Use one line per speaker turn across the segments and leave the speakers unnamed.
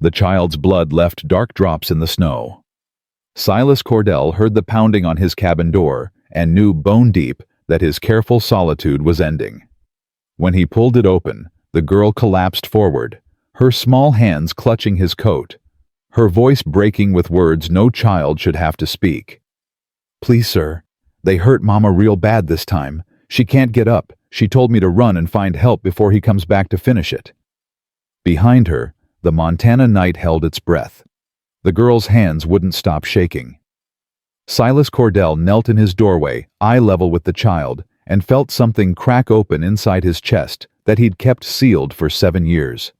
The child's blood left dark drops in the snow. Silas Cordell heard the pounding on his cabin door and knew bone deep that his careful solitude was ending. When he pulled it open, the girl collapsed forward, her small hands clutching his coat, her voice breaking with words no child should have to speak. "Please, sir. They hurt Mama real bad this time. She can't get up. She told me to run and find help before he comes back to finish it." Behind her, the Montana night held its breath. The girl's hands wouldn't stop shaking. Silas Cordell knelt in his doorway, eye level with the child, and felt something crack open inside his chest that he'd kept sealed for 7 years.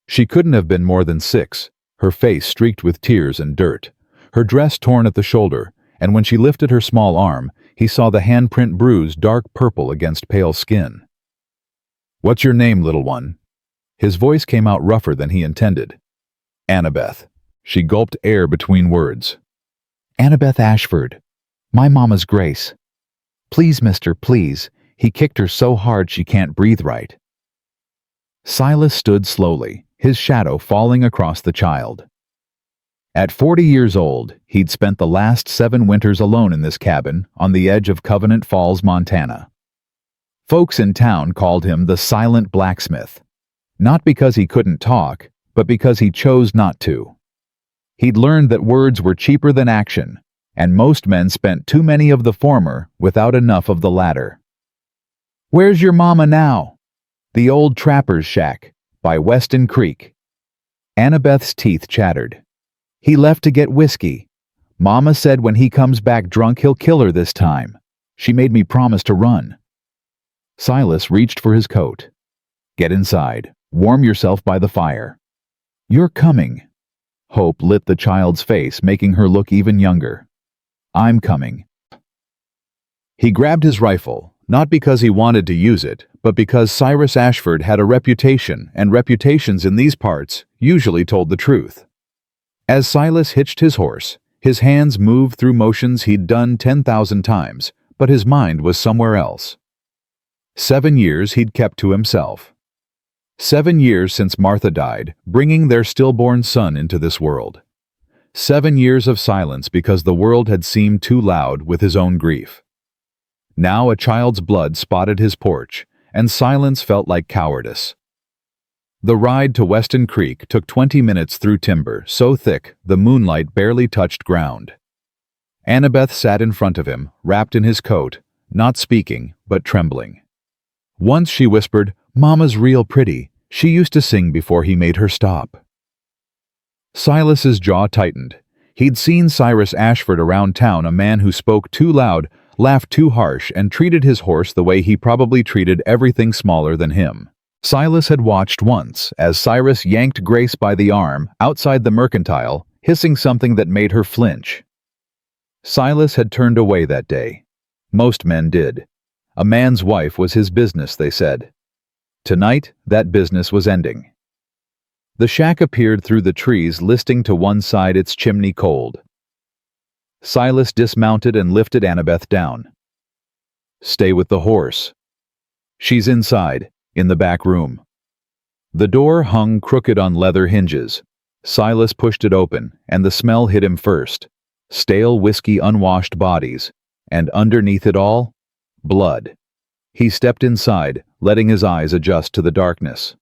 She couldn't have been more than 6, her face streaked with tears and dirt, her dress torn at the shoulder, and when she lifted her small arm, he saw the handprint bruise dark purple against pale skin. "What's your name, little one?" His voice came out rougher than he intended. "Annabeth." She gulped air between words. "Annabeth Ashford. My mama's Grace. Please, mister, please. He kicked her so hard she can't breathe right." Silas stood slowly, his shadow falling across the child. At 40 years old, he'd spent the last 7 winters alone in this cabin on the edge of Covenant Falls, Montana. Folks in town called him the silent blacksmith, not because he couldn't talk, but because he chose not to. He'd learned that words were cheaper than action, and most men spent too many of the former without enough of the latter. "Where's your mama now?" "The old trapper's shack, by Weston Creek." Annabeth's teeth chattered. "He left to get whiskey. Mama said when he comes back drunk he'll kill her this time. She made me promise to run." Silas reached for his coat. "Get inside. Warm yourself by the fire." "You're coming." Hope lit the child's face, making her look even younger. "I'm coming." He grabbed his rifle, not because he wanted to use it, but because Silas Ashford had a reputation, and reputations in these parts usually told the truth. As Silas hitched his horse, his hands moved through motions he'd done 10,000 times, but his mind was somewhere else. 7 years he'd kept to himself. 7 years since Martha died, bringing their stillborn son into this world. 7 years of silence because the world had seemed too loud with his own grief. Now a child's blood spotted his porch, and silence felt like cowardice. The ride to Weston Creek took 20 minutes through timber so thick the moonlight barely touched ground. Annabeth sat in front of him, wrapped in his coat, not speaking, but trembling. Once she whispered, "Mama's real pretty. She used to sing before he made her stop." Silas's jaw tightened. He'd seen Silas Ashford around town, a man who spoke too loud, laughed too harsh, and treated his horse the way he probably treated everything smaller than him. Silas had watched once as Cyrus yanked Grace by the arm outside the mercantile, hissing something that made her flinch. Silas had turned away that day. Most men did. A man's wife was his business, they said. Tonight, that business was ending. The shack appeared through the trees, listing to one side its chimney cold. Silas dismounted and lifted Annabeth down. "Stay with the horse." "She's inside, in the back room." The door hung crooked on leather hinges. Silas pushed it open, and the smell hit him first. Stale whiskey, unwashed bodies, and underneath it all, blood. He stepped inside, letting his eyes adjust to the darkness.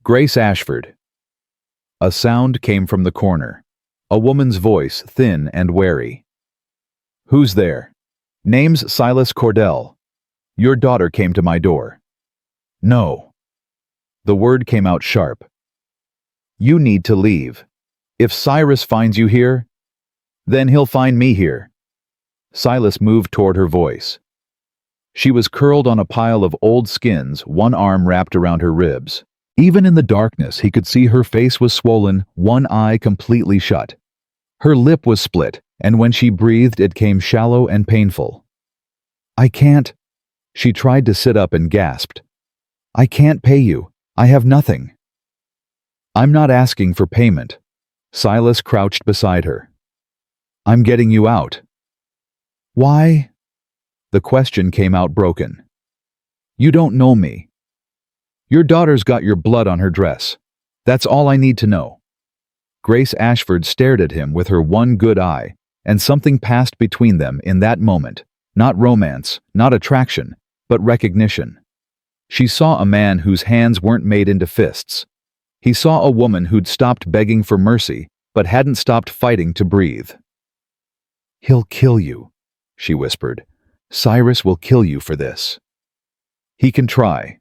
Grace Ashford. A sound came from the corner. A woman's voice, thin and wary. "Who's there?" "Name's Silas Cordell. Your daughter came to my door." "No." The word came out sharp. "You need to leave. If Cyrus finds you here, then he'll find me here." Silas moved toward her voice. She was curled on a pile of old skins, one arm wrapped around her ribs. Even in the darkness, he could see her face was swollen, one eye completely shut. Her lip was split, and when she breathed, it came shallow and painful. "I can't." She tried to sit up and gasped. "I can't pay you. I have nothing." "I'm not asking for payment." Silas crouched beside her. "I'm getting you out." "Why?" The question came out broken. "You don't know me. Your daughter's got your blood on her dress. That's all I need to know." Grace Ashford stared at him with her one good eye, and something passed between them in that moment. Not romance, not attraction, but recognition. She saw a man whose hands weren't made into fists. He saw a woman who'd stopped begging for mercy, but hadn't stopped fighting to breathe. "He'll kill you," she whispered. "Cyrus will kill you for this." "He can try."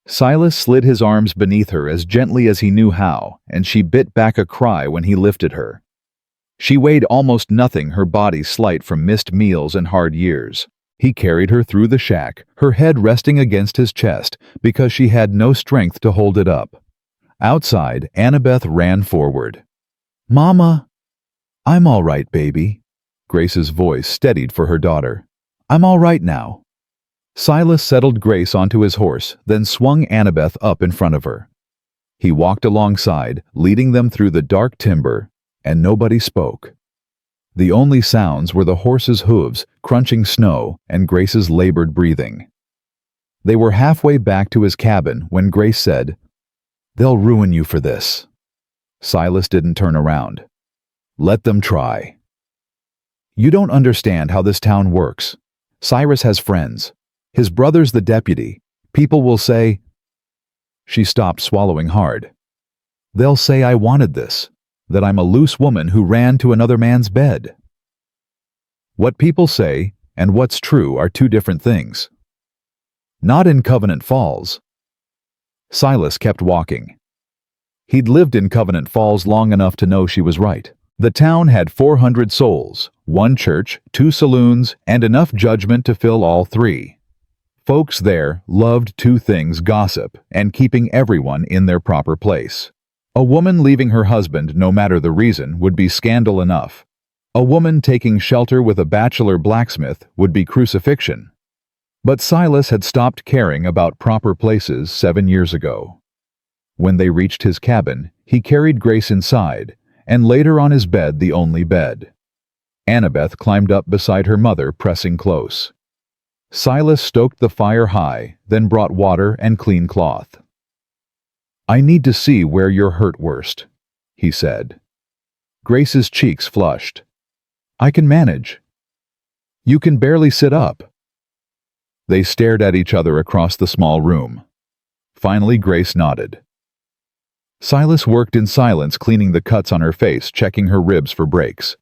Silas slid his arms beneath her as gently as he knew how, and she bit back a cry when he lifted her. She weighed almost nothing, her body slight from missed meals and hard years. He carried her through the shack, her head resting against his chest because she had no strength to hold it up. Outside, Annabeth ran forward. "Mama!" "I'm all right, baby." Grace's voice steadied for her daughter. "I'm all right now." Silas settled Grace onto his horse, then swung Annabeth up in front of her. He walked alongside, leading them through the dark timber, and nobody spoke. The only sounds were the horse's hooves crunching snow and Grace's labored breathing. They were halfway back to his cabin when Grace said, "They'll ruin you for this." Silas didn't turn around. "Let them try." "You don't understand how this town works. Cyrus has friends. His brother's the deputy. People will say—" She stopped, swallowing hard. "They'll say I wanted this, that I'm a loose woman who ran to another man's bed." What people say and what's true are two different things. Not in Covenant Falls. Silas kept walking. He'd lived in Covenant Falls long enough to know she was right. The town had 400 souls, one church, 2 saloons, and enough judgment to fill all 3. Folks there loved 2 things: gossip and keeping everyone in their proper place. A woman leaving her husband, no matter the reason, would be scandal enough. A woman taking shelter with a bachelor blacksmith would be crucifixion. But Silas had stopped caring about proper places 7 years ago. When they reached his cabin, he carried Grace inside, and laid her on his bed, the only bed. Annabeth climbed up beside her mother, pressing close. Silas stoked the fire high, then brought water and clean cloth. "I need to see where you're hurt worst," he said. Grace's cheeks flushed. "I can manage." "You can barely sit up." They stared at each other across the small room. Finally, Grace nodded. Silas worked in silence, cleaning the cuts on her face, checking her ribs for breaks.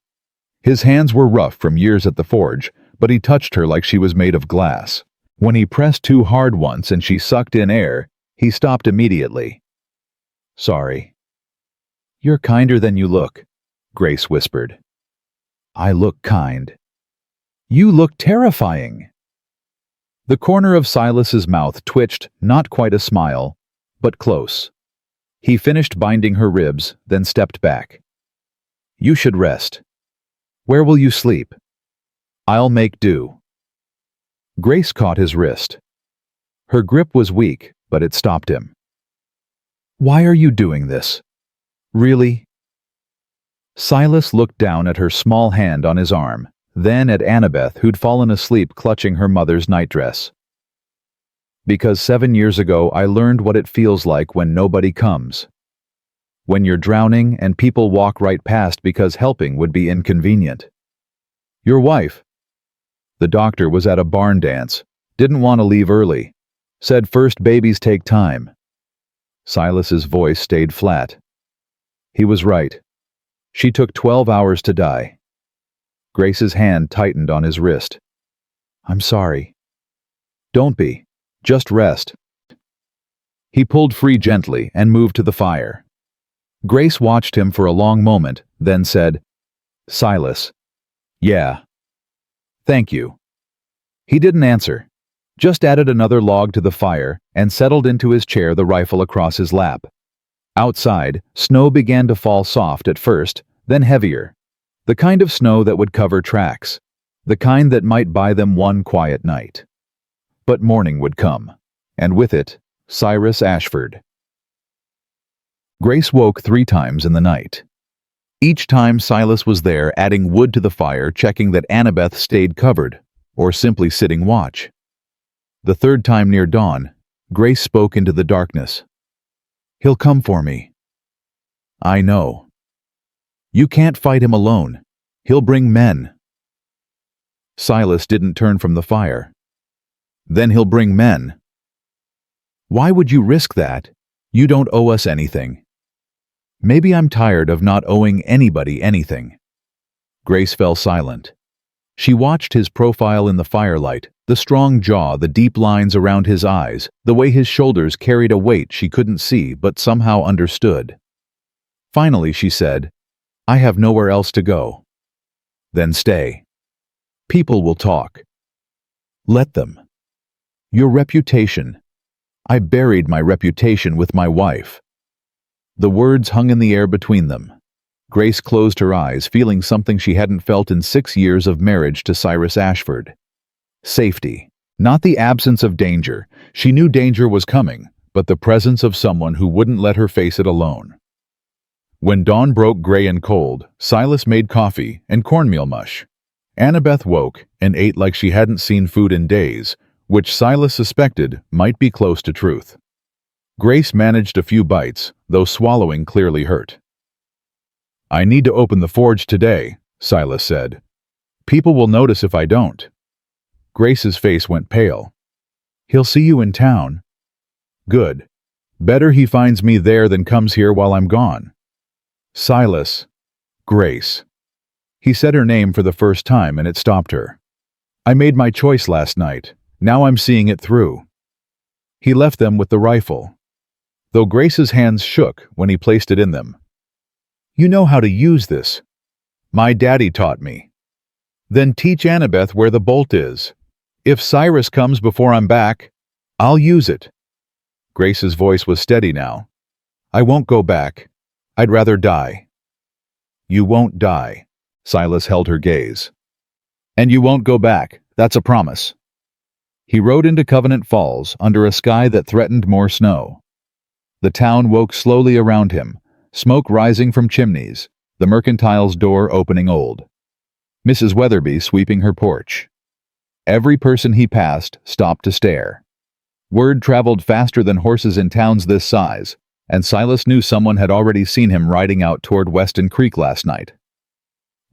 His hands were rough from years at the forge, but he touched her like she was made of glass. When he pressed too hard once and she sucked in air, he stopped immediately. "Sorry." "You're kinder than you look," Grace whispered. "I look kind." "You look terrifying." The corner of Silas's mouth twitched, not quite a smile, but close. He finished binding her ribs, then stepped back. "You should rest." "Where will you sleep?" "I'll make do." Grace caught his wrist. Her grip was weak, but it stopped him. "Why are you doing this? Really?" Silas looked down at her small hand on his arm, then at Annabeth, who'd fallen asleep clutching her mother's nightdress. "Because 7 years ago I learned what it feels like when nobody comes. When you're drowning and people walk right past because helping would be inconvenient. Your wife." "The doctor was at a barn dance. Didn't want to leave early. Said first babies take time." Silas's voice stayed flat. He was right. She took 12 hours to die. Grace's hand tightened on his wrist. "I'm sorry." "Don't be. Just rest." He pulled free gently and moved to the fire. Grace watched him for a long moment, then said, "Silas." "Yeah." "Thank you." He didn't answer, just added another log to the fire and settled into his chair, the rifle across his lap. Outside, snow began to fall, soft at first, then heavier. The kind of snow that would cover tracks, the kind that might buy them one quiet night. But morning would come, and with it, Silas Ashford. Grace woke 3 times in the night. Each time Silas was there, adding wood to the fire, checking that Annabeth stayed covered, or simply sitting watch. The 3rd time near dawn, Grace spoke into the darkness. "He'll come for me." "I know." You can't fight him alone. He'll bring men. Silas didn't turn from the fire. Then he'll bring men. Why would you risk that? You don't owe us anything. Maybe I'm tired of not owing anybody anything. Grace fell silent. She watched his profile in the firelight, the strong jaw, the deep lines around his eyes, the way his shoulders carried a weight she couldn't see but somehow understood. Finally, she said, I have nowhere else to go. Then stay. People will talk. Let them. Your reputation. I buried my reputation with my wife. The words hung in the air between them. Grace closed her eyes, feeling something she hadn't felt in 6 years of marriage to Silas Ashford. Safety. Not the absence of danger. She knew danger was coming, but the presence of someone who wouldn't let her face it alone. When dawn broke gray and cold, Silas made coffee and cornmeal mush. Annabeth woke and ate like she hadn't seen food in days, which Silas suspected might be close to truth. Grace managed a few bites, though swallowing clearly hurt. I need to open the forge today, Silas said. People will notice if I don't. Grace's face went pale. He'll see you in town. Good. Better he finds me there than comes here while I'm gone. Silas. Grace. He said her name for the first time and it stopped her. I made my choice last night. Now I'm seeing it through. He left them with the rifle, though Grace's hands shook when he placed it in them. You know how to use this. My daddy taught me. Then teach Annabeth where the bolt is. If Cyrus comes before I'm back, I'll use it. Grace's voice was steady now. I won't go back. I'd rather die. You won't die. Silas held her gaze. And you won't go back. That's a promise. He rode into Covenant Falls under a sky that threatened more snow. The town woke slowly around him, smoke rising from chimneys, the mercantile's door opening old. Mrs. Weatherby sweeping her porch. Every person he passed stopped to stare. Word traveled faster than horses in towns this size, and Silas knew someone had already seen him riding out toward Weston Creek last night.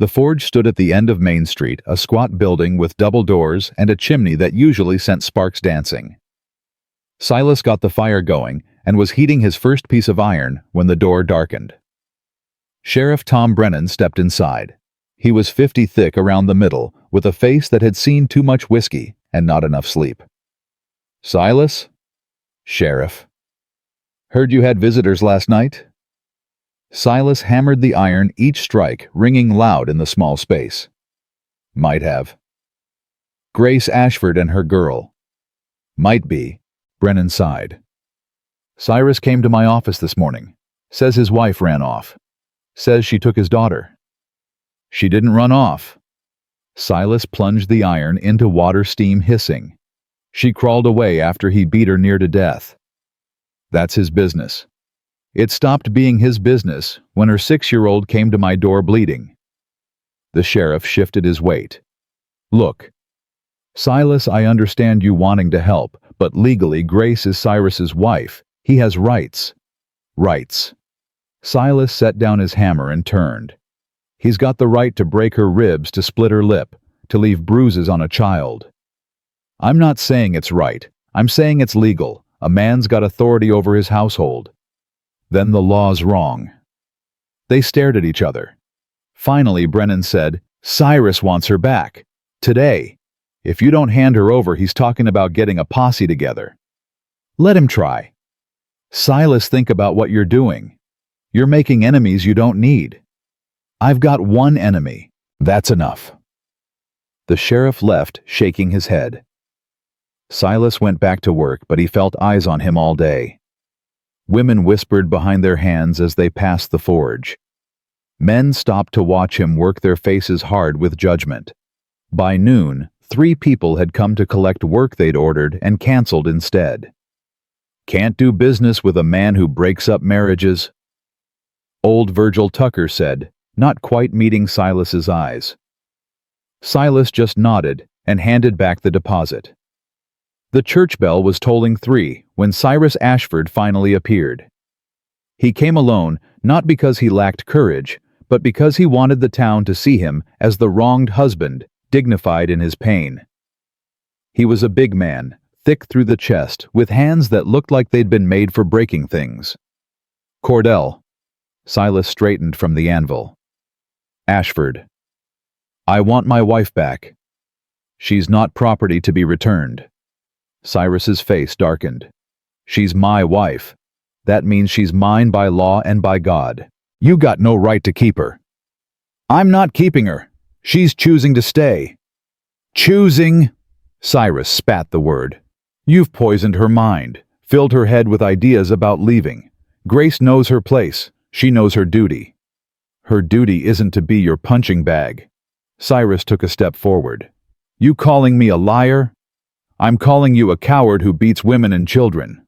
The forge stood at the end of Main Street, a squat building with double doors and a chimney that usually sent sparks dancing. Silas got the fire going and was heating his first piece of iron when the door darkened. Sheriff Tom Brennan stepped inside. He was 50 thick around the middle, with a face that had seen too much whiskey and not enough sleep. Silas? Sheriff. Heard you had visitors last night? Silas hammered the iron, each strike ringing loud in the small space. Might have. Grace Ashford and her girl. Might be. Brennan sighed. Cyrus came to my office this morning. Says his wife ran off. Says she took his daughter. She didn't run off. Silas plunged the iron into water, steam hissing. She crawled away after he beat her near to death. That's his business. It stopped being his business when her 6-year-old came to my door bleeding. The sheriff shifted his weight. Look, Silas, I understand you wanting to help, but legally Grace is Cyrus's wife. He has rights. Rights. Silas set down his hammer and turned. He's got the right to break her ribs, to split her lip, to leave bruises on a child. I'm not saying it's right. I'm saying it's legal. A man's got authority over his household. Then the law's wrong. They stared at each other. Finally, Brennan said, Cyrus wants her back. Today. If you don't hand her over, he's talking about getting a posse together. Let him try. Silas, think about what you're doing. You're making enemies you don't need. I've got one enemy. That's enough. The sheriff left, shaking his head. Silas went back to work, but he felt eyes on him all day. Women whispered behind their hands as they passed the forge. Men stopped to watch him work, their faces hard with judgment. By noon, 3 people had come to collect work they'd ordered and canceled instead. Can't do business with a man who breaks up marriages. Old Virgil Tucker said, not quite meeting Silas's eyes. Silas just nodded and handed back the deposit. The church bell was tolling 3 when Silas Ashford finally appeared. He came alone, not because he lacked courage, but because he wanted the town to see him as the wronged husband, dignified in his pain. He was a big man, thick through the chest, with hands that looked like they'd been made for breaking things. Cordell. Silas straightened from the anvil. Ashford. I want my wife back. She's not property to be returned. Cyrus's face darkened. She's my wife. That means she's mine by law and by God. You got no right to keep her. I'm not keeping her. She's choosing to stay. Choosing? Cyrus spat the word. You've poisoned her mind, filled her head with ideas about leaving. Grace knows her place. She knows her duty. Her duty isn't to be your punching bag. Cyrus took a step forward. You calling me a liar? I'm calling you a coward who beats women and children.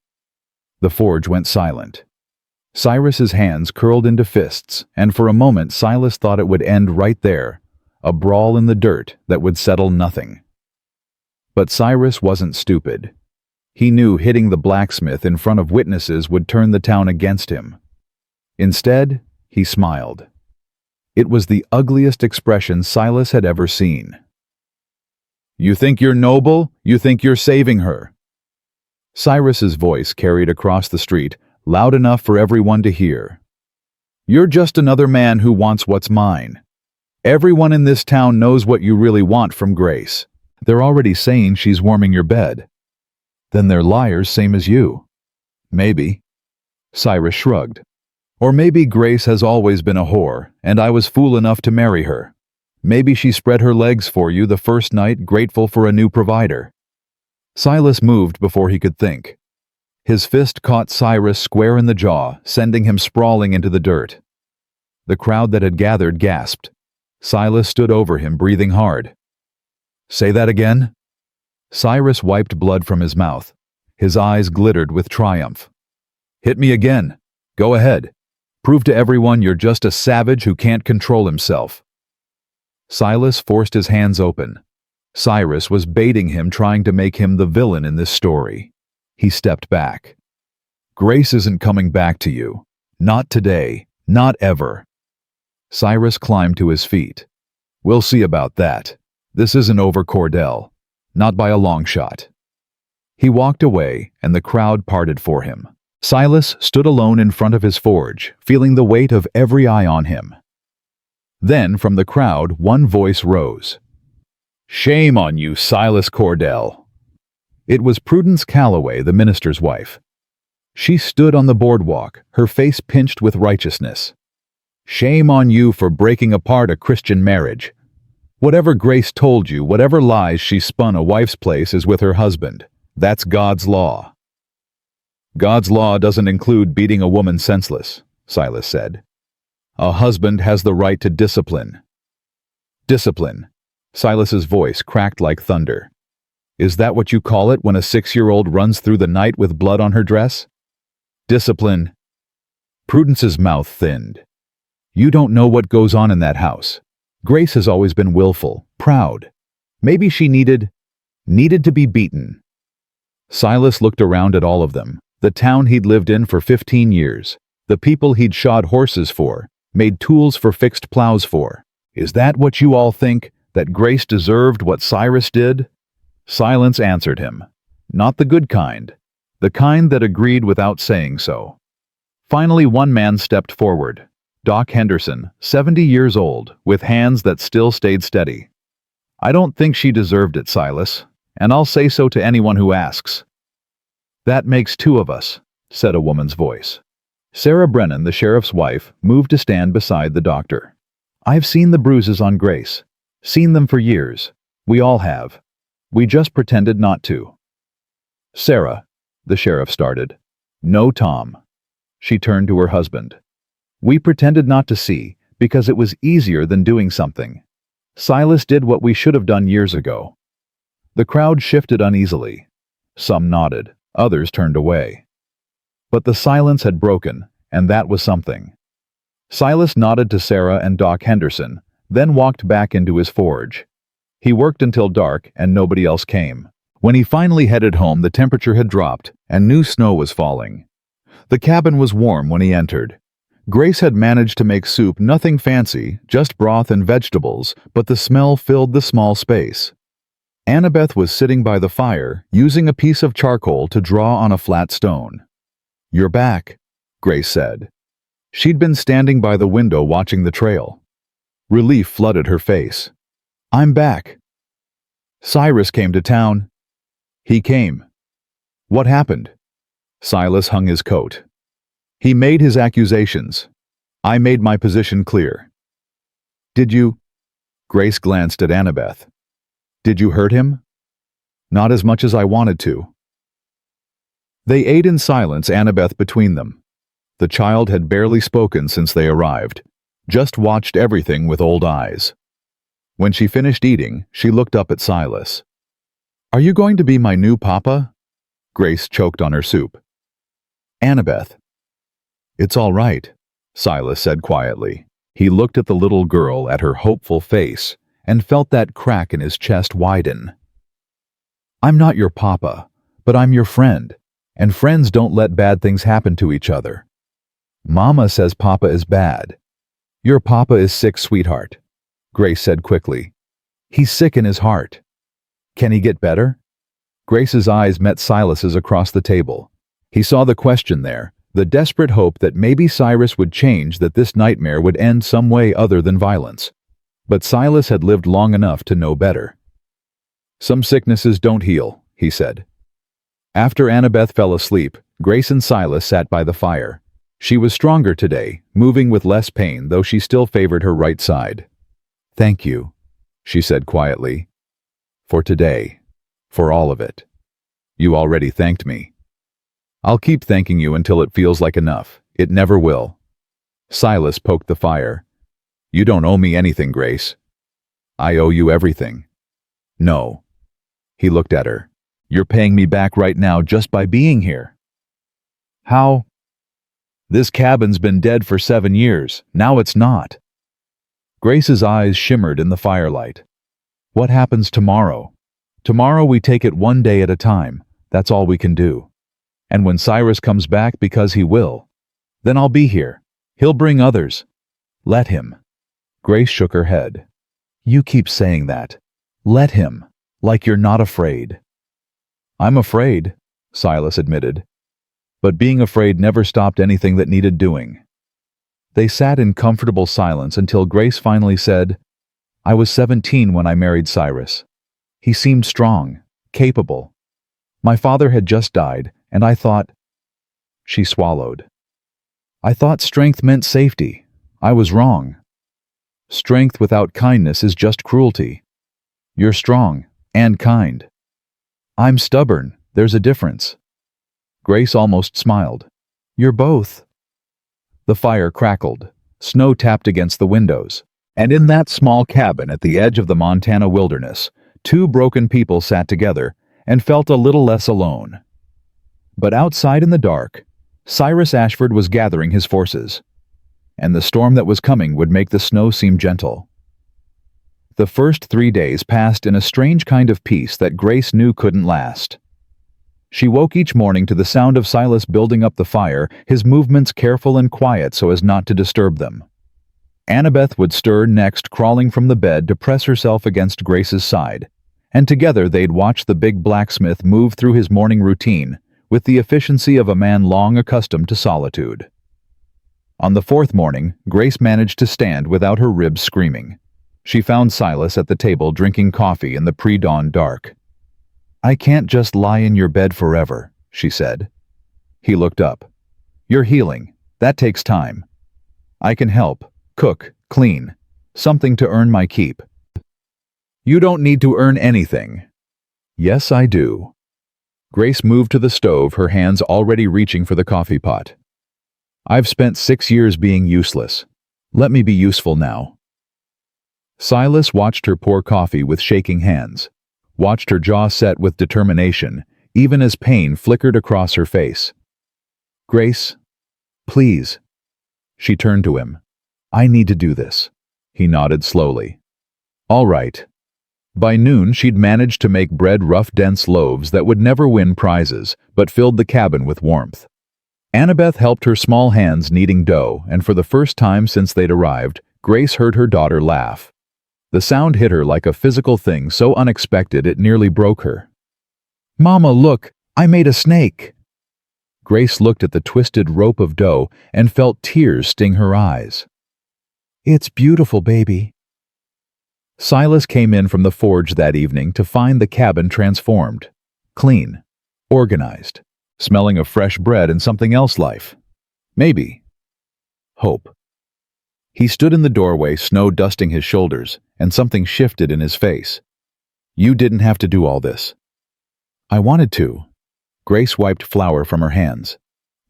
The forge went silent. Cyrus's hands curled into fists, and for a moment Silas thought it would end right there, a brawl in the dirt that would settle nothing. But Cyrus wasn't stupid. He knew hitting the blacksmith in front of witnesses would turn the town against him. Instead, he smiled. It was the ugliest expression Silas had ever seen. You think you're noble? You think you're saving her? Cyrus's voice carried across the street, loud enough for everyone to hear. You're just another man who wants what's mine. Everyone in this town knows what you really want from Grace. They're already saying she's warming your bed. Then they're liars, same as you. Maybe. Cyrus shrugged. Or maybe Grace has always been a whore, and I was fool enough to marry her. Maybe she spread her legs for you the first night, grateful for a new provider. Silas moved before he could think. His fist caught Cyrus square in the jaw, sending him sprawling into the dirt. The crowd that had gathered gasped. Silas stood over him, breathing hard. Say that again? Cyrus wiped blood from his mouth. His eyes glittered with triumph. Hit me again. Go ahead. Prove to everyone you're just a savage who can't control himself. Silas forced his hands open. Cyrus was baiting him, trying to make him the villain in this story. He stepped back. Grace isn't coming back to you. Not today. Not ever. Cyrus climbed to his feet. We'll see about that. This isn't over, Cordell. Not by a long shot. He walked away, and the crowd parted for him. Silas stood alone in front of his forge, feeling the weight of every eye on him. Then, from the crowd, one voice rose. Shame on you, Silas Cordell. It was Prudence Calloway, the minister's wife. She stood on the boardwalk, her face pinched with righteousness. Shame on you for breaking apart a Christian marriage. Whatever Grace told you, whatever lies she spun, a wife's place is with her husband. That's God's law. God's law doesn't include beating a woman senseless, Silas said. A husband has the right to discipline. Discipline. Silas's voice cracked like thunder. Is that what you call it when a 6-year-old runs through the night with blood on her dress? Discipline. Prudence's mouth thinned. You don't know what goes on in that house. Grace has always been willful, proud. Maybe she needed to be beaten. Silas looked around at all of them, the town he'd lived in for 15 years, the people he'd shod horses for, made tools for fixed plows for. Is that what you all think, that Grace deserved what Cyrus did? Silence answered him. Not the good kind. The kind that agreed without saying so. Finally, one man stepped forward. Doc Henderson, 70 years old, with hands that still stayed steady. I don't think she deserved it, Silas, and I'll say so to anyone who asks. That makes 2 of us, said a woman's voice. Sarah Brennan, the sheriff's wife, moved to stand beside the doctor. I've seen the bruises on Grace. Seen them for years. We all have. We just pretended not to. Sarah, the sheriff started. No, Tom. She turned to her husband. We pretended not to see, because it was easier than doing something. Silas did what we should have done years ago. The crowd shifted uneasily. Some nodded, others turned away. But the silence had broken, and that was something. Silas nodded to Sarah and Doc Henderson, then walked back into his forge. He worked until dark, and nobody else came. When he finally headed home, the temperature had dropped, and new snow was falling. The cabin was warm when he entered. Grace had managed to make soup nothing fancy, just broth and vegetables, but the smell filled the small space. Annabeth was sitting by the fire, using a piece of charcoal to draw on a flat stone. "You're back," Grace said. She'd been standing by the window watching the trail. Relief flooded her face. "I'm back." "Cyrus came to town." "He came." "What happened?" Silas hung his coat. "He made his accusations. I made my position clear." "Did you?" Grace glanced at Annabeth. "Did you hurt him?" "Not as much as I wanted to." They ate in silence, Annabeth between them. The child had barely spoken since they arrived, just watched everything with old eyes. When she finished eating, she looked up at Silas. "Are you going to be my new papa?" Grace choked on her soup. "Annabeth." "It's all right," Silas said quietly. He looked at the little girl, at her hopeful face, and felt that crack in his chest widen. "I'm not your papa, but I'm your friend, and friends don't let bad things happen to each other. Mama says papa is bad." "Your papa is sick, sweetheart," Grace said quickly. "He's sick in his heart." "Can he get better?" Grace's eyes met Silas's across the table. He saw the question there, the desperate hope that maybe Cyrus would change, that this nightmare would end some way other than violence. But Silas had lived long enough to know better. "Some sicknesses don't heal," he said. After Annabeth fell asleep, Grace and Silas sat by the fire. She was stronger today, moving with less pain, though she still favored her right side. "Thank you," she said quietly. "For today. For all of it. You already thanked me. I'll keep thanking you until it feels like enough. It never will." Silas poked the fire. "You don't owe me anything, Grace." "I owe you everything." "No." He looked at her. "You're paying me back right now just by being here." "How?" "This cabin's been dead for 7 years. Now it's not." Grace's eyes shimmered in the firelight. "What happens tomorrow?" "Tomorrow we take it one day at a time. That's all we can do. And when Cyrus comes back, because he will, then I'll be here. He'll bring others. Let him." Grace shook her head. "You keep saying that. Let him. Like you're not afraid." "I'm afraid," Silas admitted. But being afraid never stopped anything that needed doing. They sat in comfortable silence until Grace finally said, "I was 17 when I married Cyrus. He seemed strong, capable. My father had just died, and I thought—" She swallowed. "I thought strength meant safety. I was wrong. Strength without kindness is just cruelty. You're strong and kind. I'm stubborn. There's a difference." Grace almost smiled. "You're both." The fire crackled. Snow tapped against the windows. And in that small cabin at the edge of the Montana wilderness, 2 broken people sat together and felt a little less alone. But outside in the dark, Silas Ashford was gathering his forces, and the storm that was coming would make the snow seem gentle. The first 3 days passed in a strange kind of peace that Grace knew couldn't last. She woke each morning to the sound of Silas building up the fire, his movements careful and quiet so as not to disturb them. Annabeth would stir next, crawling from the bed to press herself against Grace's side, and together they'd watch the big blacksmith move through his morning routine with the efficiency of a man long accustomed to solitude. On the 4th morning, Grace managed to stand without her ribs screaming. She found Silas at the table drinking coffee in the pre-dawn dark. "I can't just lie in your bed forever," she said. He looked up. "You're healing. That takes time. I can help, cook, clean, something to earn my keep." "You don't need to earn anything." "Yes, I do." Grace moved to the stove, her hands already reaching for the coffee pot. "I've spent 6 years being useless. Let me be useful now." Silas watched her pour coffee with shaking hands, watched her jaw set with determination, even as pain flickered across her face. "Grace, please." She turned to him. "I need to do this." He nodded slowly. "All right." By noon, she'd managed to make bread, rough, dense loaves that would never win prizes, but filled the cabin with warmth. Annabeth helped her small hands kneading dough, and for the first time since they'd arrived, Grace heard her daughter laugh. The sound hit her like a physical thing so unexpected it nearly broke her. "Mama, look, I made a snake." Grace looked at the twisted rope of dough and felt tears sting her eyes. "It's beautiful, baby." Silas came in from the forge that evening to find the cabin transformed. Clean. Organized. Smelling of fresh bread and something else life. Maybe. Hope. He stood in the doorway, snow dusting his shoulders, and something shifted in his face. "You didn't have to do all this." "I wanted to." Grace wiped flour from her hands.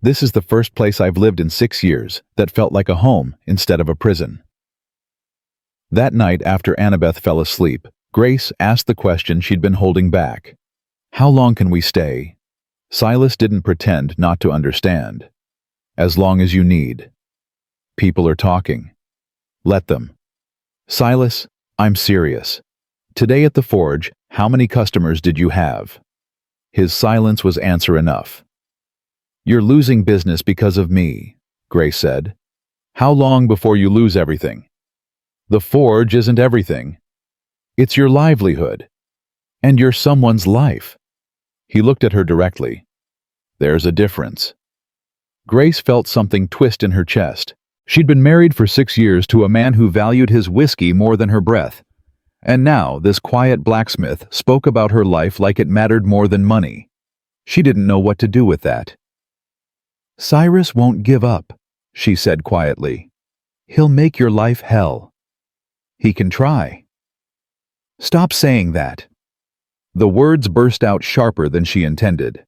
"This is the first place I've lived in 6 years that felt like a home instead of a prison." That night, after Annabeth fell asleep, Grace asked the question she'd been holding back. "How long can we stay?" Silas didn't pretend not to understand. "As long as you need." "People are talking." "Let them." "Silas, I'm serious. Today at the forge, how many customers did you have?" His silence was answer enough. "You're losing business because of me," Grace said. "How long before you lose everything?" "The forge isn't everything. It's your livelihood. And you're someone's life." He looked at her directly. "There's a difference." Grace felt something twist in her chest. She'd been married for 6 years to a man who valued his whiskey more than her breath. And now this quiet blacksmith spoke about her life like it mattered more than money. She didn't know what to do with that. "Cyrus won't give up," she said quietly. "He'll make your life hell." "He can try." "Stop saying that." The words burst out sharper than she intended.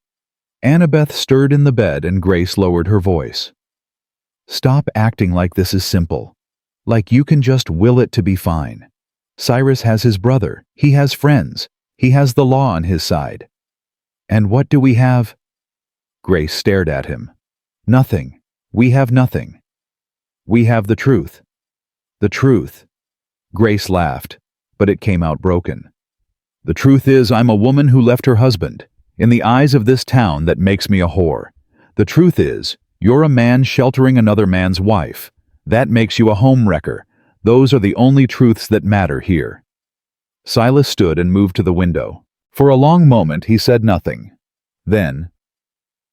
Annabeth stirred in the bed and Grace lowered her voice. "Stop acting like this is simple. Like you can just will it to be fine. Cyrus has his brother. He has friends. He has the law on his side. And what do we have?" Grace stared at him. "Nothing. We have nothing. We have the truth." "The truth." Grace laughed, but it came out broken. "The truth is I'm a woman who left her husband. In the eyes of this town, that makes me a whore. The truth is, you're a man sheltering another man's wife. That makes you a homewrecker. Those are the only truths that matter here." Silas stood and moved to the window. For a long moment he said nothing. Then,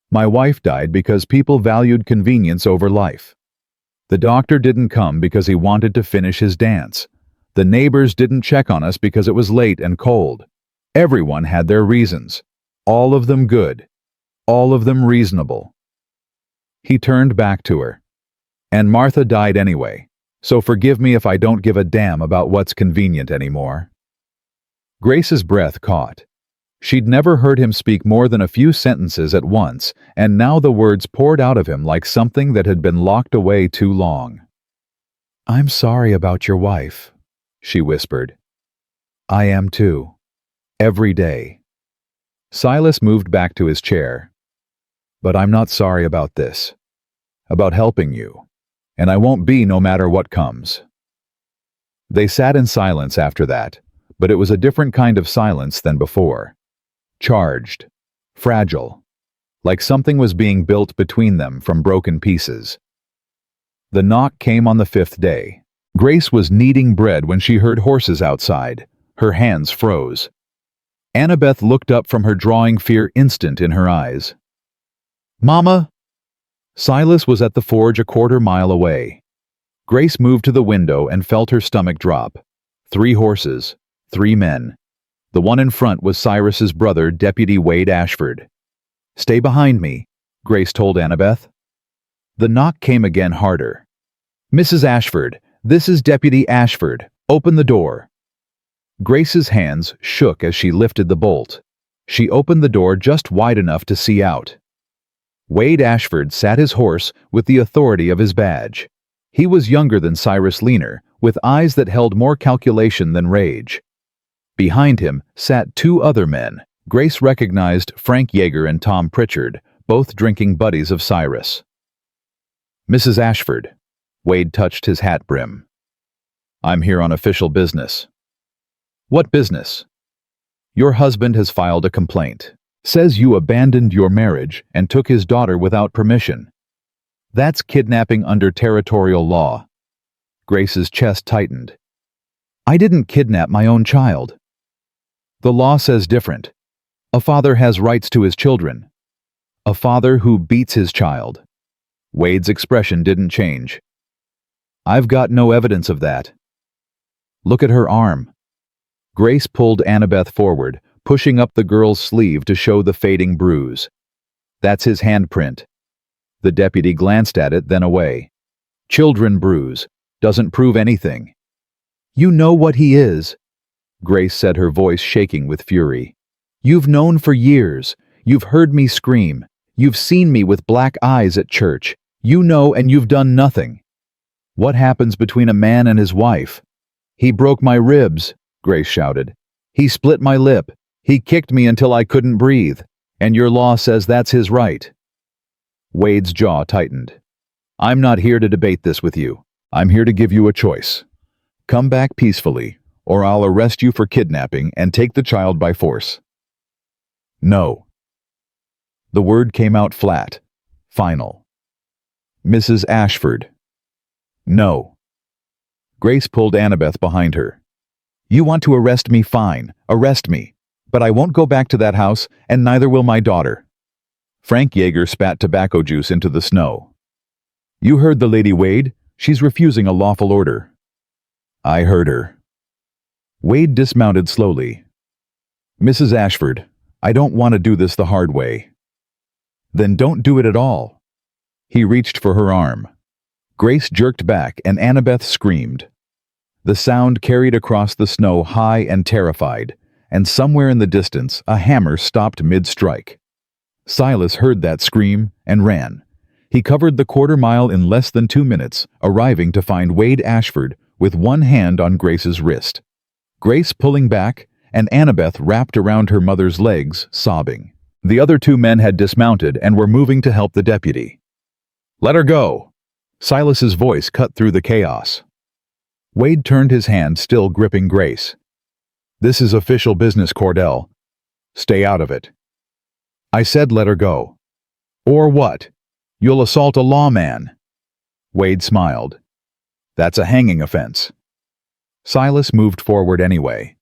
"My wife died because people valued convenience over life. The doctor didn't come because he wanted to finish his dance. The neighbors didn't check on us because it was late and cold. Everyone had their reasons. All of them good. All of them reasonable." He turned back to her. "And Martha died anyway, so forgive me if I don't give a damn about what's convenient anymore." Grace's breath caught. She'd never heard him speak more than a few sentences at once, and now the words poured out of him like something that had been locked away too long. "I'm sorry about your wife," she whispered. "I am too. Every day." Silas moved back to his chair. "But I'm not sorry about this. About helping you. And I won't be no matter what comes." They sat in silence after that, but it was a different kind of silence than before. Charged. Fragile. Like something was being built between them from broken pieces. The knock came on the 5th day. Grace was kneading bread when she heard horses outside. Her hands froze. Annabeth looked up from her drawing, fear instant in her eyes. "Mama!" Silas was at the forge a quarter-mile away. Grace moved to the window and felt her stomach drop. 3 horses, 3 men. The one in front was Cyrus's brother, Deputy Wade Ashford. "Stay behind me," Grace told Annabeth. The knock came again, harder. "Mrs. Ashford, this is Deputy Ashford. Open the door." Grace's hands shook as she lifted the bolt. She opened the door just wide enough to see out. Wade Ashford sat his horse with the authority of his badge. He was younger than Cyrus Leaner, with eyes that held more calculation than rage. Behind him sat 2 other men. Grace recognized Frank Yeager and Tom Pritchard, both drinking buddies of Cyrus. "Mrs. Ashford." Wade touched his hat brim. "I'm here on official business." "What business?" "Your husband has filed a complaint. Says you abandoned your marriage and took his daughter without permission. That's kidnapping under territorial law. Grace's chest tightened. I didn't kidnap my own child. The law says different. A father has rights to his children. A father who beats his child. Wade's expression didn't change. I've got no evidence of that. Look at her arm. Grace pulled Annabeth forward, pushing up the girl's sleeve to show the fading bruise. That's his handprint. The deputy glanced at it, then away. Children bruise. Doesn't prove anything. You know what he is, Grace said, her voice shaking with fury. You've known for years. You've heard me scream. You've seen me with black eyes at church. You know, and you've done nothing. What happens between a man and his wife? He broke my ribs, Grace shouted. He split my lip. He kicked me until I couldn't breathe. And your law says that's his right. Wade's jaw tightened. I'm not here to debate this with you. I'm here to give you a choice. Come back peacefully, or I'll arrest you for kidnapping and take the child by force. No. The word came out flat, final. Mrs. Ashford. No. Grace pulled Annabeth behind her. You want to arrest me, fine, arrest me. But I won't go back to that house, and neither will my daughter. Frank Yeager spat tobacco juice into the snow. You heard the Lady Wade? She's refusing a lawful order. I heard her. Wade dismounted slowly. Mrs. Ashford, I don't want to do this the hard way. Then don't do it at all. He reached for her arm. Grace jerked back and Annabeth screamed. The sound carried across the snow high and terrified, and somewhere in the distance a hammer stopped mid-strike. Silas heard that scream and ran. He covered the quarter-mile in less than 2 minutes, arriving to find Wade Ashford with one hand on Grace's wrist. Grace pulling back, and Annabeth wrapped around her mother's legs, sobbing. The other 2 men had dismounted and were moving to help the deputy. Let her go! Silas's voice cut through the chaos. Wade turned his hand, still gripping Grace. This is official business, Cordell. Stay out of it. I said let her go. Or what? You'll assault a lawman. Wade smiled. That's a hanging offense. Silas moved forward anyway.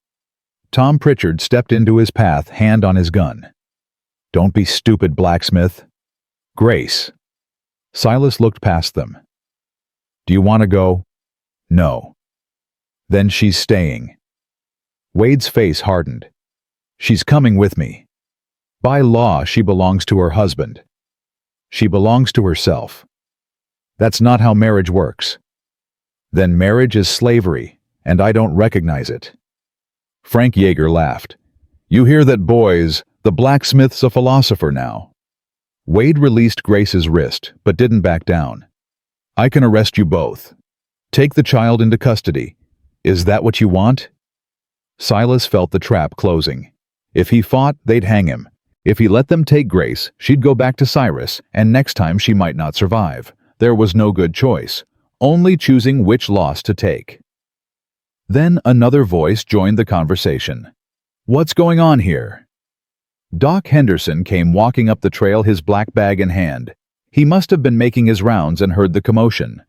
Tom Pritchard stepped into his path, hand on his gun. Don't be stupid, Blacksmith. Grace. Silas looked past them. Do you want to go? No. Then she's staying. Wade's face hardened. She's coming with me. By law, she belongs to her husband. She belongs to herself. That's not how marriage works. Then marriage is slavery, and I don't recognize it. Frank Yeager laughed. You hear that, boys? The blacksmith's a philosopher now. Wade released Grace's wrist, but didn't back down. I can arrest you both. Take the child into custody. Is that what you want? Silas felt the trap closing. If he fought, they'd hang him. If he let them take Grace, she'd go back to Cyrus, and next time she might not survive. There was no good choice, only choosing which loss to take. Then another voice joined the conversation. What's going on here? Doc Henderson came walking up the trail, his black bag in hand. He must have been making his rounds and heard the commotion.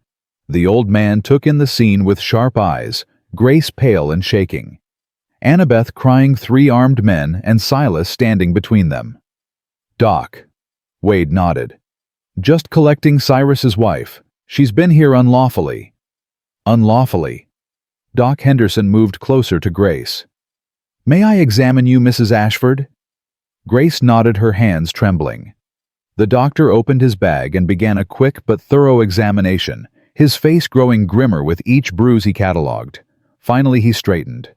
The old man took in the scene with sharp eyes, Grace pale and shaking. Annabeth crying, 3 armed men, and Silas standing between them. Doc. Wade nodded. Just collecting Cyrus's wife. She's been here unlawfully. Unlawfully. Doc Henderson moved closer to Grace. May I examine you, Mrs. Ashford? Grace nodded, her hands trembling. The doctor opened his bag and began a quick but thorough examination, his face growing grimmer with each bruise he catalogued. Finally he straightened.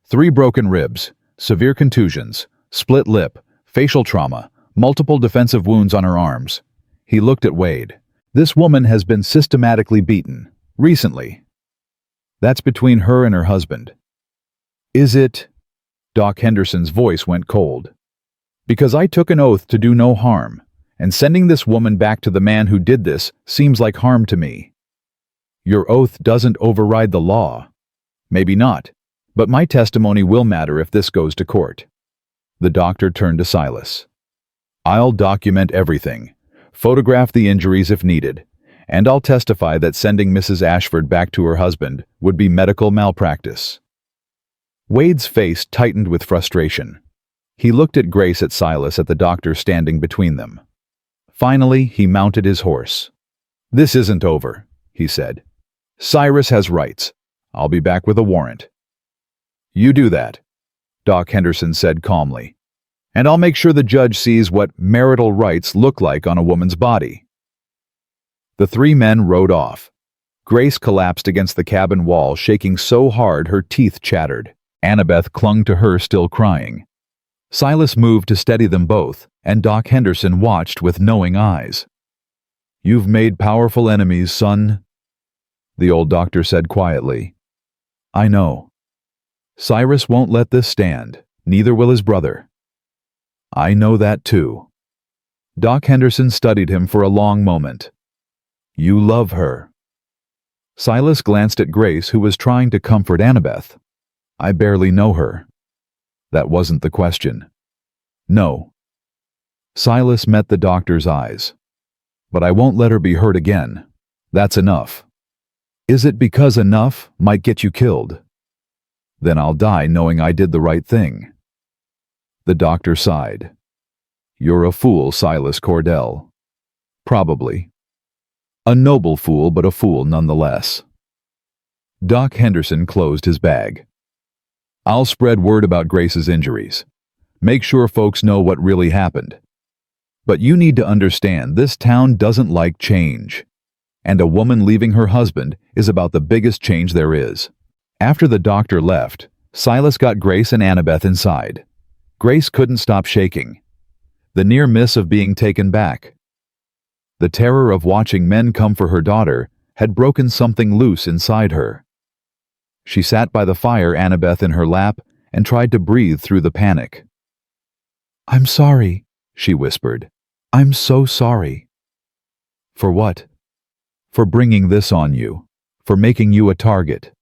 3 broken ribs, severe contusions, split lip, facial trauma, multiple defensive wounds on her arms. He looked at Wade. This woman has been systematically beaten. Recently. That's between her and her husband. Is it? Doc Henderson's voice went cold. Because I took an oath to do no harm, and sending this woman back to the man who did this seems like harm to me. Your oath doesn't override the law. Maybe not. But my testimony will matter if this goes to court. The doctor turned to Silas. I'll document everything. Photograph the injuries if needed. and I'll testify that sending Mrs. Ashford back to her husband would be medical malpractice." Wade's face tightened with frustration. He looked at Grace at Silas at the doctor standing between them. Finally, he mounted his horse. "This isn't over," he said. "Cyrus has rights. I'll be back with a warrant." "You do that," Doc Henderson said calmly. "And I'll make sure the judge sees what marital rights look like on a woman's body." The three men rode off. Grace collapsed against the cabin wall, shaking so hard her teeth chattered. Annabeth clung to her, still crying. Silas moved to steady them both, and Doc Henderson watched with knowing eyes. "You've made powerful enemies, son," the old doctor said quietly. "I know. Cyrus won't let this stand, neither will his brother." "I know that too." Doc Henderson studied him for a long moment. "You love her." Silas glanced at Grace, who was trying to comfort Annabeth. "I barely know her." That wasn't the question. "No." Silas met the doctor's eyes. "But I won't let her be hurt again. That's enough." "Is it because enough might get you killed?" "Then I'll die knowing I did the right thing." The doctor sighed. "You're a fool, Silas Cordell." "Probably. A noble fool, but a fool nonetheless." Doc Henderson closed his bag. "I'll spread word about Grace's injuries. Make sure folks know what really happened. But you need to understand this town doesn't like change. And a woman leaving her husband is about the biggest change there is." After the doctor left, Silas got Grace and Annabeth inside. Grace couldn't stop shaking. The near miss of being taken back. The terror of watching men come for her daughter had broken something loose inside her. She sat by the fire, Annabeth in her lap, and tried to breathe through the panic. "I'm sorry," she whispered. "I'm so sorry." "For what?" "For bringing this on you. For making you a target."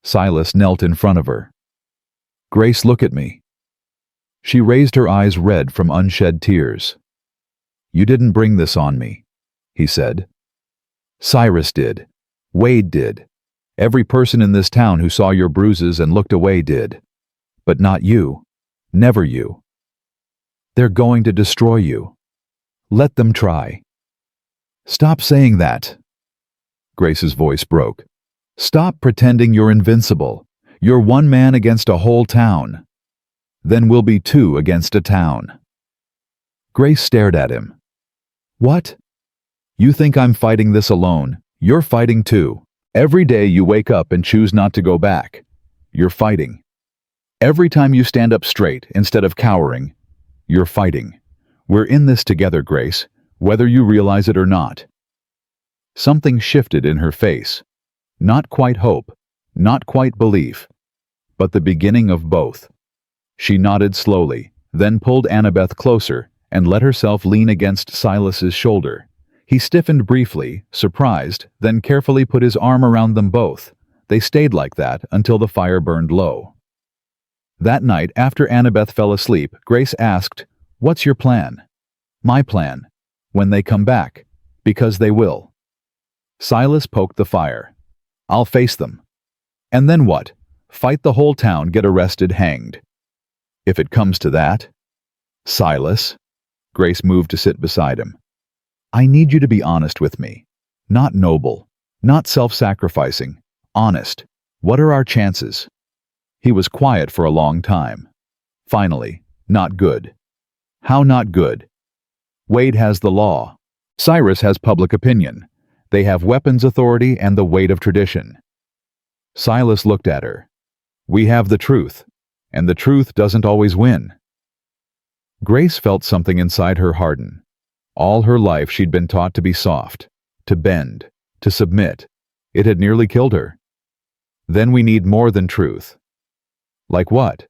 Silas knelt in front of her. "Grace, look at me." She raised her eyes red from unshed tears. "You didn't bring this on me," he said. "Cyrus did. Wade did. Every person in this town who saw your bruises and looked away did. But not you. Never you. They're going to destroy you. Let them try." "Stop saying that." Grace's voice broke. "Stop pretending you're invincible. You're one man against a whole town. Then we'll be two against a town." Grace stared at him. "What? You think I'm fighting this alone? You're fighting too. Every day you wake up and choose not to go back. You're fighting. Every time you stand up straight instead of cowering, you're fighting. We're in this together, Grace, whether you realize it or not." Something shifted in her face. Not quite hope, not quite belief, but the beginning of both. She nodded slowly, then pulled Annabeth closer and let herself lean against Silas's shoulder. He stiffened briefly, surprised, then carefully put his arm around them both. They stayed like that until the fire burned low. That night, after Annabeth fell asleep, Grace asked, "What's your plan?" "My plan. When they come back. Because they will." Silas poked the fire. "I'll face them." "And then what? Fight the whole town, get arrested, hanged." "If it comes to that." "Silas." Grace moved to sit beside him. "I need you to be honest with me. Not noble. Not self-sacrificing. Honest. What are our chances?" He was quiet for a long time. Finally, "Not good." "How not good?" "Wade has the law. Cyrus has public opinion. They have weapons authority and the weight of tradition." Silas looked at her. "We have the truth, and the truth doesn't always win." Grace felt something inside her harden. All her life she'd been taught to be soft, to bend, to submit. It had nearly killed her. "Then we need more than truth." "Like what?"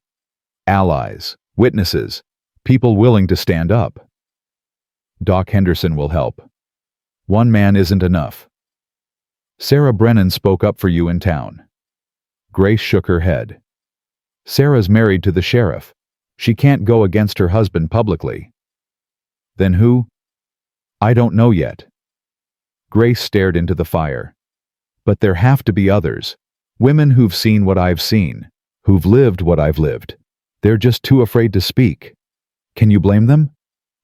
"Allies, witnesses, people willing to stand up." "Doc Henderson will help. One man isn't enough." "Sarah Brennan spoke up for you in town." Grace shook her head. "Sarah's married to the sheriff. She can't go against her husband publicly." "Then who?" "I don't know yet." Grace stared into the fire. But there have to be others. Women who've seen what I've seen, who've lived what I've lived. They're just too afraid to speak. Can you blame them?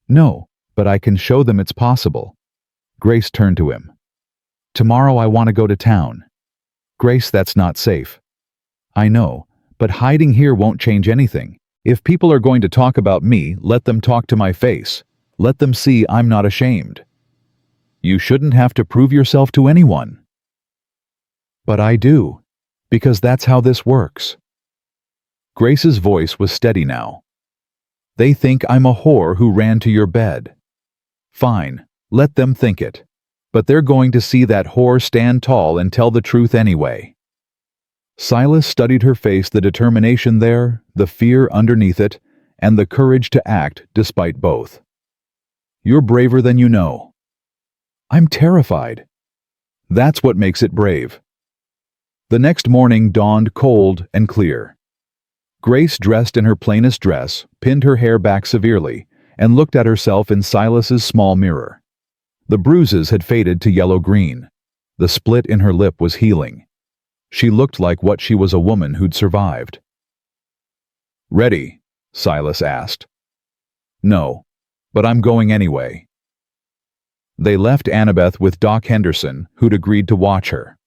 No, but I can show them it's possible. Grace turned to him. Tomorrow I want to go to town. Grace, that's not safe. I know, but hiding here won't change anything. If people are going to talk about me, let them talk to my face. Let them see I'm not ashamed. You shouldn't have to prove yourself to anyone. But I do, because that's how this works. Grace's voice was steady now. They think I'm a whore who ran to your bed. Fine, let them think it. But they're going to see that whore stand tall and tell the truth anyway. Silas studied her face, the determination there, the fear underneath it, and the courage to act despite both. You're braver than you know. I'm terrified. That's what makes it brave. The next morning dawned cold and clear. Grace, dressed in her plainest dress, pinned her hair back severely, and looked at herself in Silas's small mirror. The bruises had faded to yellow-green. The split in her lip was healing. She looked like what she was, a woman who'd survived. Ready? Silas asked. No, but I'm going anyway. They left Annabeth with Doc Henderson, who'd agreed to watch her.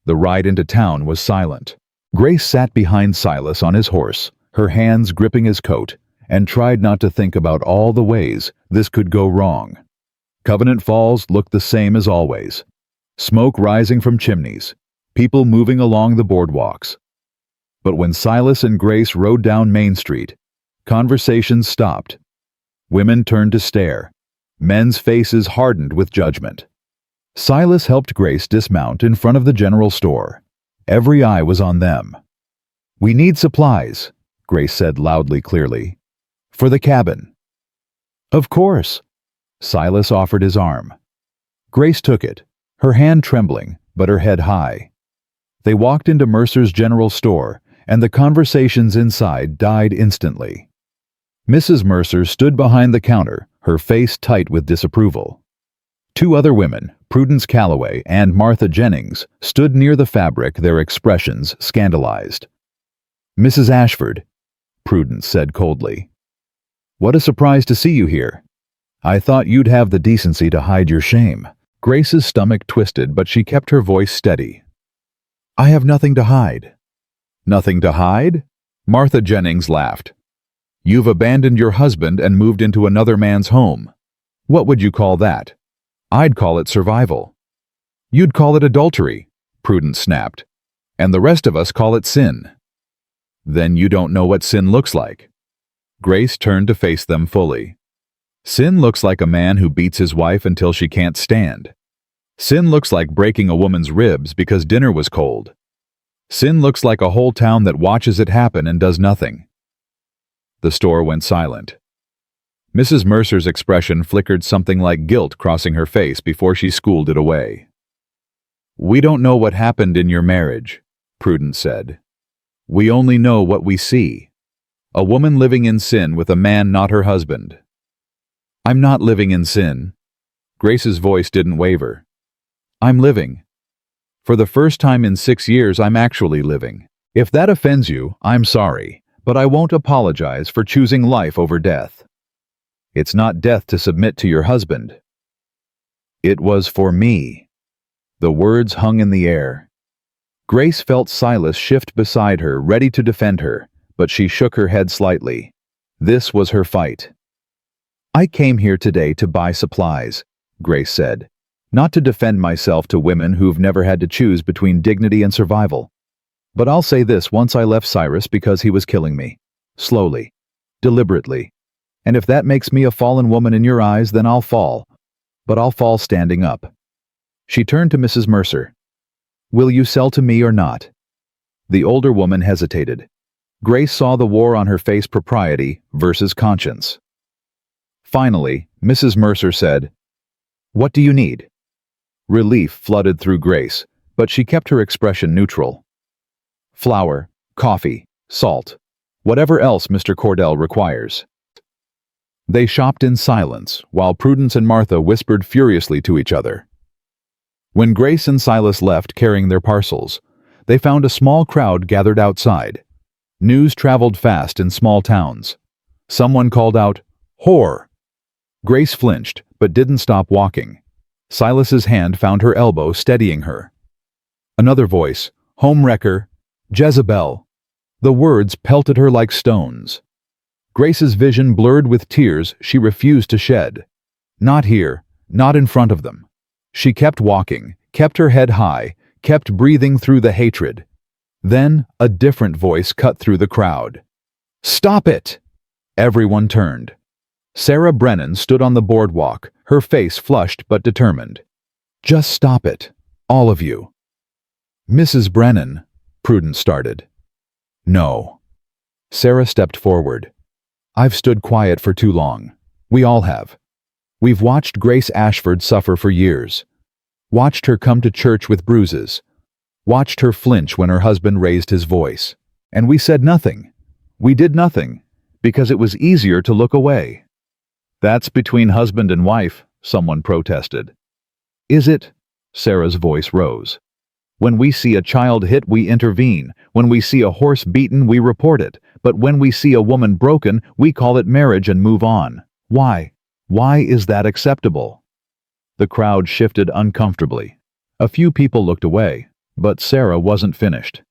The ride into town was silent. Grace sat behind Silas on his horse, her hands gripping his coat, and tried not to think about all the ways this could go wrong. Covenant Falls looked the same as always. Smoke rising from chimneys, people moving along the boardwalks. But when Silas and Grace rode down Main Street, conversations stopped. Women turned to stare. Men's faces hardened with judgment. Silas helped Grace dismount in front of the general store. Every eye was on them. We need supplies, Grace said loudly, clearly. For the cabin. Of course. Silas offered his arm. Grace took it, her hand trembling, but her head high. They walked into Mercer's general store, and the conversations inside died instantly. Mrs. Mercer stood behind the counter, her face tight with disapproval. Two other women, Prudence Calloway and Martha Jennings, stood near the fabric, their expressions scandalized. Mrs. Ashford, Prudence said coldly. What a surprise to see you here. I thought you'd have the decency to hide your shame. Grace's stomach twisted, but she kept her voice steady. I have nothing to hide. Nothing to hide? Martha Jennings laughed. You've abandoned your husband and moved into another man's home. What would you call that? I'd call it survival. You'd call it adultery, Prudence snapped. And the rest of us call it sin. Then you don't know what sin looks like. Grace turned to face them fully. Sin looks like a man who beats his wife until she can't stand. Sin looks like breaking a woman's ribs because dinner was cold. Sin looks like a whole town that watches it happen and does nothing. The store went silent. Mrs. Mercer's expression flickered, something like guilt crossing her face before she schooled it away. We don't know what happened in your marriage, Prudence said. We only know what we see. A woman living in sin with a man not her husband. I'm not living in sin. Grace's voice didn't waver. I'm living. For the first time in 6 years, I'm actually living. If that offends you, I'm sorry, but I won't apologize for choosing life over death. It's not death to submit to your husband. It was for me. The words hung in the air. Grace felt Silas shift beside her, ready to defend her, but she shook her head slightly. This was her fight. I came here today to buy supplies, Grace said, not to defend myself to women who've never had to choose between dignity and survival. But I'll say this, once I left Cyrus because he was killing me. Slowly. Deliberately. And if that makes me a fallen woman in your eyes, then I'll fall. But I'll fall standing up. She turned to Mrs. Mercer. Will you sell to me or not? The older woman hesitated. Grace saw the war on her face, propriety versus conscience. Finally, Mrs. Mercer said, What do you need? Relief flooded through Grace, but she kept her expression neutral. Flour, coffee, salt, whatever else Mr. Cordell requires. They shopped in silence, while Prudence and Martha whispered furiously to each other. When Grace and Silas left carrying their parcels, they found a small crowd gathered outside. News traveled fast in small towns. Someone called out, "Whore!" Grace flinched, but didn't stop walking. Silas's hand found her elbow, steadying her. Another voice, "Homewrecker! Jezebel!" The words pelted her like stones. Grace's vision blurred with tears she refused to shed. Not here, not in front of them. She kept walking, kept her head high, kept breathing through the hatred. Then a different voice cut through the crowd. "Stop it!" Everyone turned. Sarah Brennan stood on the boardwalk, her face flushed but determined. "Just stop it, all of you." "Mrs. Brennan," Prudence started. "No." Sarah stepped forward. "I've stood quiet for too long. We all have. We've watched Grace Ashford suffer for years. Watched her come to church with bruises. Watched her flinch when her husband raised his voice. And we said nothing. We did nothing, because it was easier to look away." "That's between husband and wife," someone protested. "Is it?" Sarah's voice rose. "When we see a child hit, we intervene. When we see a horse beaten, we report it. But when we see a woman broken, we call it marriage and move on. Why? Why is that acceptable?" The crowd shifted uncomfortably. A few people looked away, but Sarah wasn't finished.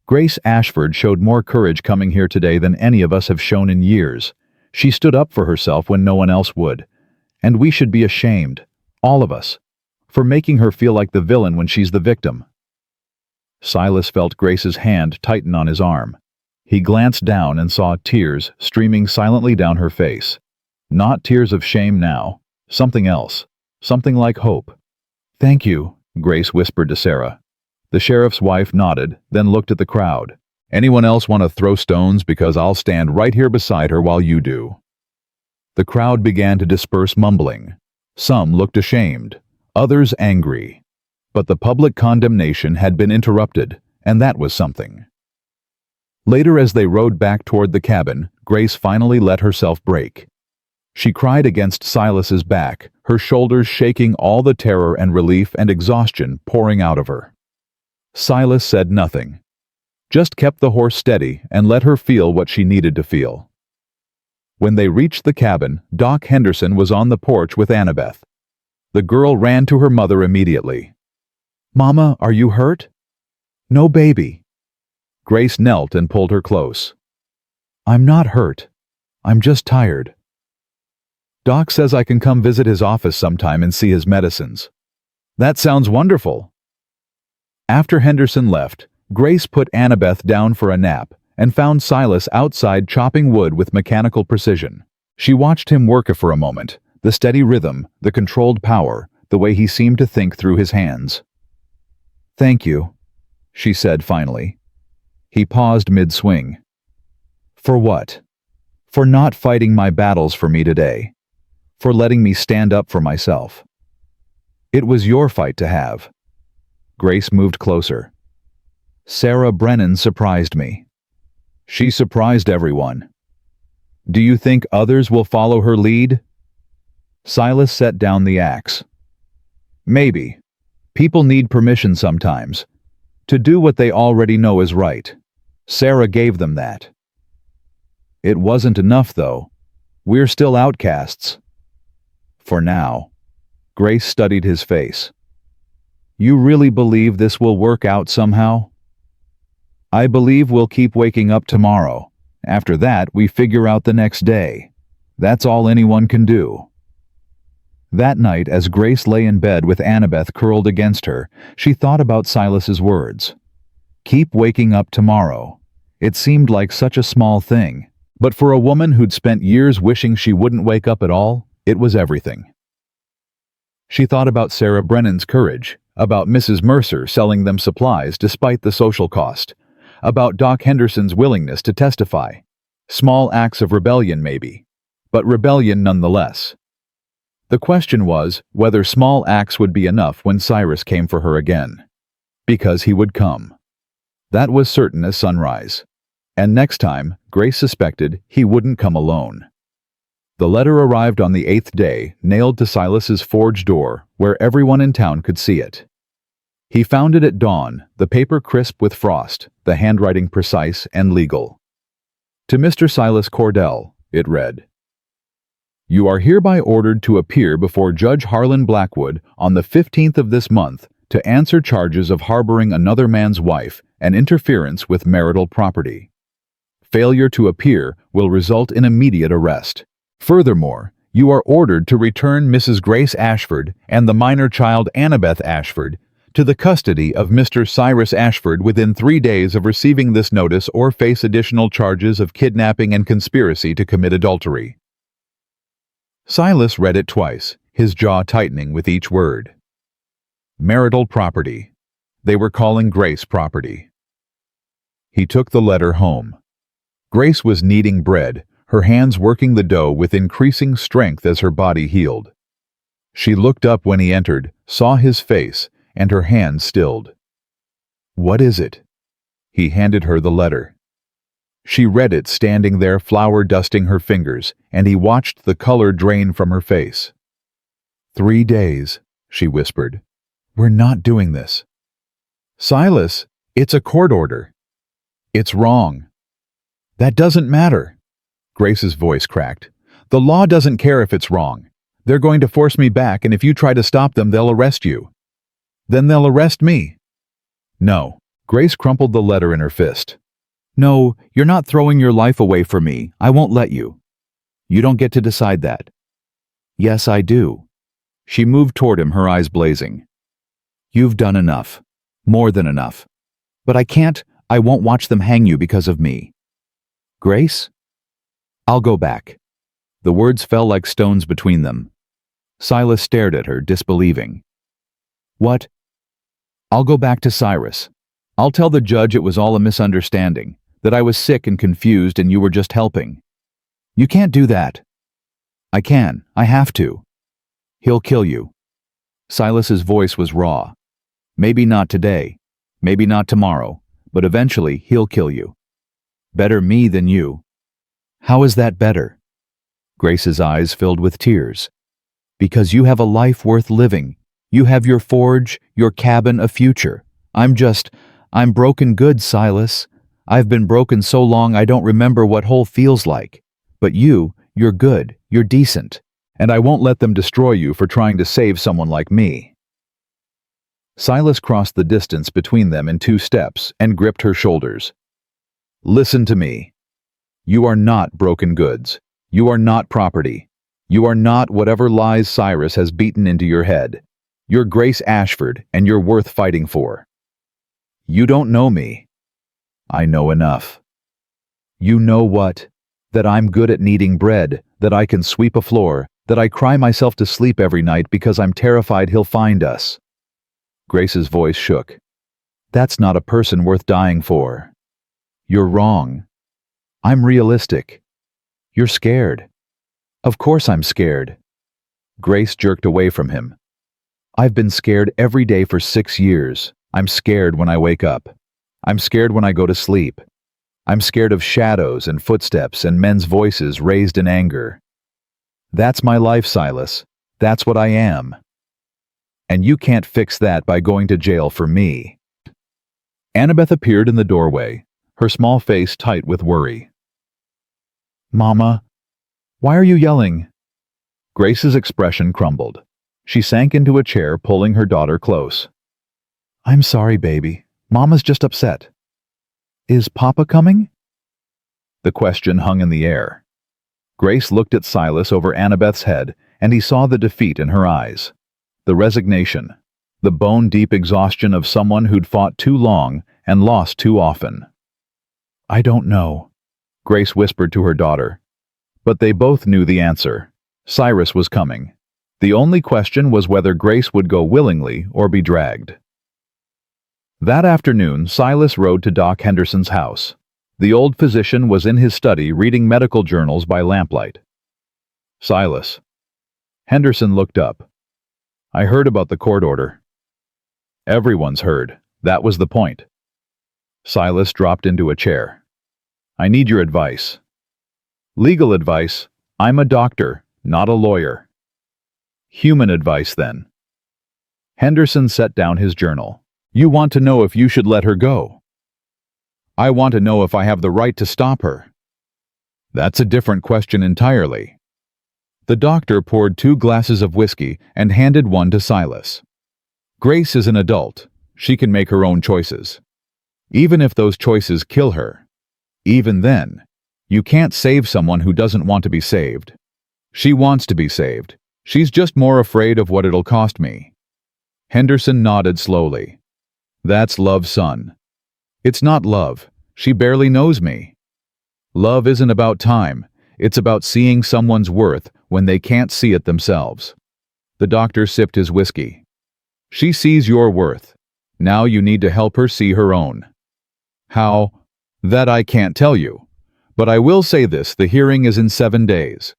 "Grace Ashford showed more courage coming here today than any of us have shown in years. She stood up for herself when no one else would. And we should be ashamed, all of us, for making her feel like the villain when she's the victim." Silas felt Grace's hand tighten on his arm. He glanced down and saw tears streaming silently down her face. Not tears of shame now, something else, something like hope. "Thank you," Grace whispered to Sarah. The sheriff's wife nodded, then looked at the crowd. "Anyone else want to throw stones, because I'll stand right here beside her while you do." The crowd began to disperse, mumbling. Some looked ashamed, others angry. But the public condemnation had been interrupted, and that was something. Later, as they rode back toward the cabin, Grace finally let herself break. She cried against Silas's back, her shoulders shaking, all the terror and relief and exhaustion pouring out of her. Silas said nothing, just kept the horse steady and let her feel what she needed to feel. When they reached the cabin, Doc Henderson was on the porch with Annabeth. The girl ran to her mother immediately. "Mama, are you hurt?" "No, baby." Grace knelt and pulled her close. "I'm not hurt. I'm just tired. Doc says I can come visit his office sometime and see his medicines." "That sounds wonderful." After Henderson left, Grace put Annabeth down for a nap and found Silas outside chopping wood with mechanical precision. She watched him work for a moment, the steady rhythm, the controlled power, the way he seemed to think through his hands. "Thank you," she said finally. He paused mid-swing. "For what?" "For not fighting my battles for me today. For letting me stand up for myself. It was your fight to have." Grace moved closer. "Sarah Brennan surprised me. She surprised everyone. Do you think others will follow her lead?" Silas set down the axe. "Maybe. People need permission sometimes, to do what they already know is right. Sarah gave them that. It wasn't enough, though. We're still outcasts. For now." Grace studied his face. "You really believe this will work out somehow?" "I believe we'll keep waking up tomorrow. After that, we figure out the next day. That's all anyone can do." That night, as Grace lay in bed with Annabeth curled against her, she thought about Silas's words. Keep waking up tomorrow. It seemed like such a small thing, but for a woman who'd spent years wishing she wouldn't wake up at all, it was everything. She thought about Sarah Brennan's courage, about Mrs. Mercer selling them supplies despite the social cost, about Doc Henderson's willingness to testify. Small acts of rebellion maybe, but rebellion nonetheless. The question was whether small acts would be enough when Cyrus came for her again. Because he would come. That was certain as sunrise. And next time, Grace suspected he wouldn't come alone. The letter arrived on the 8th day, nailed to Silas's forge door, where everyone in town could see it. He found it at dawn, the paper crisp with frost, the handwriting precise and legal. To Mr. Silas Cordell, it read, "You are hereby ordered to appear before Judge Harlan Blackwood on the 15th of this month to answer charges of harboring another man's wife and interference with marital property. Failure to appear will result in immediate arrest. Furthermore, you are ordered to return Mrs. Grace Ashford and the minor child Annabeth Ashford to the custody of Mr. Silas Ashford within 3 days of receiving this notice or face additional charges of kidnapping and conspiracy to commit adultery." Silas read it twice, his jaw tightening with each word. Marital property. They were calling Grace property. He took the letter home. Grace was kneading bread, her hands working the dough with increasing strength as her body healed. She looked up when he entered, saw his face, and her hand stilled. "What is it?" He handed her the letter. She read it standing there, flour dusting her fingers, and he watched the color drain from her face. 3 days, she whispered. "We're not doing this." "Silas, it's a court order." "It's wrong." "That doesn't matter." Grace's voice cracked. "The law doesn't care if it's wrong. They're going to force me back, and if you try to stop them, they'll arrest you." "Then they'll arrest me." "No." Grace crumpled the letter in her fist. "No, you're not throwing your life away for me. I won't let you. You don't get to decide that." "Yes, I do." She moved toward him, her eyes blazing. "You've done enough. More than enough. But I won't watch them hang you because of me." "Grace?" "I'll go back." The words fell like stones between them. Silas stared at her, disbelieving. "What?" "I'll go back to Cyrus. I'll tell the judge it was all a misunderstanding, that I was sick and confused and you were just helping." "You can't do that." "I can. I have to." "He'll kill you." Silas's voice was raw. "Maybe not today, maybe not tomorrow, but eventually he'll kill you. Better me than you." "How is that better?" Grace's eyes filled with tears. "Because you have a life worth living. You have your forge, your cabin, a future. I'm broken goods, Silas. I've been broken so long I don't remember what whole feels like. But you're good, you're decent, and I won't let them destroy you for trying to save someone like me." Silas crossed the distance between them in 2 steps and gripped her shoulders. "Listen to me. You are not broken goods. You are not property. You are not whatever lies Cyrus has beaten into your head. You're Grace Ashford, and you're worth fighting for. You don't know me. I know enough. You know what? That I'm good at kneading bread, that I can sweep a floor, that I cry myself to sleep every night because I'm terrified he'll find us." Grace's voice shook. "That's not a person worth dying for. You're wrong. I'm realistic. You're scared." "Of course I'm scared." Grace jerked away from him. "I've been scared every day for 6 years. I'm scared when I wake up. I'm scared when I go to sleep. I'm scared of shadows and footsteps and men's voices raised in anger. That's my life, Silas. That's what I am. And you can't fix that by going to jail for me." Annabeth appeared in the doorway, her small face tight with worry. "Mama, why are you yelling?" Grace's expression crumbled. She sank into a chair, pulling her daughter close. "I'm sorry, baby. Mama's just upset." "Is Papa coming?" The question hung in the air. Grace looked at Silas over Annabeth's head, and he saw the defeat in her eyes, the resignation, the bone-deep exhaustion of someone who'd fought too long and lost too often. "I don't know," Grace whispered to her daughter. But they both knew the answer. Cyrus was coming. The only question was whether Grace would go willingly or be dragged. That afternoon, Silas rode to Doc Henderson's house. The old physician was in his study reading medical journals by lamplight. "Silas." Henderson looked up. "I heard about the court order." "Everyone's heard. That was the point." Silas dropped into a chair. "I need your advice." "Legal advice? I'm a doctor, not a lawyer. Human advice, then. Henderson set down his journal. You want to know if you should let her go. I want to know if I have the right to stop her. That's a different question entirely. The doctor poured 2 glasses of whiskey and handed one to Silas. Grace is an adult. She can make her own choices. Even if those choices kill her. Even then, you can't save someone who doesn't want to be saved. She wants to be saved. She's just more afraid of what it'll cost me. Henderson nodded slowly. That's love, son. It's not love. She barely knows me. Love isn't about time. It's about seeing someone's worth when they can't see it themselves. The doctor sipped his whiskey. She sees your worth. Now you need to help her see her own. How? That I can't tell you. But I will say this, the hearing is in 7 days.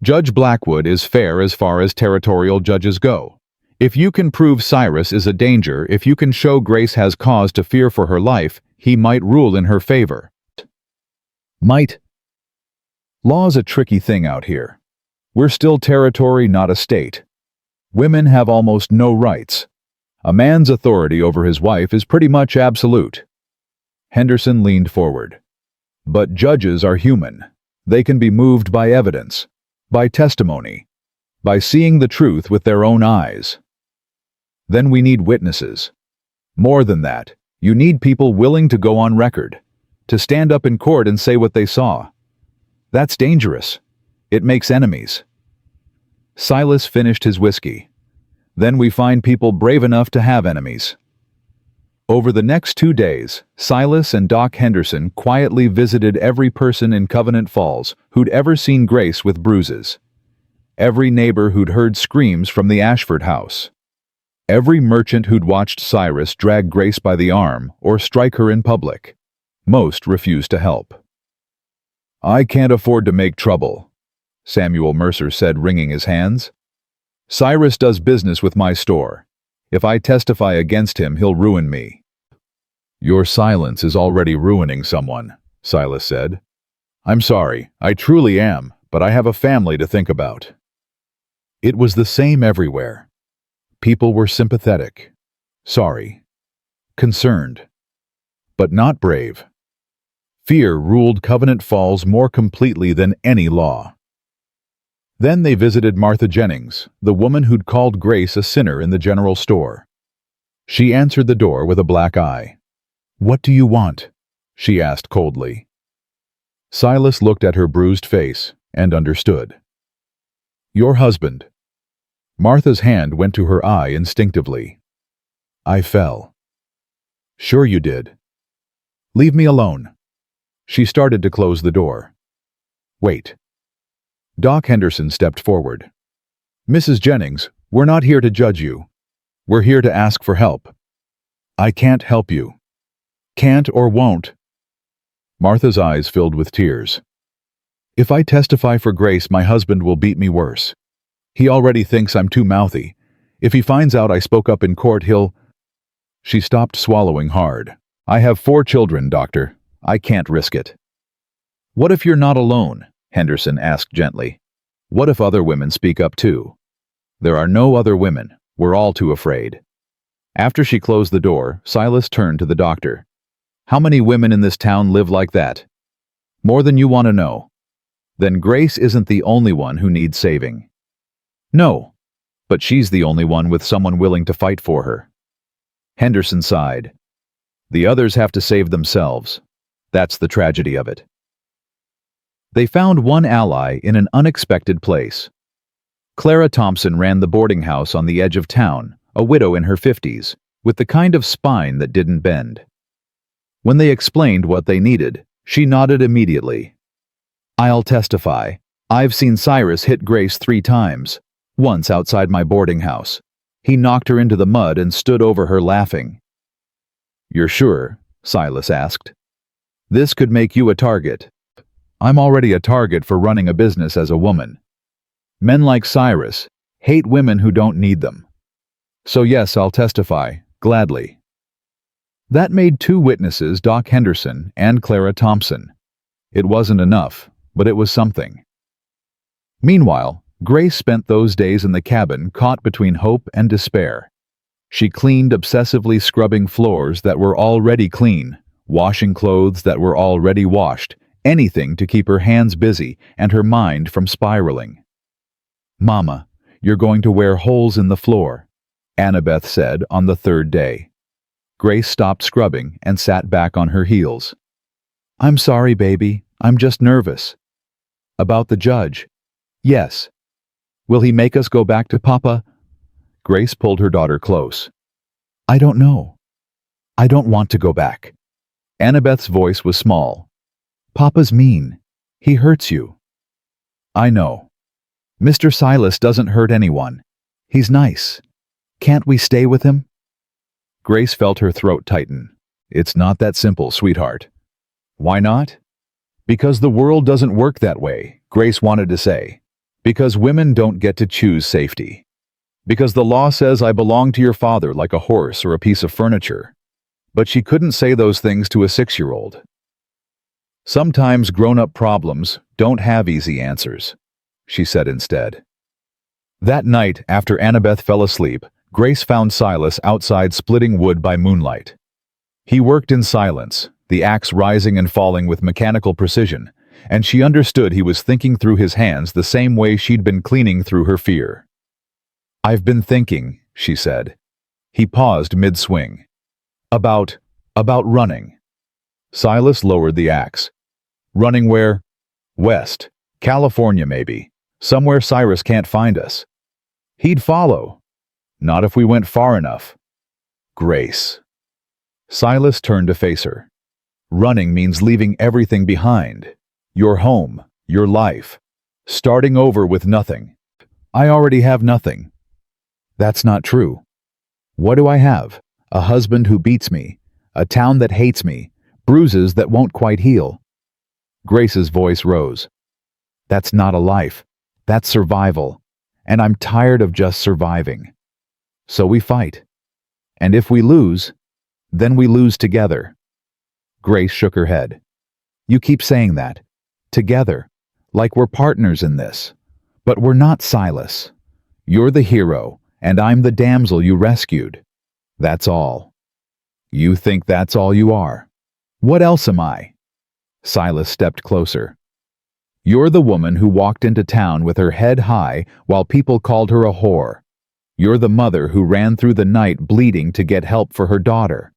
Judge Blackwood is fair as far as territorial judges go. If you can prove Cyrus is a danger, if you can show Grace has cause to fear for her life, he might rule in her favor. Might. Law's a tricky thing out here. We're still territory, not a state. Women have almost no rights. A man's authority over his wife is pretty much absolute. Henderson leaned forward. But judges are human. They can be moved by evidence, by testimony, by seeing the truth with their own eyes. Then we need witnesses. More than that, you need people willing to go on record, to stand up in court and say what they saw. That's dangerous. It makes enemies. Silas finished his whiskey. Then we find people brave enough to have enemies. Over the next 2 days, Silas and Doc Henderson quietly visited every person in Covenant Falls who'd ever seen Grace with bruises. Every neighbor who'd heard screams from the Ashford house. Every merchant who'd watched Cyrus drag Grace by the arm or strike her in public. Most refused to help. I can't afford to make trouble, Samuel Mercer said, wringing his hands. Cyrus does business with my store. If I testify against him, he'll ruin me. Your silence is already ruining someone, Silas said. I'm sorry, I truly am, but I have a family to think about. It was the same everywhere. People were sympathetic, sorry, concerned, but not brave. Fear ruled Covenant Falls more completely than any law. Then they visited Martha Jennings, the woman who'd called Grace a sinner in the general store. She answered the door with a black eye. What do you want? She asked coldly. Silas looked at her bruised face and understood. Your husband. Martha's hand went to her eye instinctively. I fell. Sure you did. Leave me alone. She started to close the door. Wait. Doc Henderson stepped forward. Mrs. Jennings, we're not here to judge you. We're here to ask for help. I can't help you. Can't or won't. Martha's eyes filled with tears. If I testify for Grace, my husband will beat me worse. He already thinks I'm too mouthy. If he finds out I spoke up in court, he'll... She stopped, swallowing hard. I have 4 children, doctor. I can't risk it. What if you're not alone? Henderson asked gently. What if other women speak up too? There are no other women. We're all too afraid. After she closed the door, Silas turned to the doctor. How many women in this town live like that? More than you want to know. Then Grace isn't the only one who needs saving. No, but she's the only one with someone willing to fight for her. Henderson sighed. The others have to save themselves. That's the tragedy of it. They found one ally in an unexpected place. Clara Thompson ran the boarding house on the edge of town, a widow in her 50s, with the kind of spine that didn't bend. When they explained what they needed, she nodded immediately. I'll testify. I've seen Cyrus hit Grace 3 times, once outside my boarding house. He knocked her into the mud and stood over her laughing. You're sure? Silas asked. This could make you a target. I'm already a target for running a business as a woman. Men like Cyrus hate women who don't need them. So yes, I'll testify, gladly. That made 2 witnesses, Doc Henderson and Clara Thompson. It wasn't enough, but it was something. Meanwhile, Grace spent those days in the cabin caught between hope and despair. She cleaned obsessively, scrubbing floors that were already clean, washing clothes that were already washed, anything to keep her hands busy and her mind from spiraling. "Mama, you're going to wear holes in the floor," Annabeth said on the third day. Grace stopped scrubbing and sat back on her heels. "I'm sorry, baby. I'm just nervous." "About the judge?" "Yes." "Will he make us go back to Papa?" Grace pulled her daughter close. "I don't know. I don't want to go back." Annabeth's voice was small. "Papa's mean. He hurts you." "I know. Mr. Silas doesn't hurt anyone. He's nice. Can't we stay with him?" Grace felt her throat tighten. "It's not that simple, sweetheart." "Why not?" "Because the world doesn't work that way," Grace wanted to say. "Because women don't get to choose safety. Because the law says I belong to your father like a horse or a piece of furniture." But she couldn't say those things to a 6-year-old. "Sometimes grown-up problems don't have easy answers," she said instead. That night, after Annabeth fell asleep, Grace found Silas outside splitting wood by moonlight. He worked in silence, the axe rising and falling with mechanical precision, and she understood he was thinking through his hands the same way she'd been cleaning through her fear. "I've been thinking," she said. He paused mid-swing. About running." Silas lowered the axe. "Running where?" "West. California, maybe. Somewhere Cyrus can't find us." "He'd follow." "Not if we went far enough." "Grace." Silas turned to face her. "Running means leaving everything behind. Your home, your life. Starting over with nothing." "I already have nothing." "That's not true." "What do I have? A husband who beats me, a town that hates me, bruises that won't quite heal." Grace's voice rose. "That's not a life. That's survival. And I'm tired of just surviving. So we fight. And if we lose, then we lose together." Grace shook her head. "You keep saying that. Together. Like we're partners in this. But we're not, Silas. You're the hero, and I'm the damsel you rescued. That's all." "You think that's all you are? What else am I?" Silas stepped closer. "You're the woman who walked into town with her head high while people called her a whore. You're the mother who ran through the night bleeding to get help for her daughter.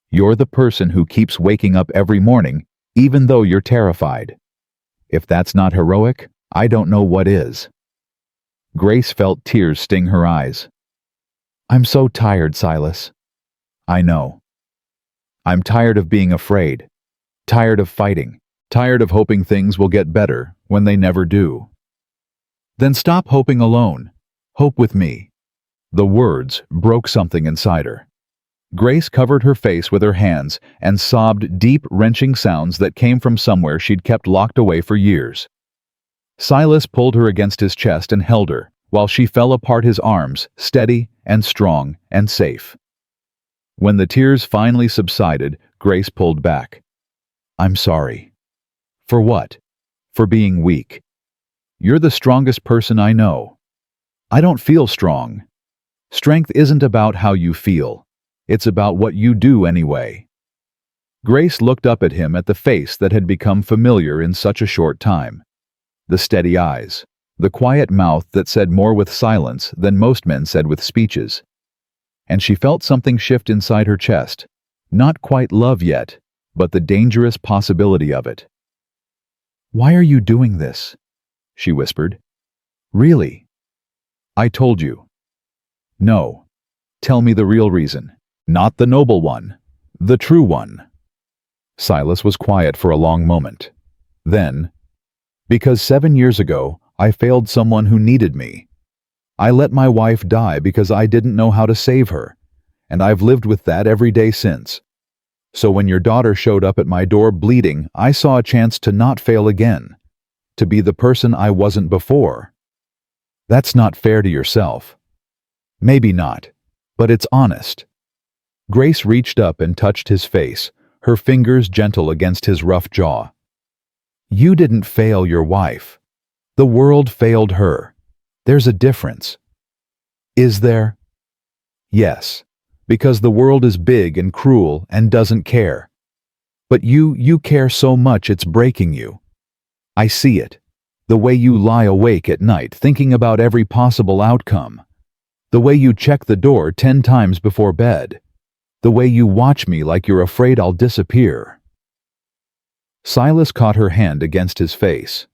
You're the person who keeps waking up every morning, even though you're terrified. If that's not heroic, I don't know what is." Grace felt tears sting her eyes. "I'm so tired, Silas." "I know. I'm tired of being afraid, tired of fighting, tired of hoping things will get better when they never do." "Then stop hoping alone. Hope with me." The words broke something inside her. Grace covered her face with her hands and sobbed deep, wrenching sounds that came from somewhere she'd kept locked away for years. Silas pulled her against his chest and held her, while she fell apart his arms, steady and strong and safe. When the tears finally subsided, Grace pulled back. "I'm sorry." "For what?" "For being weak. You're the strongest person I know." "I don't feel strong." "Strength isn't about how you feel. It's about what you do anyway." Grace looked up at him at the face that had become familiar in such a short time. The steady eyes, the quiet mouth that said more with silence than most men said with speeches. And she felt something shift inside her chest, not quite love yet, but the dangerous possibility of it. "Why are you doing this?" she whispered. "Really?" "I told you." "No. Tell me the real reason. Not the noble one. The true one." Silas was quiet for a long moment. Then, "Because 7 years ago, I failed someone who needed me. I let my wife die because I didn't know how to save her, and I've lived with that every day since. So when your daughter showed up at my door bleeding, I saw a chance to not fail again, to be the person I wasn't before. That's not fair to yourself." "Maybe not, but it's honest." Grace reached up and touched his face, her fingers gentle against his rough jaw. "You didn't fail your wife. The world failed her. There's a difference. Is there? Yes, because the world is big and cruel and doesn't care. But you care so much it's breaking you. I see it. The way you lie awake at night thinking about every possible outcome. The way you check the door 10 times before bed. The way you watch me like you're afraid I'll disappear. Silas caught her hand against his face.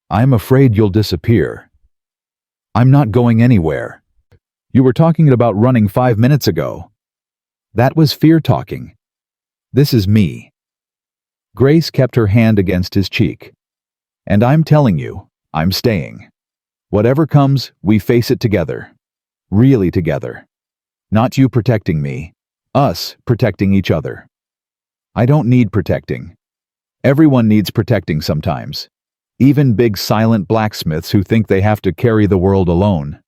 I'm afraid you'll disappear. I'm not going anywhere. You were talking about running 5 minutes ago. That was fear talking. This is me. Grace kept her hand against his cheek. And I'm telling you, I'm staying. Whatever comes, we face it together. Really together. Not you protecting me. Us protecting each other. I don't need protecting. Everyone needs protecting sometimes. Even big silent blacksmiths who think they have to carry the world alone.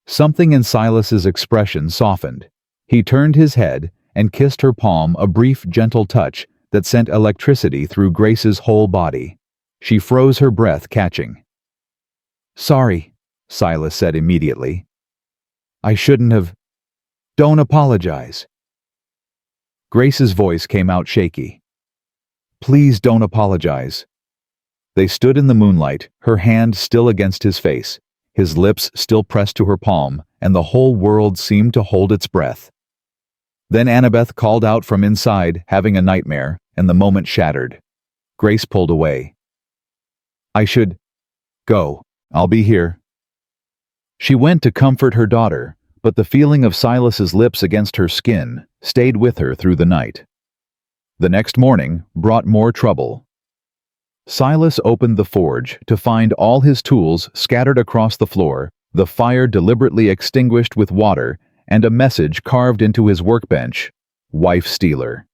Something in Silas's expression softened. He turned his head and kissed her palm, a brief, gentle touch that sent electricity through Grace's whole body. She froze, her breath catching. Sorry, Silas said immediately. I shouldn't have. Don't apologize. Grace's voice came out shaky. Please don't apologize. They stood in the moonlight, her hand still against his face, his lips still pressed to her palm, and the whole world seemed to hold its breath. Then Annabeth called out from inside, having a nightmare, and the moment shattered. Grace pulled away. I should go. I'll be here. She went to comfort her daughter, but the feeling of Silas's lips against her skin stayed with her through the night. The next morning brought more trouble. Silas opened the forge to find all his tools scattered across the floor, the fire deliberately extinguished with water, and a message carved into his workbench, wife stealer.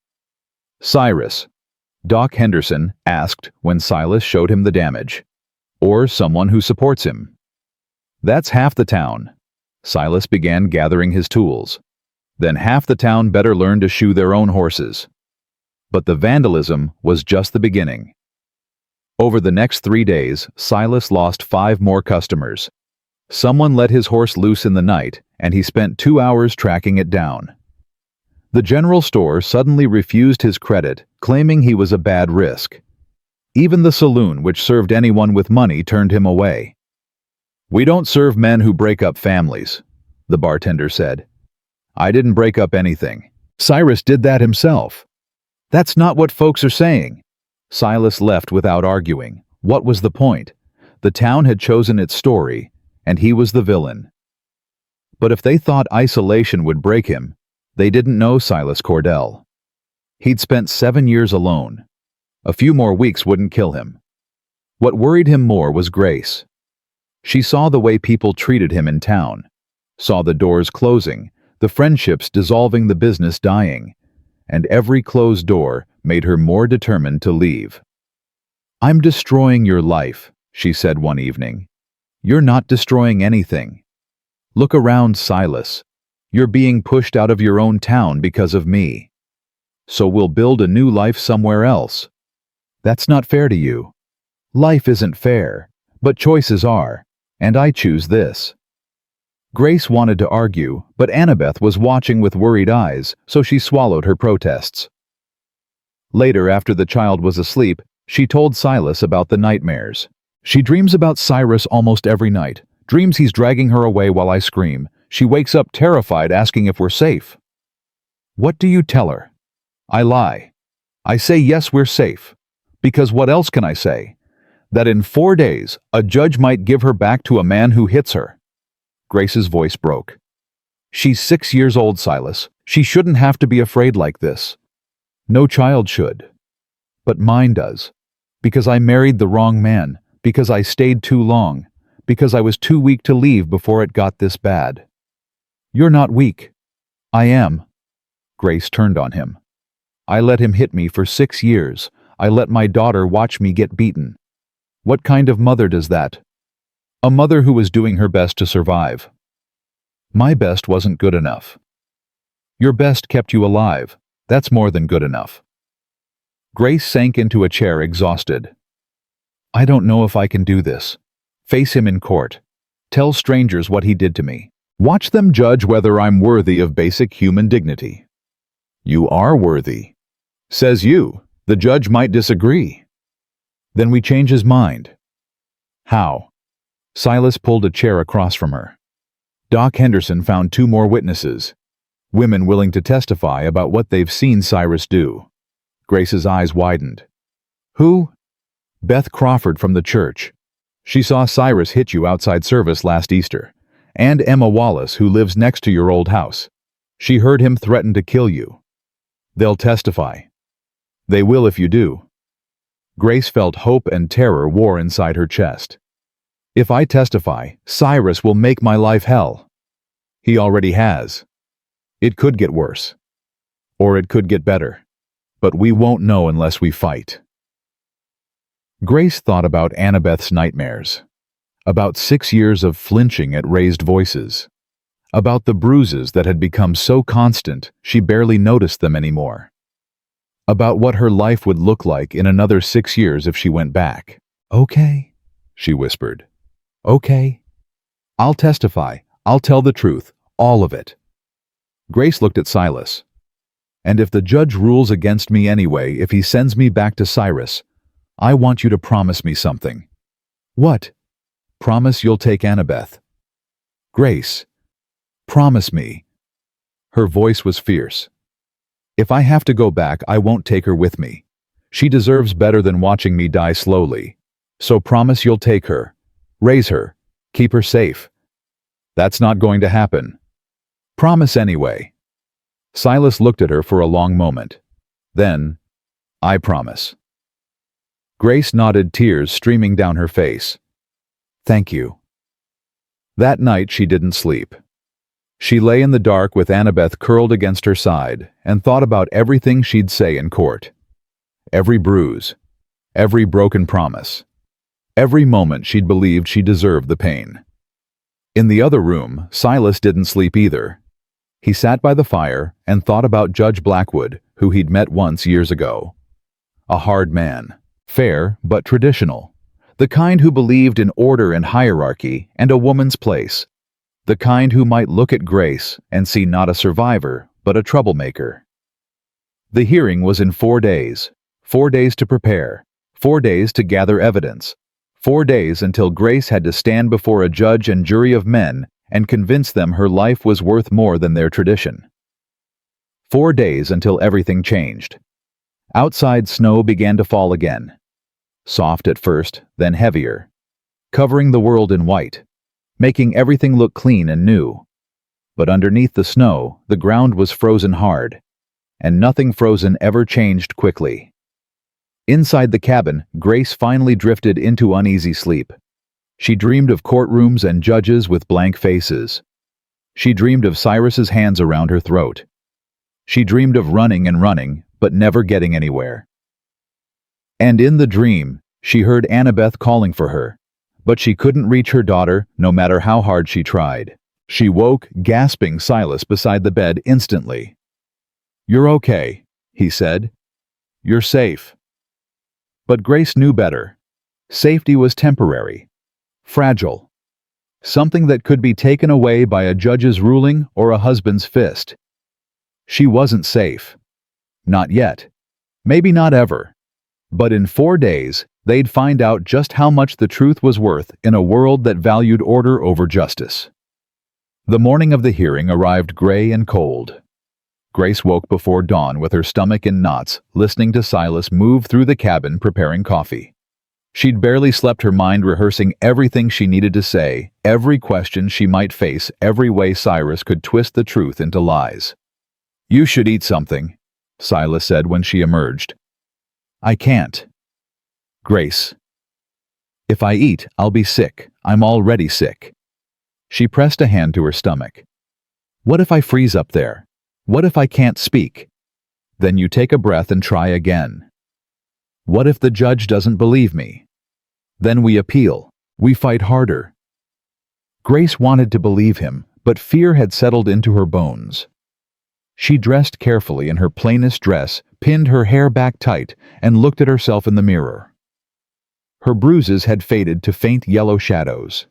Cyrus, Doc Henderson asked when Silas showed him the damage. Or someone who supports him. That's half the town. Silas began gathering his tools. Then half the town better learn to shoe their own horses. But the vandalism was just the beginning. Over the next 3 days, Silas lost 5 more customers. Someone let his horse loose in the night, and he spent 2 hours tracking it down. The general store suddenly refused his credit, claiming he was a bad risk. Even the saloon, which served anyone with money, turned him away. We don't serve men who break up families, the bartender said. I didn't break up anything. Cyrus did that himself. That's not what folks are saying. Silas left without arguing. What was the point? The town had chosen its story, and he was the villain. But if they thought isolation would break him, they didn't know Silas Cordell. He'd spent 7 years alone. A few more weeks wouldn't kill him. What worried him more was Grace. She saw the way people treated him in town, saw the doors closing, the friendships dissolving, the business dying, and every closed door made her more determined to leave. I'm destroying your life, she said one evening. You're not destroying anything. Look around, Silas. You're being pushed out of your own town because of me. So we'll build a new life somewhere else. That's not fair to you. Life isn't fair, but choices are, and I choose this. Grace wanted to argue, but Annabeth was watching with worried eyes, so she swallowed her protests. Later, after the child was asleep, she told Silas about the nightmares. She dreams about Cyrus almost every night, dreams he's dragging her away while I scream. She wakes up terrified, asking if we're safe. What do you tell her? I lie. I say yes, we're safe. Because what else can I say? That in 4 days, a judge might give her back to a man who hits her. Grace's voice broke. She's 6 years old, Silas. She shouldn't have to be afraid like this. No child should. But mine does. Because I married the wrong man. Because I stayed too long. Because I was too weak to leave before it got this bad. You're not weak. I am. Grace turned on him. I let him hit me for 6 years. I let my daughter watch me get beaten. What kind of mother does that? A mother who was doing her best to survive. My best wasn't good enough. Your best kept you alive. That's more than good enough. Grace sank into a chair, exhausted. I don't know if I can do this. Face him in court. Tell strangers what he did to me. Watch them judge whether I'm worthy of basic human dignity. You are worthy. Says you. The judge might disagree. Then we change his mind. How? Silas pulled a chair across from her. Doc Henderson found 2 more witnesses. Women willing to testify about what they've seen Cyrus do. Grace's eyes widened. Who? Beth Crawford from the church. She saw Cyrus hit you outside service last Easter. And Emma Wallace, who lives next to your old house. She heard him threaten to kill you. They'll testify. They will if you do. Grace felt hope and terror war inside her chest. If I testify, Cyrus will make my life hell. He already has. It could get worse. Or it could get better. But we won't know unless we fight. Grace thought about Annabeth's nightmares. About 6 years of flinching at raised voices. About the bruises that had become so constant she barely noticed them anymore. About what her life would look like in another 6 years if she went back. Okay, she whispered. Okay. I'll testify. I'll tell the truth. All of it. Grace looked at Silas. And if the judge rules against me anyway, if he sends me back to Cyrus, I want you to promise me something. What? Promise you'll take Annabeth. Grace. Promise me. Her voice was fierce. If I have to go back, I won't take her with me. She deserves better than watching me die slowly. So promise you'll take her. Raise her. Keep her safe. That's not going to happen. Promise anyway. Silas looked at her for a long moment. Then, I promise. Grace nodded, tears streaming down her face. Thank you. That night she didn't sleep. She lay in the dark with Annabeth curled against her side and thought about everything she'd say in court. Every bruise. Every broken promise. Every moment she'd believed she deserved the pain. In the other room, Silas didn't sleep either. He sat by the fire and thought about Judge Blackwood, who he'd met once years ago. A hard man. Fair but traditional. The kind who believed in order and hierarchy and a woman's place. The kind who might look at Grace and see not a survivor, but a troublemaker. The hearing was in 4 days. 4 days to prepare. 4 days to gather evidence. 4 days until Grace had to stand before a judge and jury of men and convince them her life was worth more than their tradition. 4 days until everything changed. Outside snow began to fall again. Soft at first, then heavier. Covering the world in white. Making everything look clean and new. But underneath the snow, the ground was frozen hard. And nothing frozen ever changed quickly. Inside the cabin, Grace finally drifted into uneasy sleep. She dreamed of courtrooms and judges with blank faces. She dreamed of Cyrus's hands around her throat. She dreamed of running and running, but never getting anywhere. And in the dream, she heard Annabeth calling for her, but she couldn't reach her daughter no matter how hard she tried. She woke, gasping Silas beside the bed instantly. "You're okay," he said. "You're safe." But Grace knew better. Safety was temporary. Fragile. Something that could be taken away by a judge's ruling or a husband's fist. She wasn't safe. Not yet. Maybe not ever. But in 4 days, they'd find out just how much the truth was worth in a world that valued order over justice. The morning of the hearing arrived gray and cold. Grace woke before dawn with her stomach in knots, listening to Silas move through the cabin preparing coffee. She'd barely slept, her mind rehearsing everything she needed to say, every question she might face, every way Cyrus could twist the truth into lies. "You should eat something," Silas said when she emerged. "I can't." "Grace. If I eat, I'll be sick. I'm already sick." She pressed a hand to her stomach. "What if I freeze up there? What if I can't speak?" "Then you take a breath and try again." "What if the judge doesn't believe me?" "Then we appeal. We fight harder." Grace wanted to believe him, but fear had settled into her bones. She dressed carefully in her plainest dress, pinned her hair back tight, and looked at herself in the mirror. Her bruises had faded to faint yellow shadows.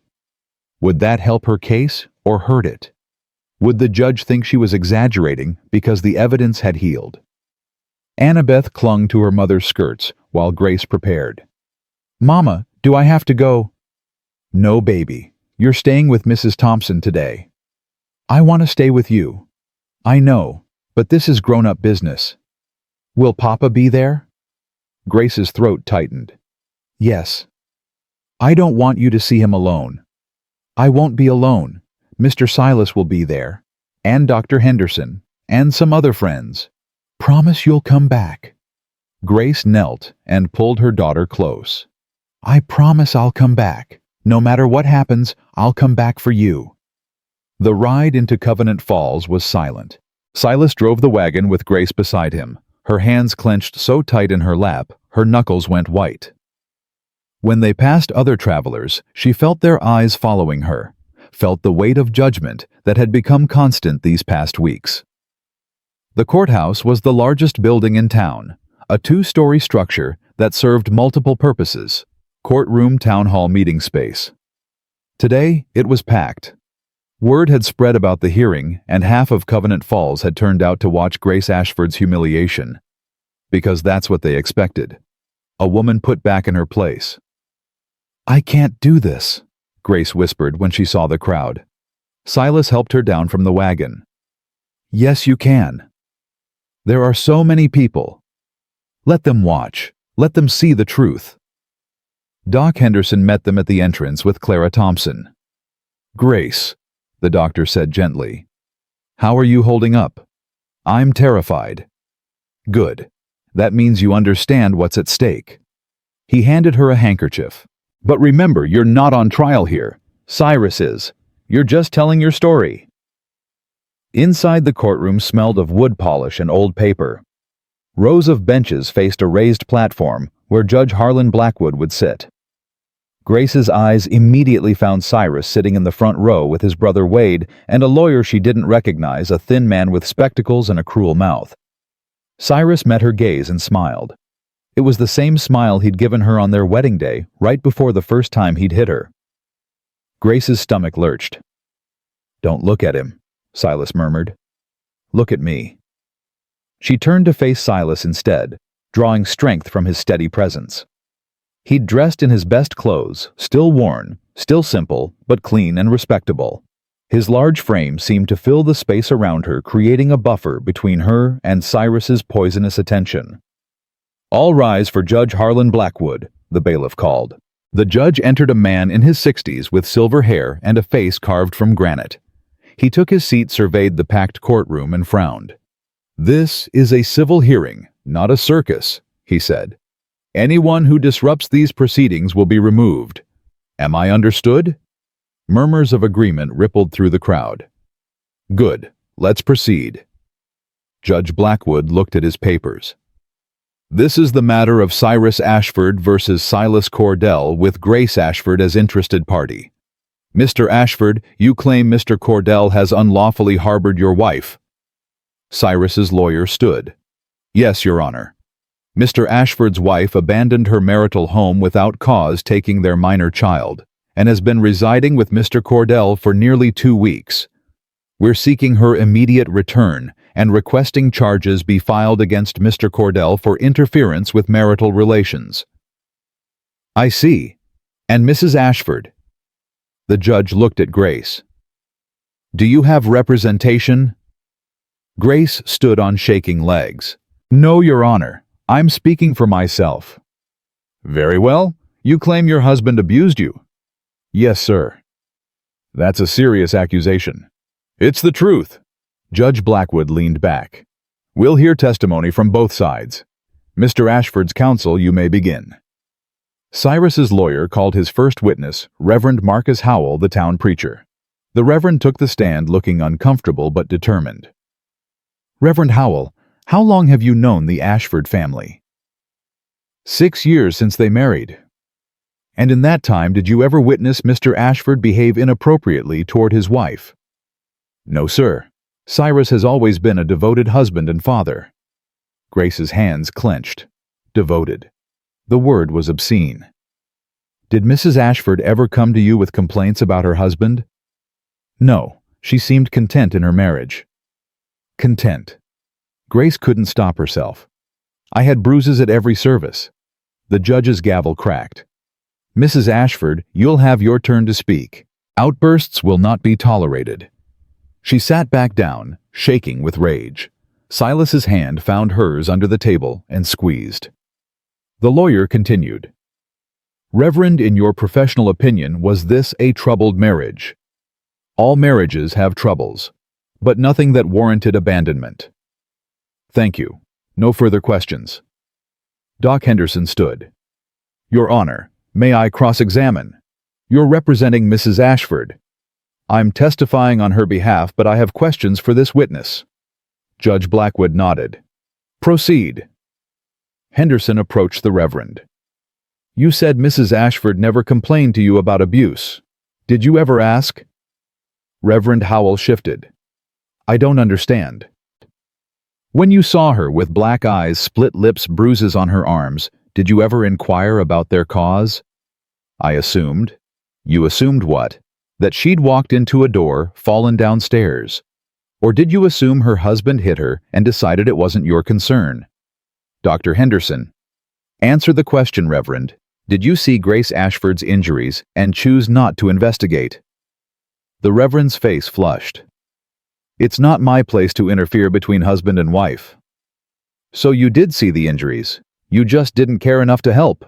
Would that help her case or hurt it? Would the judge think she was exaggerating because the evidence had healed? Annabeth clung to her mother's skirts while Grace prepared. "Mama, do I have to go?" "No, baby. You're staying with Mrs. Thompson today." "I want to stay with you." "I know, but this is grown-up business." "Will Papa be there?" Grace's throat tightened. "Yes." "I don't want you to see him alone." "I won't be alone. Mr. Silas will be there, and Dr. Henderson, and some other friends. Promise you'll come back." Grace knelt and pulled her daughter close. "I promise I'll come back. No matter what happens, I'll come back for you." The ride into Covenant Falls was silent. Silas drove the wagon with Grace beside him, her hands clenched so tight in her lap, her knuckles went white. When they passed other travelers, she felt their eyes following her, felt the weight of judgment that had become constant these past weeks. The courthouse was the largest building in town, a two-story structure that served multiple purposes: courtroom, town hall, meeting space. Today, it was packed. Word had spread about the hearing, and half of Covenant Falls had turned out to watch Grace Ashford's humiliation. Because that's what they expected. A woman put back in her place. "I can't do this," Grace whispered when she saw the crowd. Silas helped her down from the wagon. "Yes, you can. There are so many people. Let them watch. Let them see the truth." Doc Henderson met them at the entrance with Clara Thompson. "Grace," the doctor said gently, "how are you holding up?" "I'm terrified." "Good. That means you understand what's at stake." He handed her a handkerchief. "But remember, you're not on trial here. Cyrus is. You're just telling your story." Inside the courtroom smelled of wood polish and old paper. Rows of benches faced a raised platform where Judge Harlan Blackwood would sit. Grace's eyes immediately found Cyrus sitting in the front row with his brother Wade and a lawyer she didn't recognize, a thin man with spectacles and a cruel mouth. Cyrus met her gaze and smiled. It was the same smile he'd given her on their wedding day, right before the first time he'd hit her. Grace's stomach lurched. "Don't look at him," Silas murmured. "Look at me." She turned to face Silas instead, drawing strength from his steady presence. He'd dressed in his best clothes, still worn, still simple, but clean and respectable. His large frame seemed to fill the space around her, creating a buffer between her and Cyrus's poisonous attention. "All rise for Judge Harlan Blackwood," the bailiff called. The judge entered a man in his 60s with silver hair and a face carved from granite. He took his seat, surveyed the packed courtroom, and frowned. "This is a civil hearing, not a circus," he said. "Anyone who disrupts these proceedings will be removed. Am I understood?" Murmurs of agreement rippled through the crowd. "Good. Let's proceed." Judge Blackwood looked at his papers. "This is the matter of Cyrus Ashford versus Silas Cordell, with Grace Ashford as interested party. Mr. Ashford, you claim Mr. Cordell has unlawfully harbored your wife." Cyrus's lawyer stood. "Yes, Your Honor. Mr. Ashford's wife abandoned her marital home without cause, taking their minor child, and has been residing with Mr. Cordell for nearly 2 weeks. We're seeking her immediate return and requesting charges be filed against Mr. Cordell for interference with marital relations." "I see. And Mrs. Ashford?" The judge looked at Grace. "Do you have representation?" Grace stood on shaking legs. "No, Your Honor. I'm speaking for myself." "Very well. You claim your husband abused you?" "Yes, sir." "That's a serious accusation." "It's the truth." Judge Blackwood leaned back. "We'll hear testimony from both sides. Mr. Ashford's counsel, you may begin." Cyrus's lawyer called his first witness, Reverend Marcus Howell, the town preacher. The Reverend took the stand looking uncomfortable but determined. "Reverend Howell, how long have you known the Ashford family?" 6 years since they married." "And in that time, did you ever witness Mr. Ashford behave inappropriately toward his wife?" "No, sir. Cyrus has always been a devoted husband and father." Grace's hands clenched. Devoted. The word was obscene. Did Mrs. Ashford ever come to you with complaints about her husband? No, she seemed content in her marriage. Content. Grace couldn't stop herself. I had bruises at every service. The judge's gavel cracked. Mrs. Ashford, you'll have your turn to speak. Outbursts will not be tolerated. She sat back down, shaking with rage. Silas's hand found hers under the table and squeezed. The lawyer continued. Reverend, in your professional opinion, was this a troubled marriage? All marriages have troubles, but nothing that warranted abandonment. Thank you. No further questions. Doc Henderson stood. Your Honor, may I cross-examine? You're representing Mrs. Ashford. I'm testifying on her behalf, but I have questions for this witness. Judge Blackwood nodded. Proceed. Henderson approached the Reverend. You said Mrs. Ashford never complained to you about abuse. Did you ever ask? Reverend Howell shifted. I don't understand. When you saw her with black eyes, split lips, bruises on her arms, did you ever inquire about their cause? I assumed. You assumed what? That she'd walked into a door, fallen downstairs. Or did you assume her husband hit her and decided it wasn't your concern? Dr. Henderson. Answer the question, Reverend. Did you see Grace Ashford's injuries and choose not to investigate? The Reverend's face flushed. It's not my place to interfere between husband and wife. So you did see the injuries. You just didn't care enough to help.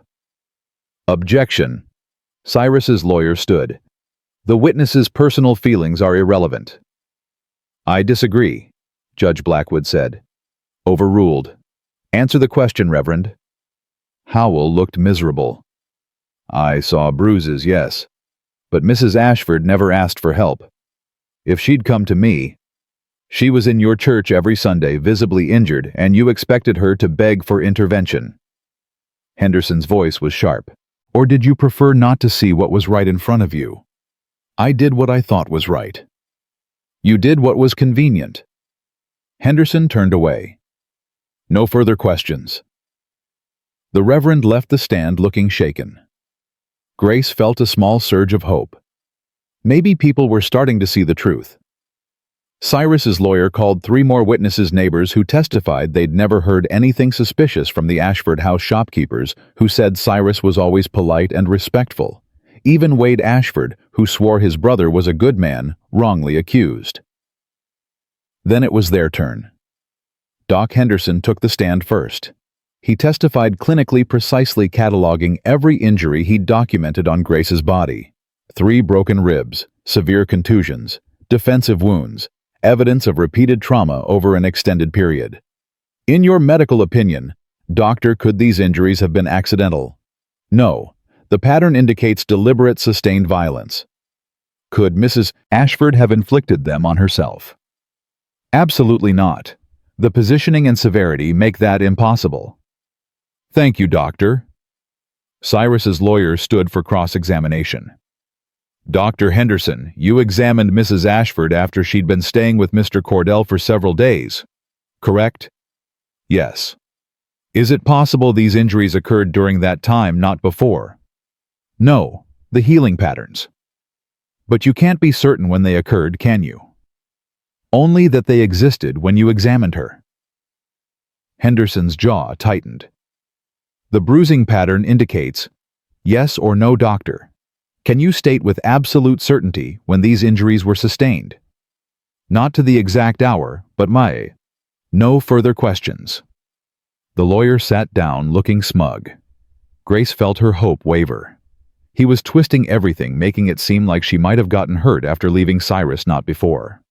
Objection. Cyrus's lawyer stood. The witness's personal feelings are irrelevant. I disagree, Judge Blackwood said. Overruled. Answer the question, Reverend. Howell looked miserable. I saw bruises, yes. But Mrs. Ashford never asked for help. If she'd come to me, she was in your church every Sunday, visibly injured, and you expected her to beg for intervention. Henderson's voice was sharp. Or did you prefer not to see what was right in front of you? I did what I thought was right. You did what was convenient. Henderson turned away. No further questions. The Reverend left the stand looking shaken. Grace felt a small surge of hope. Maybe people were starting to see the truth. Cyrus's lawyer called 3 more witnesses' neighbors who testified they'd never heard anything suspicious from the Ashford house shopkeepers, who said Cyrus was always polite and respectful. Even Wade Ashford, who swore his brother was a good man, wrongly accused. Then it was their turn. Doc Henderson took the stand first. He testified clinically, precisely cataloging every injury he'd documented on Grace's body. 3 broken ribs, severe contusions, defensive wounds, evidence of repeated trauma over an extended period. In your medical opinion, doctor, could these injuries have been accidental? No. The pattern indicates deliberate, sustained violence. Could Mrs. Ashford have inflicted them on herself? Absolutely not. The positioning and severity make that impossible. Thank you, doctor. Cyrus's lawyer stood for cross-examination. Dr. Henderson, you examined Mrs. Ashford after she'd been staying with Mr. Cordell for several days, correct? Yes. Is it possible these injuries occurred during that time, not before? No, the healing patterns. But you can't be certain when they occurred, can you? Only that they existed when you examined her. Henderson's jaw tightened. The bruising pattern indicates, yes or no, doctor. Can you state with absolute certainty when these injuries were sustained? Not to the exact hour, but my. No further questions. The lawyer sat down, looking smug. Grace felt her hope waver. He was twisting everything, making it seem like she might have gotten hurt after leaving Cyrus, not before.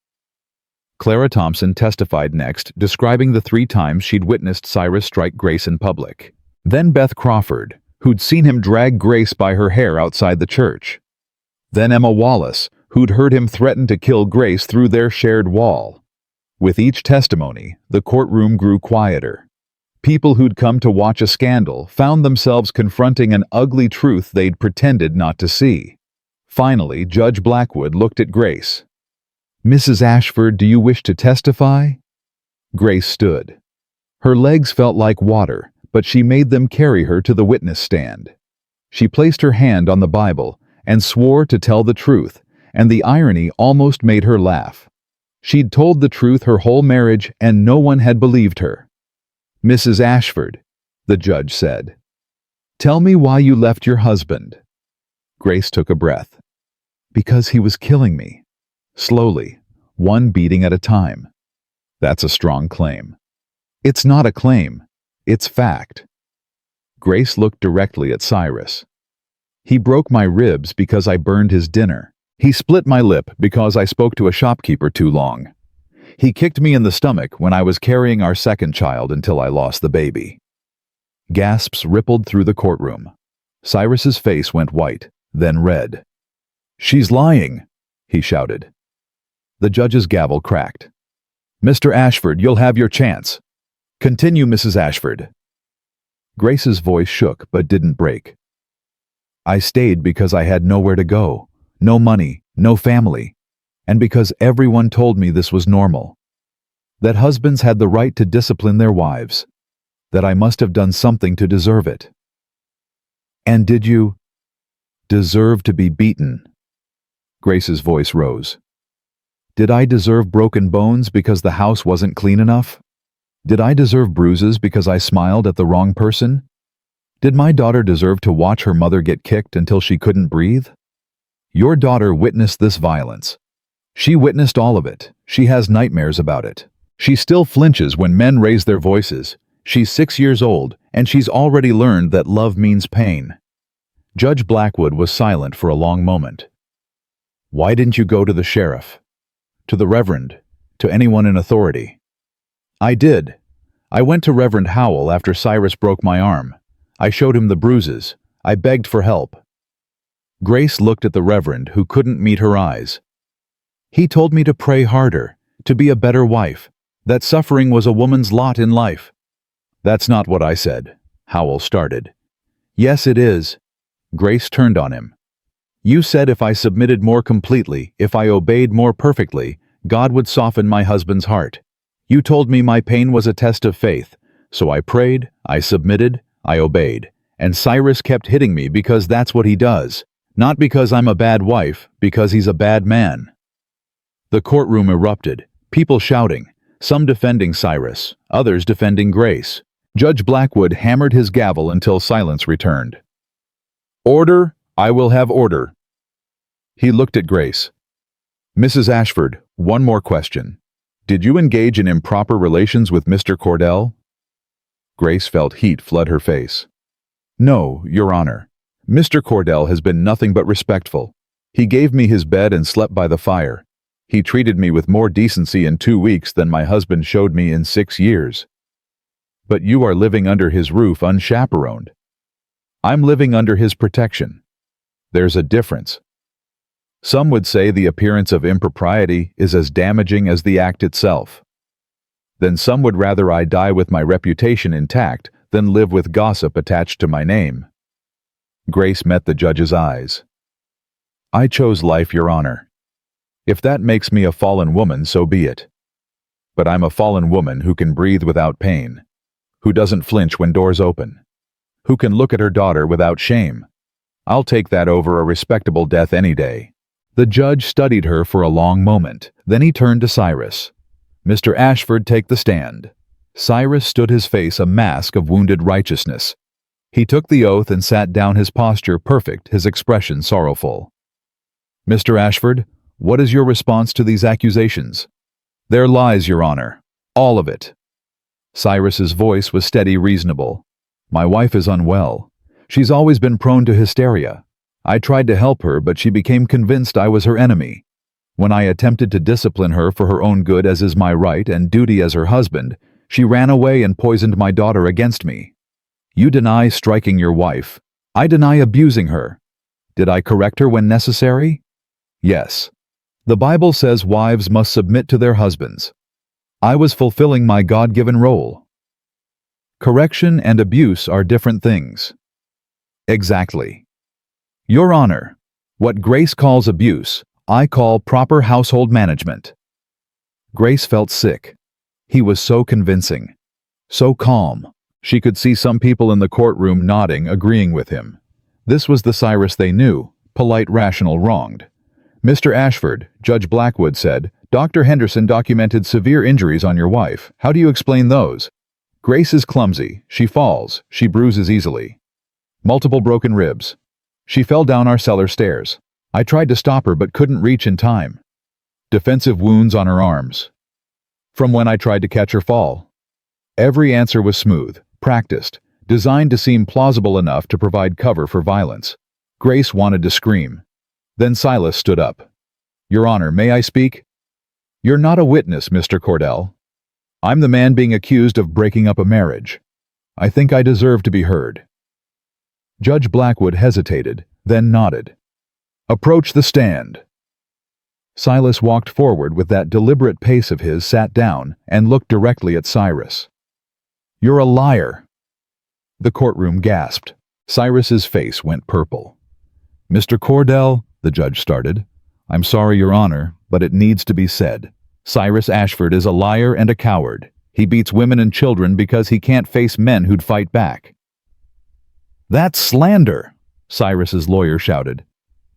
Clara Thompson testified next, describing the 3 times she'd witnessed Cyrus strike Grace in public. Then Beth Crawford, who'd seen him drag Grace by her hair outside the church. Then Emma Wallace, who'd heard him threaten to kill Grace through their shared wall. With each testimony, the courtroom grew quieter. People who'd come to watch a scandal found themselves confronting an ugly truth they'd pretended not to see. Finally, Judge Blackwood looked at Grace. Mrs. Ashford, do you wish to testify? Grace stood. Her legs felt like water, but she made them carry her to the witness stand. She placed her hand on the Bible and swore to tell the truth, and the irony almost made her laugh. She'd told the truth her whole marriage, and no one had believed her. "Mrs. Ashford," the judge said, "tell me why you left your husband." Grace took a breath. "Because he was killing me. Slowly, one beating at a time." "That's a strong claim." "It's not a claim. It's fact." Grace looked directly at Cyrus. "He broke my ribs because I burned his dinner. He split my lip because I spoke to a shopkeeper too long. He kicked me in the stomach when I was carrying our second child until I lost the baby." Gasps rippled through the courtroom. Cyrus's face went white, then red. "She's lying," he shouted. The judge's gavel cracked. "Mr. Ashford, you'll have your chance. Continue, Mrs. Ashford." Grace's voice shook but didn't break. "I stayed because I had nowhere to go, no money, no family, and because everyone told me this was normal. That husbands had the right to discipline their wives, that I must have done something to deserve it." "And did you deserve to be beaten?" Grace's voice rose. "Did I deserve broken bones because the house wasn't clean enough? Did I deserve bruises because I smiled at the wrong person? Did my daughter deserve to watch her mother get kicked until she couldn't breathe? Your daughter witnessed this violence. She witnessed all of it. She has nightmares about it. She still flinches when men raise their voices. She's 6 years old, and she's already learned that love means pain." Judge Blackwood was silent for a long moment. "Why didn't you go to the sheriff? To the reverend? To anyone in authority?" "I did. I went to Reverend Howell after Cyrus broke my arm. I showed him the bruises. I begged for help." Grace looked at the reverend, who couldn't meet her eyes. "He told me to pray harder, to be a better wife, that suffering was a woman's lot in life." "That's not what I said," Howell started. "Yes, it is." Grace turned on him. "You said if I submitted more completely, if I obeyed more perfectly, God would soften my husband's heart. You told me my pain was a test of faith, so I prayed, I submitted, I obeyed, and Cyrus kept hitting me because that's what he does, not because I'm a bad wife, because he's a bad man." The courtroom erupted, people shouting, some defending Cyrus, others defending Grace. Judge Blackwood hammered his gavel until silence returned. "Order! I will have order." He looked at Grace. "Mrs. Ashford, one more question. Did you engage in improper relations with Mr. Cordell?" Grace felt heat flood her face. "No, Your Honor. Mr. Cordell has been nothing but respectful. He gave me his bed and slept by the fire. He treated me with more decency in 2 weeks than my husband showed me in 6 years. But you are living under his roof unchaperoned. I'm living under his protection. There's a difference. Some would say the appearance of impropriety is as damaging as the act itself. Then some would rather I die with my reputation intact than live with gossip attached to my name." Grace met the judge's eyes. "I chose life, Your Honor. If that makes me a fallen woman, so be it. But I'm a fallen woman who can breathe without pain, who doesn't flinch when doors open, who can look at her daughter without shame. I'll take that over a respectable death any day." The judge studied her for a long moment. Then he turned to Cyrus. "Mr. Ashford, take the stand." Cyrus stood, his face a mask of wounded righteousness. He took the oath and sat down, his posture perfect, his expression sorrowful. "Mr. Ashford, what is your response to these accusations?" "They're lies, Your Honor. All of it." Cyrus's voice was steady, reasonable. "My wife is unwell. She's always been prone to hysteria. I tried to help her, but she became convinced I was her enemy. When I attempted to discipline her for her own good, as is my right and duty as her husband, she ran away and poisoned my daughter against me. You deny striking your wife. I deny abusing her. Did I correct her when necessary? Yes. The Bible says wives must submit to their husbands. I was fulfilling my God-given role. Correction and abuse are different things." "Exactly. Your Honor, what Grace calls abuse, I call proper household management." Grace felt sick. He was so convincing, so calm. She could see some people in the courtroom nodding, agreeing with him. This was the Cyrus they knew, polite, rational, wronged. "Mr. Ashford," Judge Blackwood said, "Dr. Henderson documented severe injuries on your wife. How do you explain those?" "Grace is clumsy. She falls. She bruises easily. Multiple broken ribs. She fell down our cellar stairs. I tried to stop her but couldn't reach in time. Defensive wounds on her arms. From when I tried to catch her fall." Every answer was smooth, practiced, designed to seem plausible enough to provide cover for violence. Grace wanted to scream. Then Silas stood up. "Your Honor, may I speak?" "You're not a witness, Mr. Cordell. I'm the man being accused of breaking up a marriage. I think I deserve to be heard." Judge Blackwood hesitated, then nodded. "Approach the stand." Silas walked forward with that deliberate pace of his, sat down, and looked directly at Cyrus. "You're a liar." The courtroom gasped. Cyrus's face went purple. "Mr. Cordell," the judge started. "I'm sorry, Your Honor, but it needs to be said. Silas Ashford is a liar and a coward. He beats women and children because he can't face men who'd fight back." "That's slander," Cyrus's lawyer shouted.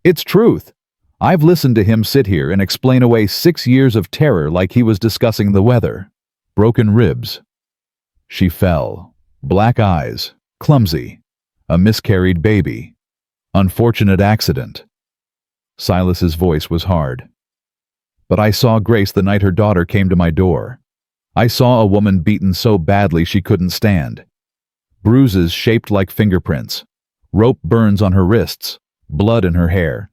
"It's truth. I've listened to him sit here and explain away 6 years of terror like he was discussing the weather. Broken ribs. She fell. Black eyes. Clumsy. A miscarried baby. Unfortunate accident." Silas's voice was hard. "But I saw Grace the night her daughter came to my door. I saw a woman beaten so badly she couldn't stand. Bruises shaped like fingerprints. Rope burns on her wrists. Blood in her hair.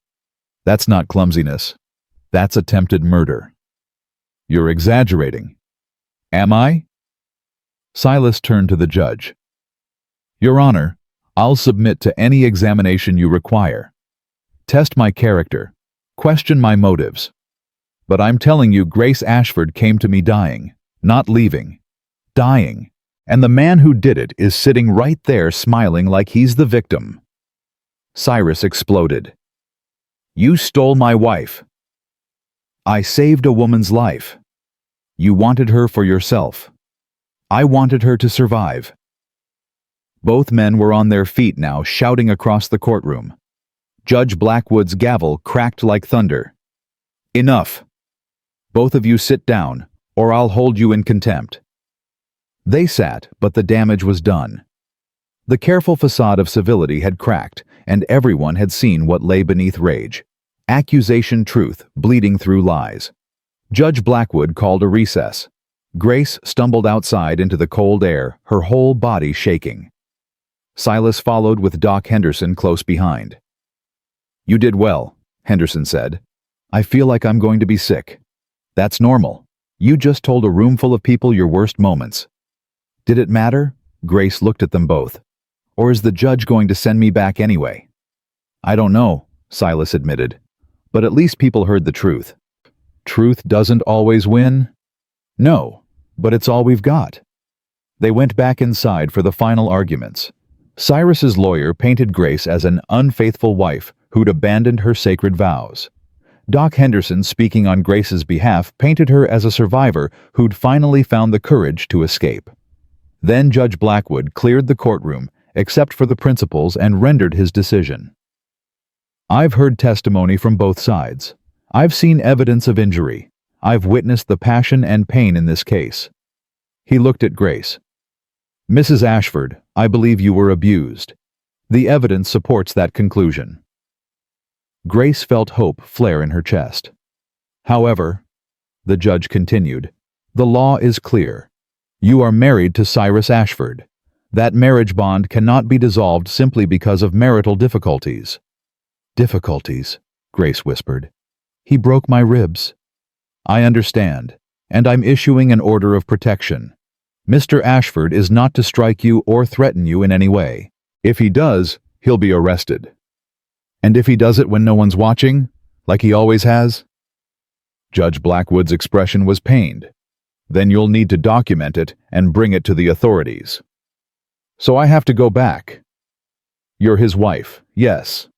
That's not clumsiness. That's attempted murder." "You're exaggerating." "Am I?" Silas turned to the judge. "Your Honor, I'll submit to any examination you require. Test my character. Question my motives. But I'm telling you, Grace Ashford came to me dying, not leaving. Dying. And the man who did it is sitting right there smiling like he's the victim." Cyrus exploded. "You stole my wife. I saved a woman's life. You wanted her for yourself. I wanted her to survive." Both men were on their feet now, shouting across the courtroom. Judge Blackwood's gavel cracked like thunder. "Enough. Both of you sit down, or I'll hold you in contempt." They sat, but the damage was done. The careful facade of civility had cracked, and everyone had seen what lay beneath rage. Accusation, truth, bleeding through lies. Judge Blackwood called a recess. Grace stumbled outside into the cold air, her whole body shaking. Silas followed with Doc Henderson close behind. "You did well," Henderson said. "I feel like I'm going to be sick." "That's normal. You just told a room full of people your worst moments." "Did it matter?" Grace looked at them both. "Or is the judge going to send me back anyway?" "I don't know," Silas admitted. "But at least people heard the truth." "Truth doesn't always win?" "No, but it's all we've got." They went back inside for the final arguments. Cyrus's lawyer painted Grace as an unfaithful wife who'd abandoned her sacred vows. Doc Henderson, speaking on Grace's behalf, painted her as a survivor who'd finally found the courage to escape. Then Judge Blackwood cleared the courtroom, except for the principals, and rendered his decision. "I've heard testimony from both sides. I've seen evidence of injury. I've witnessed the passion and pain in this case." He looked at Grace. "Mrs. Ashford, I believe you were abused. The evidence supports that conclusion." Grace felt hope flare in her chest. "However," the judge continued, "the law is clear. You are married to Silas Ashford. That marriage bond cannot be dissolved simply because of marital difficulties." "Difficulties," Grace whispered. "He broke my ribs." "I understand, and I'm issuing an order of protection. Mr. Ashford is not to strike you or threaten you in any way. If he does, he'll be arrested." "And if he does it when no one's watching, like he always has?" Judge Blackwood's expression was pained. "Then you'll need to document it and bring it to the authorities." "So I have to go back?" "You're his wife, yes."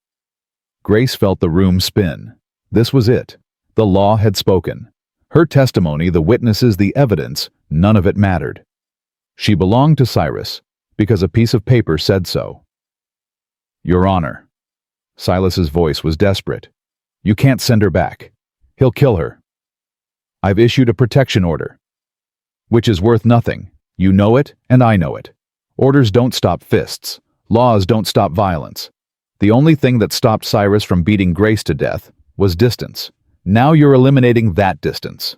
Grace felt the room spin. This was it. The law had spoken. Her testimony, the witnesses, the evidence, none of it mattered. She belonged to Cyrus because a piece of paper said so. "Your Honor," Silas's voice was desperate. "You can't send her back. He'll kill her. I've issued a protection order, which is worth nothing. You know it, and I know it. Orders don't stop fists. Laws don't stop violence. The only thing that stopped Cyrus from beating Grace to death was distance. Now you're eliminating that distance."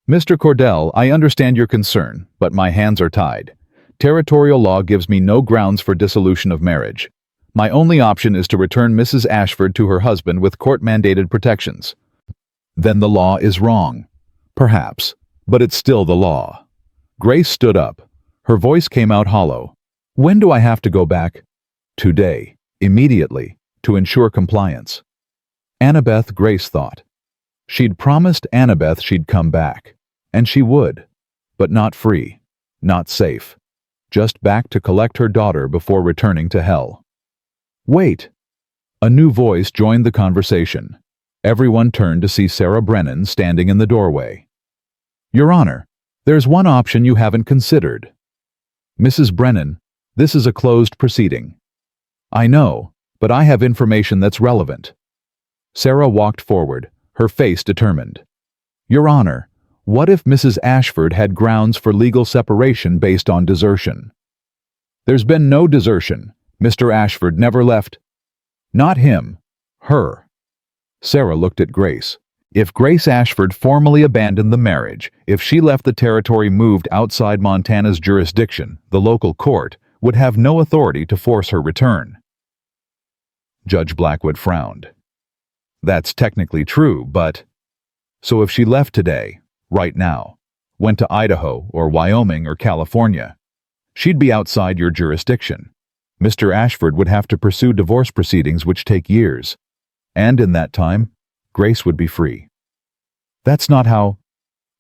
"Mr. Cordell, I understand your concern, but my hands are tied. Territorial law gives me no grounds for dissolution of marriage. My only option is to return Mrs. Ashford to her husband with court-mandated protections." "Then the law is wrong." "Perhaps, but it's still the law." Grace stood up. Her voice came out hollow. "When do I have to go back?" "Today, immediately, to ensure compliance." Annabeth, Grace thought. She'd promised Annabeth she'd come back, and she would, but not free, not safe, just back to collect her daughter before returning to hell. "Wait!" A new voice joined the conversation. Everyone turned to see Sarah Brennan standing in the doorway. "Your Honor, there's one option you haven't considered." "Mrs. Brennan, this is a closed proceeding." "I know, but I have information that's relevant." Sarah walked forward, her face determined. "Your Honor, what if Mrs. Ashford had grounds for legal separation based on desertion?" "There's been no desertion. Mr. Ashford never left." "Not him. Her." Sarah looked at Grace. If Grace Ashford formally abandoned the marriage, if she left the territory moved outside Montana's jurisdiction, the local court would have no authority to force her return. Judge Blackwood frowned. "That's technically true, but..." "So if she left today, right now, went to Idaho or Wyoming or California, she'd be outside your jurisdiction. Mr. Ashford would have to pursue divorce proceedings which take years. And in that time, Grace would be free." "That's not how..."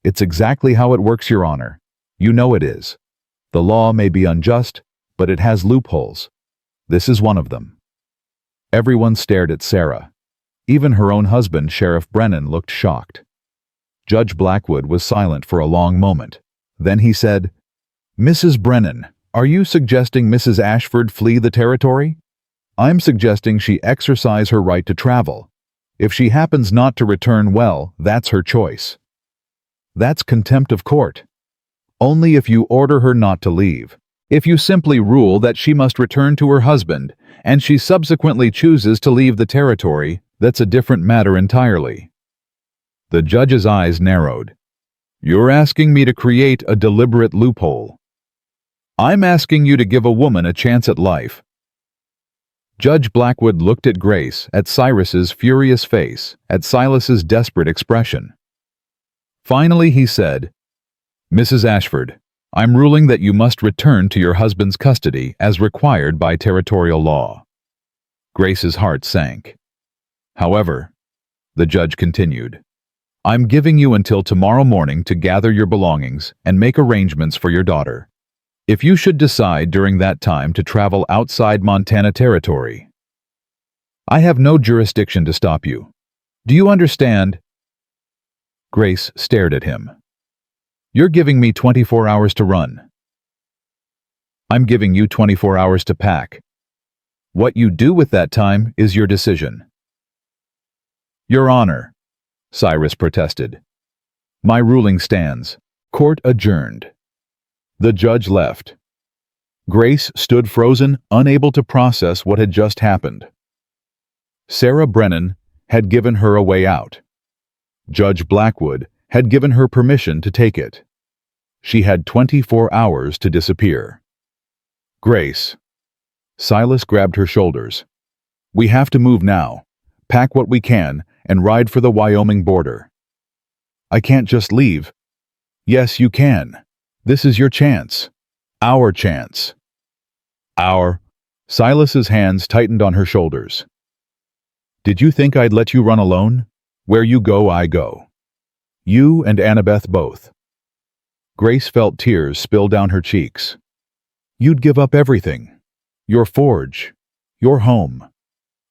"It's exactly how it works, Your Honor. You know it is. The law may be unjust, but it has loopholes. This is one of them." Everyone stared at Sarah. Even her own husband, Sheriff Brennan, looked shocked. Judge Blackwood was silent for a long moment. Then he said, "Mrs. Brennan, are you suggesting Mrs. Ashford flee the territory?" "I'm suggesting she exercise her right to travel. If she happens not to return, well, that's her choice." "That's contempt of court." "Only if you order her not to leave. If you simply rule that she must return to her husband, and she subsequently chooses to leave the territory, that's a different matter entirely." The judge's eyes narrowed. "You're asking me to create a deliberate loophole. I'm asking you to give a woman a chance at life." Judge Blackwood looked at Grace, at Cyrus's furious face, at Silas's desperate expression. Finally he said, "Mrs. Ashford, I'm ruling that you must return to your husband's custody as required by territorial law." Grace's heart sank. "However," the judge continued, "I'm giving you until tomorrow morning to gather your belongings and make arrangements for your daughter. If you should decide during that time to travel outside Montana territory, I have no jurisdiction to stop you. Do you understand?" Grace stared at him. "You're giving me 24 hours to run. I'm giving you 24 hours to pack. What you do with that time is your decision." "Your Honor," Cyrus protested, "my ruling stands. Court adjourned." The judge left. Grace stood frozen, unable to process what had just happened. Sarah Brennan had given her a way out. Judge Blackwood had given her permission to take it. She had 24 hours to disappear. "Grace." Silas grabbed her shoulders. "We have to move now. Pack what we can and ride for the Wyoming border." "I can't just leave." "Yes, you can. This is your chance. Our chance." "Our..." Silas's hands tightened on her shoulders. "Did you think I'd let you run alone? Where you go, I go. You and Annabeth both." Grace felt tears spill down her cheeks. "You'd give up everything. Your forge, your home,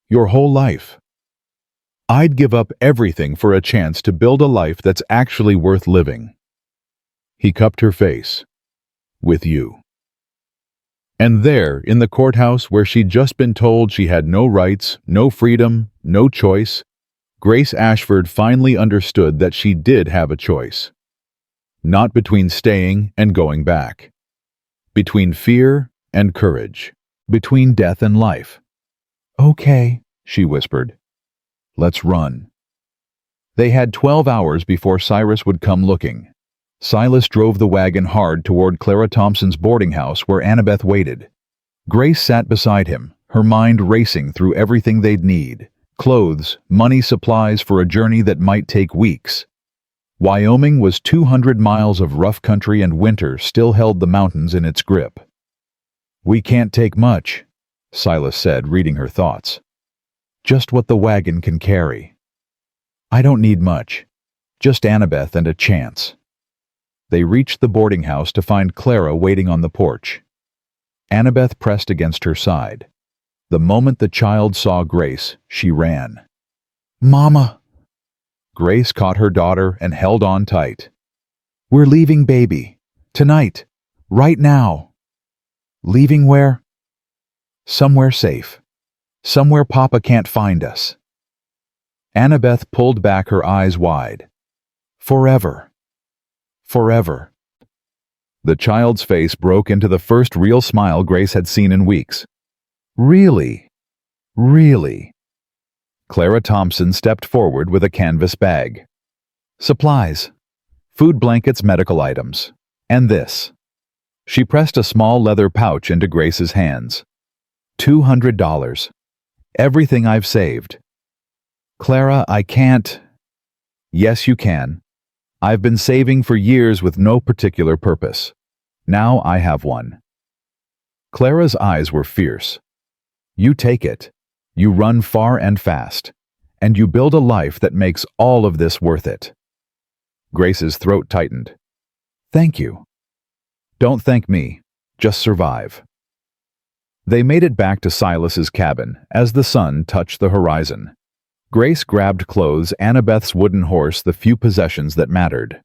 your whole life." "I'd give up everything for a chance to build a life that's actually worth living." He cupped her face. "With you." And there, in the courthouse where she'd just been told she had no rights, no freedom, no choice, Grace Ashford finally understood that she did have a choice. Not between staying and going back. Between fear and courage. Between death and life. "Okay," she whispered. "Let's run." They had 12 hours before Cyrus would come looking. Silas drove the wagon hard toward Clara Thompson's boarding house where Annabeth waited. Grace sat beside him, her mind racing through everything they'd need: clothes, money, supplies for a journey that might take weeks. Wyoming was 200 miles of rough country, and winter still held the mountains in its grip. "We can't take much," Silas said, reading her thoughts. "Just what the wagon can carry." "I don't need much. Just Annabeth and a chance." They reached the boarding house to find Clara waiting on the porch. Annabeth pressed against her side. The moment the child saw Grace, she ran. "Mama!" Grace caught her daughter and held on tight. "We're leaving, baby. Tonight. Right now." "Leaving where?" "Somewhere safe. Somewhere Papa can't find us." Annabeth pulled back, her eyes wide. "Forever. Forever." The child's face broke into the first real smile Grace had seen in weeks. "Really? Really?" Clara Thompson stepped forward with a canvas bag. "Supplies. Food, blankets, medical items. And this." She pressed a small leather pouch into Grace's hands. $200. Everything I've saved." "Clara, I can't." "Yes, you can. I've been saving for years with no particular purpose. Now I have one." Clara's eyes were fierce. "You take it. You run far and fast. And you build a life that makes all of this worth it." Grace's throat tightened. "Thank you." "Don't thank me. Just survive." They made it back to Silas's cabin as the sun touched the horizon. Grace grabbed clothes, Annabeth's wooden horse, the few possessions that mattered.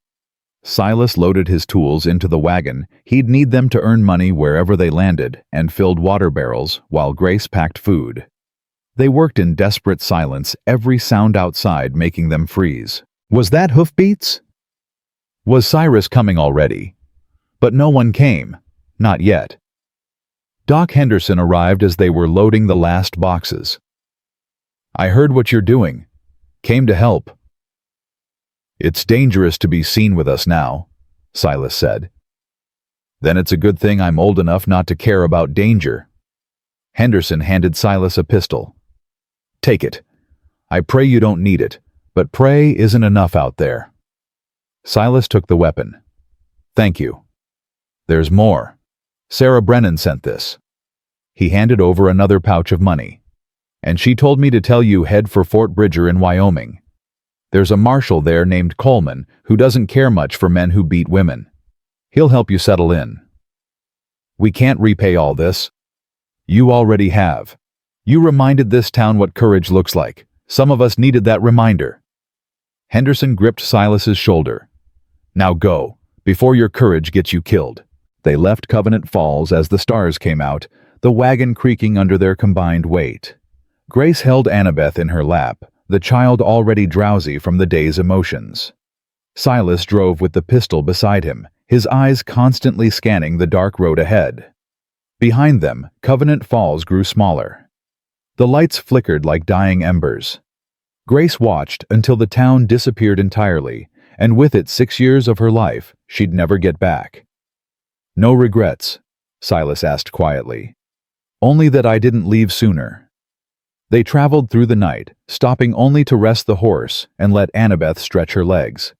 Silas loaded his tools into the wagon. He'd need them to earn money wherever they landed, and filled water barrels while Grace packed food. They worked in desperate silence, every sound outside making them freeze. Was that hoofbeats? Was Cyrus coming already? But no one came. Not yet. Doc Henderson arrived as they were loading the last boxes. "I heard what you're doing. Came to help." "It's dangerous to be seen with us now," Silas said. "Then it's a good thing I'm old enough not to care about danger." Henderson handed Silas a pistol. "Take it. I pray you don't need it, but pray isn't enough out there." Silas took the weapon. "Thank you. There's more. Sarah Brennan sent this." He handed over another pouch of money. "And she told me to tell you head for Fort Bridger in Wyoming. There's a marshal there named Coleman who doesn't care much for men who beat women. He'll help you settle in." "We can't repay all this." "You already have. You reminded this town what courage looks like. Some of us needed that reminder." Henderson gripped Silas's shoulder. "Now go, before your courage gets you killed." They left Covenant Falls as the stars came out, the wagon creaking under their combined weight. Grace held Annabeth in her lap, the child already drowsy from the day's emotions. Silas drove with the pistol beside him, his eyes constantly scanning the dark road ahead. Behind them, Covenant Falls grew smaller. The lights flickered like dying embers. Grace watched until the town disappeared entirely, and with it 6 years of her life she'd never get back. "No regrets?" Silas asked quietly. "Only that I didn't leave sooner." They traveled through the night, stopping only to rest the horse and let Annabeth stretch her legs.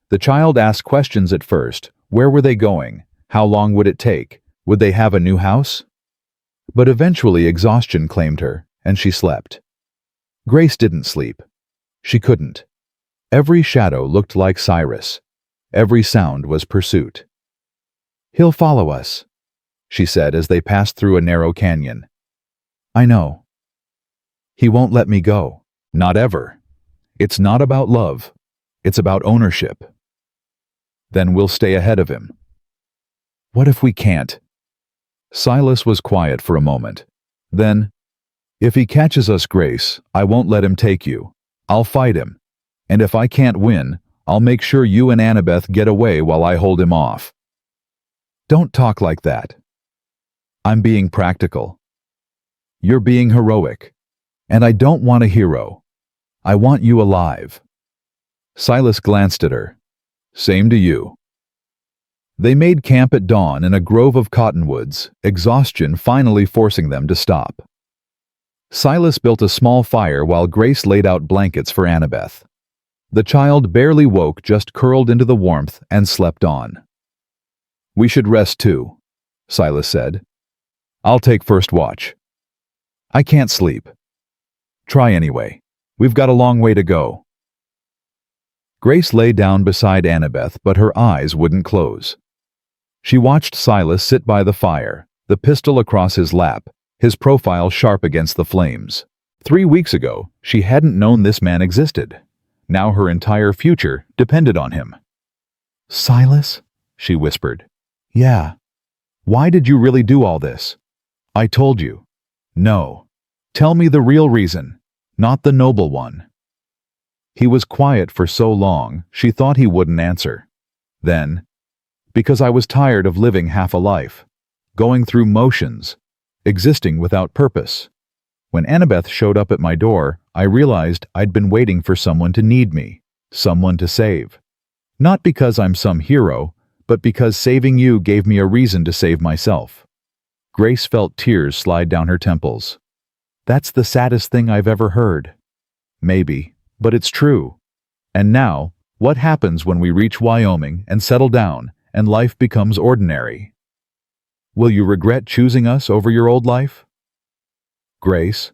The child asked questions at first. Where were they going? How long would it take? Would they have a new house? But eventually exhaustion claimed her, and she slept. Grace didn't sleep. She couldn't. Every shadow looked like Cyrus. Every sound was pursuit. "He'll follow us," she said as they passed through a narrow canyon. "I know. He won't let me go. Not ever. It's not about love. It's about ownership." "Then we'll stay ahead of him." "What if we can't?" Silas was quiet for a moment. Then, "If he catches us, Grace, I won't let him take you. I'll fight him. And if I can't win, I'll make sure you and Annabeth get away while I hold him off." "Don't talk like that." "I'm being practical. You're being heroic. And I don't want a hero. I want you alive." Silas glanced at her. "Same to you." They made camp at dawn in a grove of cottonwoods, exhaustion finally forcing them to stop. Silas built a small fire while Grace laid out blankets for Annabeth. The child barely woke, just curled into the warmth and slept on. "We should rest too," Silas said. "I'll take first watch." "I can't sleep." "Try anyway. We've got a long way to go." Grace lay down beside Annabeth, but her eyes wouldn't close. She watched Silas sit by the fire, the pistol across his lap, his profile sharp against the flames. 3 weeks ago, she hadn't known this man existed. Now her entire future depended on him. "Silas?" she whispered. "Yeah. Why did you really do all this?" "I told you." "No. Tell me the real reason, not the noble one." He was quiet for so long, she thought he wouldn't answer. Then, "Because I was tired of living half a life, going through motions, existing without purpose. When Annabeth showed up at my door, I realized I'd been waiting for someone to need me, someone to save. Not because I'm some hero, but because saving you gave me a reason to save myself." Grace felt tears slide down her temples. "That's the saddest thing I've ever heard." "Maybe, but it's true. And now, what happens when we reach Wyoming and settle down, and life becomes ordinary? Will you regret choosing us over your old life?" "Grace,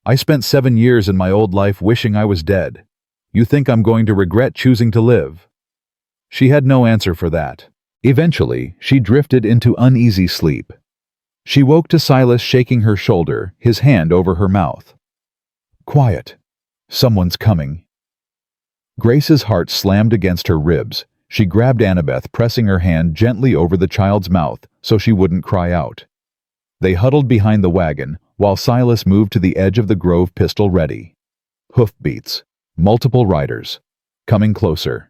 I spent 7 years in my old life wishing I was dead. You think I'm going to regret choosing to live?" She had no answer for that. Eventually, she drifted into uneasy sleep. She woke to Silas shaking her shoulder, his hand over her mouth. "Quiet. Someone's coming." Grace's heart slammed against her ribs. She grabbed Annabeth, pressing her hand gently over the child's mouth so she wouldn't cry out. They huddled behind the wagon, while Silas moved to the edge of the grove, pistol ready. Hoofbeats. Multiple riders. Coming closer.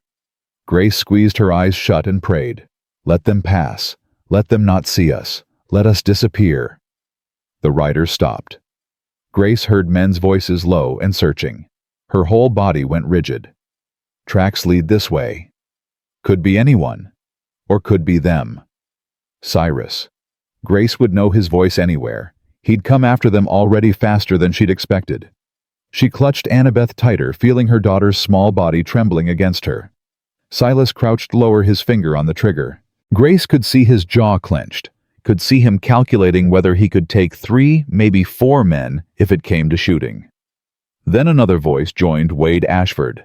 Grace squeezed her eyes shut and prayed. "Let them pass. Let them not see us. Let us disappear." The riders stopped. Grace heard men's voices low and searching. Her whole body went rigid. "Tracks lead this way." Could be anyone. Or could be them. Cyrus. Grace would know his voice anywhere. He'd come after them already, faster than she'd expected. She clutched Annabeth tighter, feeling her daughter's small body trembling against her. Silas crouched lower, his finger on the trigger. Grace could see his jaw clenched, could see him calculating whether he could take 3, maybe 4 men if it came to shooting. Then another voice joined Wade Ashford.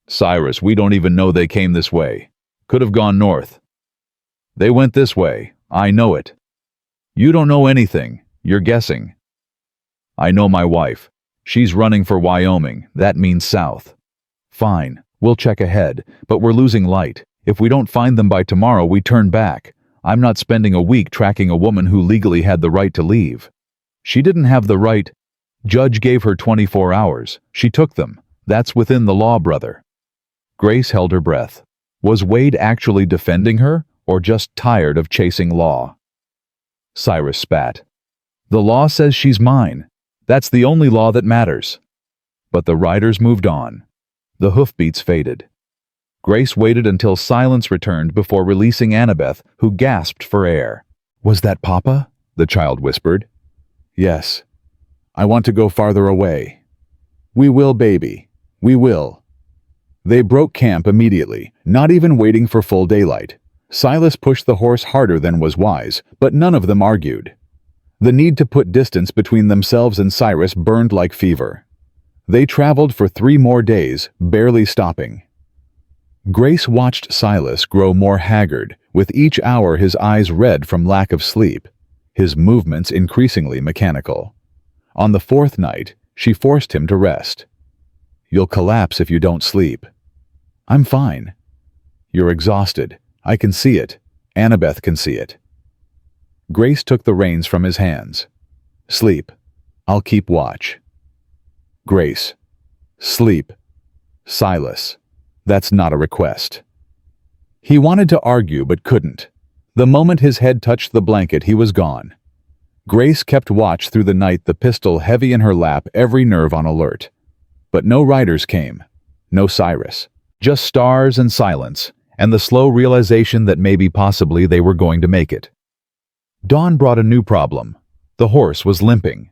"Cyrus, we don't even know they came this way. Could have gone north." "They went this way. I know it." "You don't know anything. You're guessing." "I know my wife. She's running for Wyoming. That means south." "Fine. We'll check ahead, but we're losing light. If we don't find them by tomorrow, we turn back. I'm not spending a week tracking a woman who legally had the right to leave." "She didn't have the right. Judge gave her 24 hours. She took them. That's within the law, brother." Grace held her breath. Was Wade actually defending her, or just tired of chasing law? Cyrus spat. "The law says she's mine. That's the only law that matters." But the riders moved on. The hoofbeats faded. Grace waited until silence returned before releasing Annabeth, who gasped for air. "Was that Papa?" the child whispered. "Yes. I want to go farther away." "We will, baby. We will." They broke camp immediately, not even waiting for full daylight. Silas pushed the horse harder than was wise, but none of them argued. The need to put distance between themselves and Cyrus burned like fever. They traveled for 3 more days, barely stopping. Grace watched Silas grow more haggard, with each hour his eyes red from lack of sleep, his movements increasingly mechanical. On the 4th night, she forced him to rest. "You'll collapse if you don't sleep." "I'm fine." "You're exhausted. I can see it. Annabeth can see it." Grace took the reins from his hands. Sleep. I'll keep watch. Grace. Sleep. Silas. That's not a request. He wanted to argue but couldn't. The moment his head touched the blanket, he was gone. Grace kept watch through the night, the pistol heavy in her lap, every nerve on alert. But no riders came. No Cyrus. Just stars and silence, and the slow realization that maybe possibly they were going to make it. Dawn brought a new problem. The horse was limping.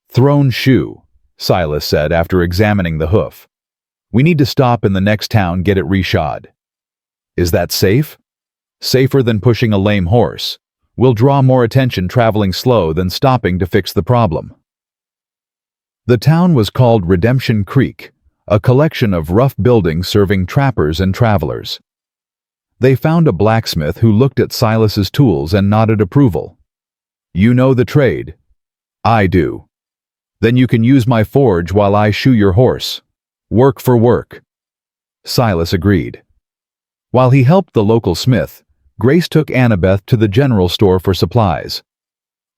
Thrown shoe, Silas said after examining the hoof. We need to stop in the next town, get it reshod. Is that safe? Safer than pushing a lame horse. We'll draw more attention traveling slow than stopping to fix the problem. The town was called Redemption Creek, a collection of rough buildings serving trappers and travelers. They found a blacksmith who looked at Silas's tools and nodded approval. You know the trade. I do. Then you can use my forge while I shoe your horse. Work for work. Silas agreed. While he helped the local smith, Grace took Annabeth to the general store for supplies.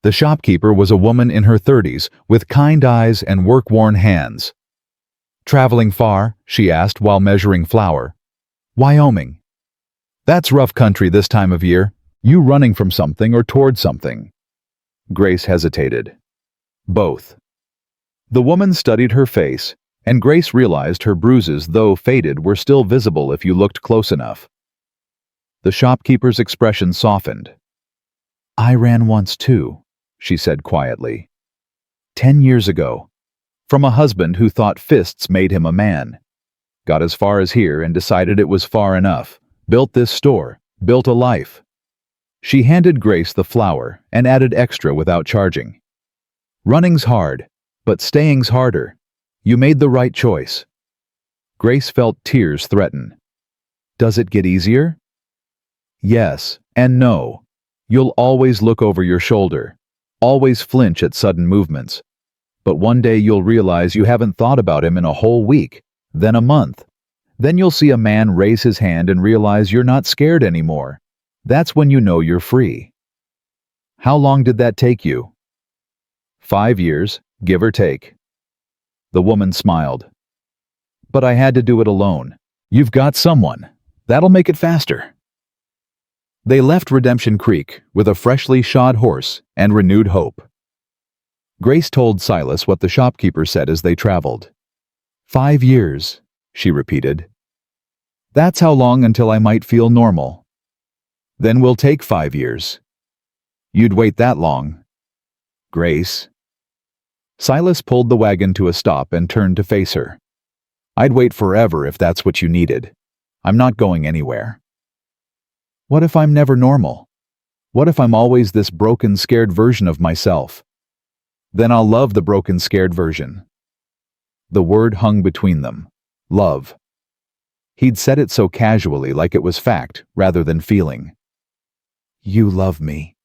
The shopkeeper was a woman in her 30s with kind eyes and work-worn hands. Traveling far? She asked while measuring flour. Wyoming. That's rough country this time of year. You running from something or toward something? Grace hesitated. Both. The woman studied her face, and Grace realized her bruises, though faded, were still visible if you looked close enough. The shopkeeper's expression softened. I ran once too, she said quietly. 10 years ago. From a husband who thought fists made him a man. Got as far as here and decided it was far enough. Built this store. Built a life. She handed Grace the flour and added extra without charging. Running's hard, but staying's harder. You made the right choice. Grace felt tears threaten. Does it get easier? Yes and no. You'll always look over your shoulder. Always flinch at sudden movements. But one day you'll realize you haven't thought about him in a whole week, then a month. Then you'll see a man raise his hand and realize you're not scared anymore. That's when you know you're free. How long did that take you? 5 years, give or take. The woman smiled. But I had to do it alone. You've got someone. That'll make it faster. They left Redemption Creek with a freshly shod horse and renewed hope. Grace told Silas what the shopkeeper said as they traveled. 5 years, she repeated. That's how long until I might feel normal. Then we'll take 5 years. You'd wait that long. Grace. Silas pulled the wagon to a stop and turned to face her. I'd wait forever if that's what you needed. I'm not going anywhere. What if I'm never normal? What if I'm always this broken, scared version of myself? Then I'll love the broken, scared version. The word hung between them. Love. He'd said it so casually, like it was fact rather than feeling. You love me,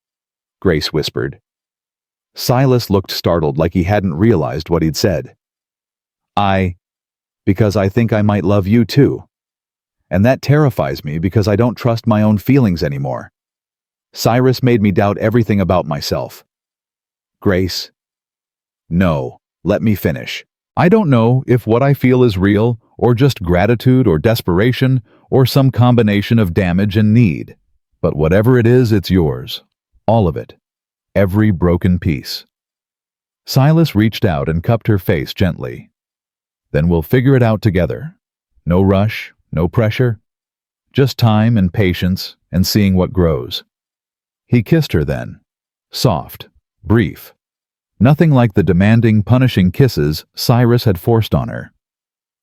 Grace whispered. Silas looked startled, like he hadn't realized what he'd said. Because I think I might love you too. And that terrifies me because I don't trust my own feelings anymore. Cyrus made me doubt everything about myself. Grace. No, let me finish. I don't know if what I feel is real, or just gratitude or desperation, or some combination of damage and need. But whatever it is, it's yours. All of it. Every broken piece. Silas reached out and cupped her face gently. Then we'll figure it out together. No rush, no pressure. Just time and patience and seeing what grows. He kissed her then. Soft, brief. Nothing like the demanding, punishing kisses Cyrus had forced on her.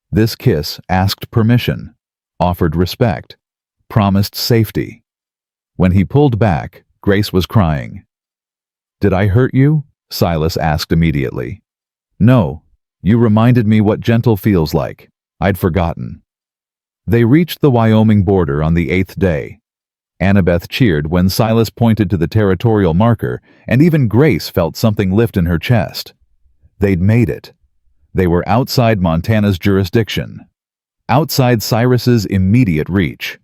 This kiss asked permission, offered respect, promised safety. When he pulled back, Grace was crying. Did I hurt you? Silas asked immediately. No, you reminded me what gentle feels like. I'd forgotten. They reached the Wyoming border on the 8th day. Annabeth cheered when Silas pointed to the territorial marker, and even Grace felt something lift in her chest. They'd made it. They were outside Montana's jurisdiction. Outside Cyrus's immediate reach.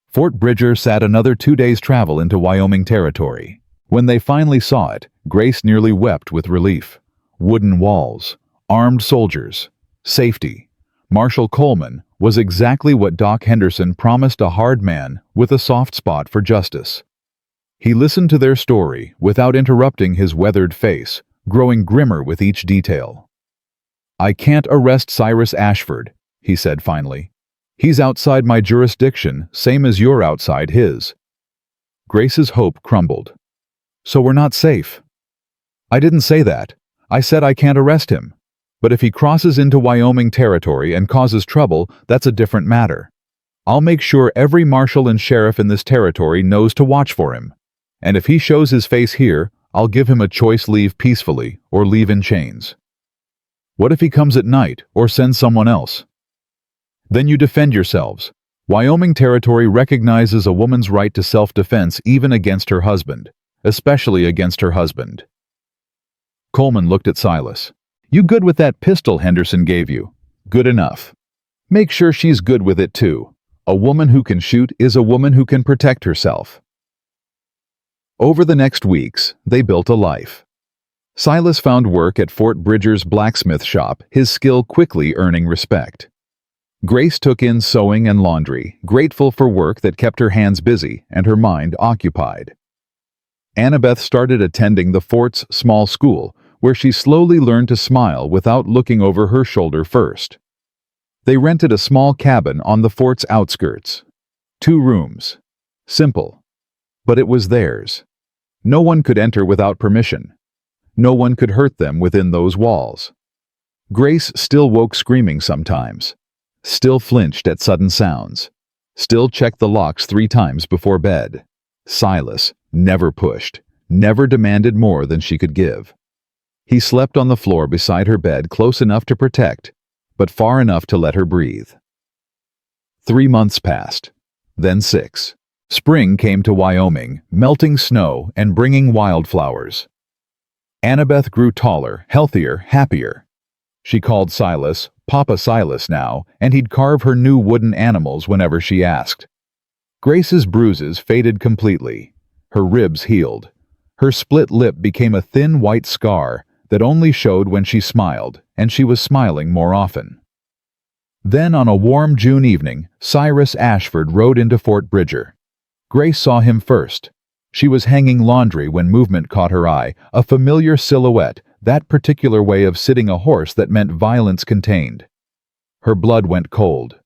Fort Bridger sat another 2 days' travel into Wyoming territory. When they finally saw it, Grace nearly wept with relief. Wooden walls, armed soldiers, safety. Marshal Coleman was exactly what Doc Henderson promised a hard man with a soft spot for justice. He listened to their story without interrupting his weathered face, growing grimmer with each detail. "I can't arrest Silas Ashford," he said finally. "He's outside my jurisdiction, same as you're outside his." Grace's hope crumbled. "So we're not safe." "I didn't say that. I said I can't arrest him. But if he crosses into Wyoming territory and causes trouble, that's a different matter. I'll make sure every marshal and sheriff in this territory knows to watch for him. And if he shows his face here, I'll give him a choice: leave peacefully or leave in chains." "What if he comes at night or sends someone else?" "Then you defend yourselves. Wyoming territory recognizes a woman's right to self-defense even against her husband, especially against her husband." Coleman looked at Silas. "You good with that pistol Henderson gave you?" "Good enough. Make sure she's good with it too. A woman who can shoot is a woman who can protect herself." Over the next weeks, they built a life. Silas found work at Fort Bridger's blacksmith shop, his skill quickly earning respect. Grace took in sewing and laundry, grateful for work that kept her hands busy and her mind occupied. Annabeth started attending the fort's small school, where she slowly learned to smile without looking over her shoulder first. They rented a small cabin on the fort's outskirts. 2 rooms. Simple. But it was theirs. No one could enter without permission. No one could hurt them within those walls. Grace still woke screaming sometimes. Still flinched at sudden sounds. Still checked the locks 3 times before bed. Silas never pushed, never demanded more than she could give. He slept on the floor beside her bed, close enough to protect, but far enough to let her breathe. 3 months passed, then 6. Spring came to Wyoming, melting snow and bringing wildflowers. Annabeth grew taller, healthier, happier. She called Silas Papa Silas now, and he'd carve her new wooden animals whenever she asked. Grace's bruises faded completely. Her ribs healed. Her split lip became a thin white scar that only showed when she smiled, and she was smiling more often. Then on a warm June evening, Silas Ashford rode into Fort Bridger. Grace saw him first. She was hanging laundry when movement caught her eye, a familiar silhouette, that particular way of sitting a horse that meant violence contained. Her blood went cold.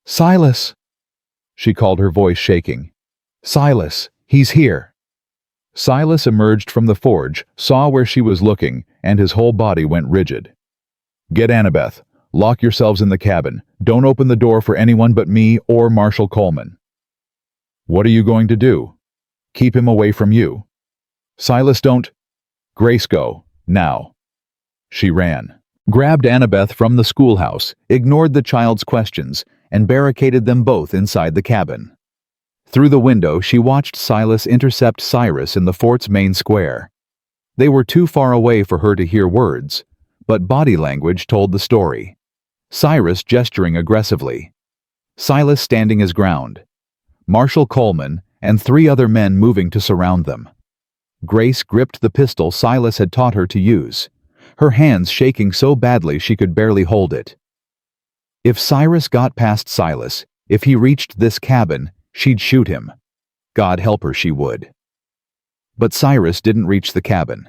"Silas!" She called, her voice shaking. "Silas, he's here." Silas emerged from the forge, saw where she was looking, and his whole body went rigid. "Get Annabeth. Lock yourselves in the cabin. Don't open the door for anyone but me or Marshal Coleman." "What are you going to do?" "Keep him away from you." "Silas, don't—" "Grace, go. Now." She ran, grabbed Annabeth from the schoolhouse, ignored the child's questions, and barricaded them both inside the cabin. Through the window, she watched Silas intercept Cyrus in the fort's main square. They were too far away for her to hear words, but body language told the story. Cyrus gesturing aggressively. Silas standing his ground. Marshal Coleman and 3 other men moving to surround them. Grace gripped the pistol Silas had taught her to use, her hands shaking so badly she could barely hold it. If Cyrus got past Silas, if he reached this cabin, she'd shoot him. God help her, she would. But Cyrus didn't reach the cabin.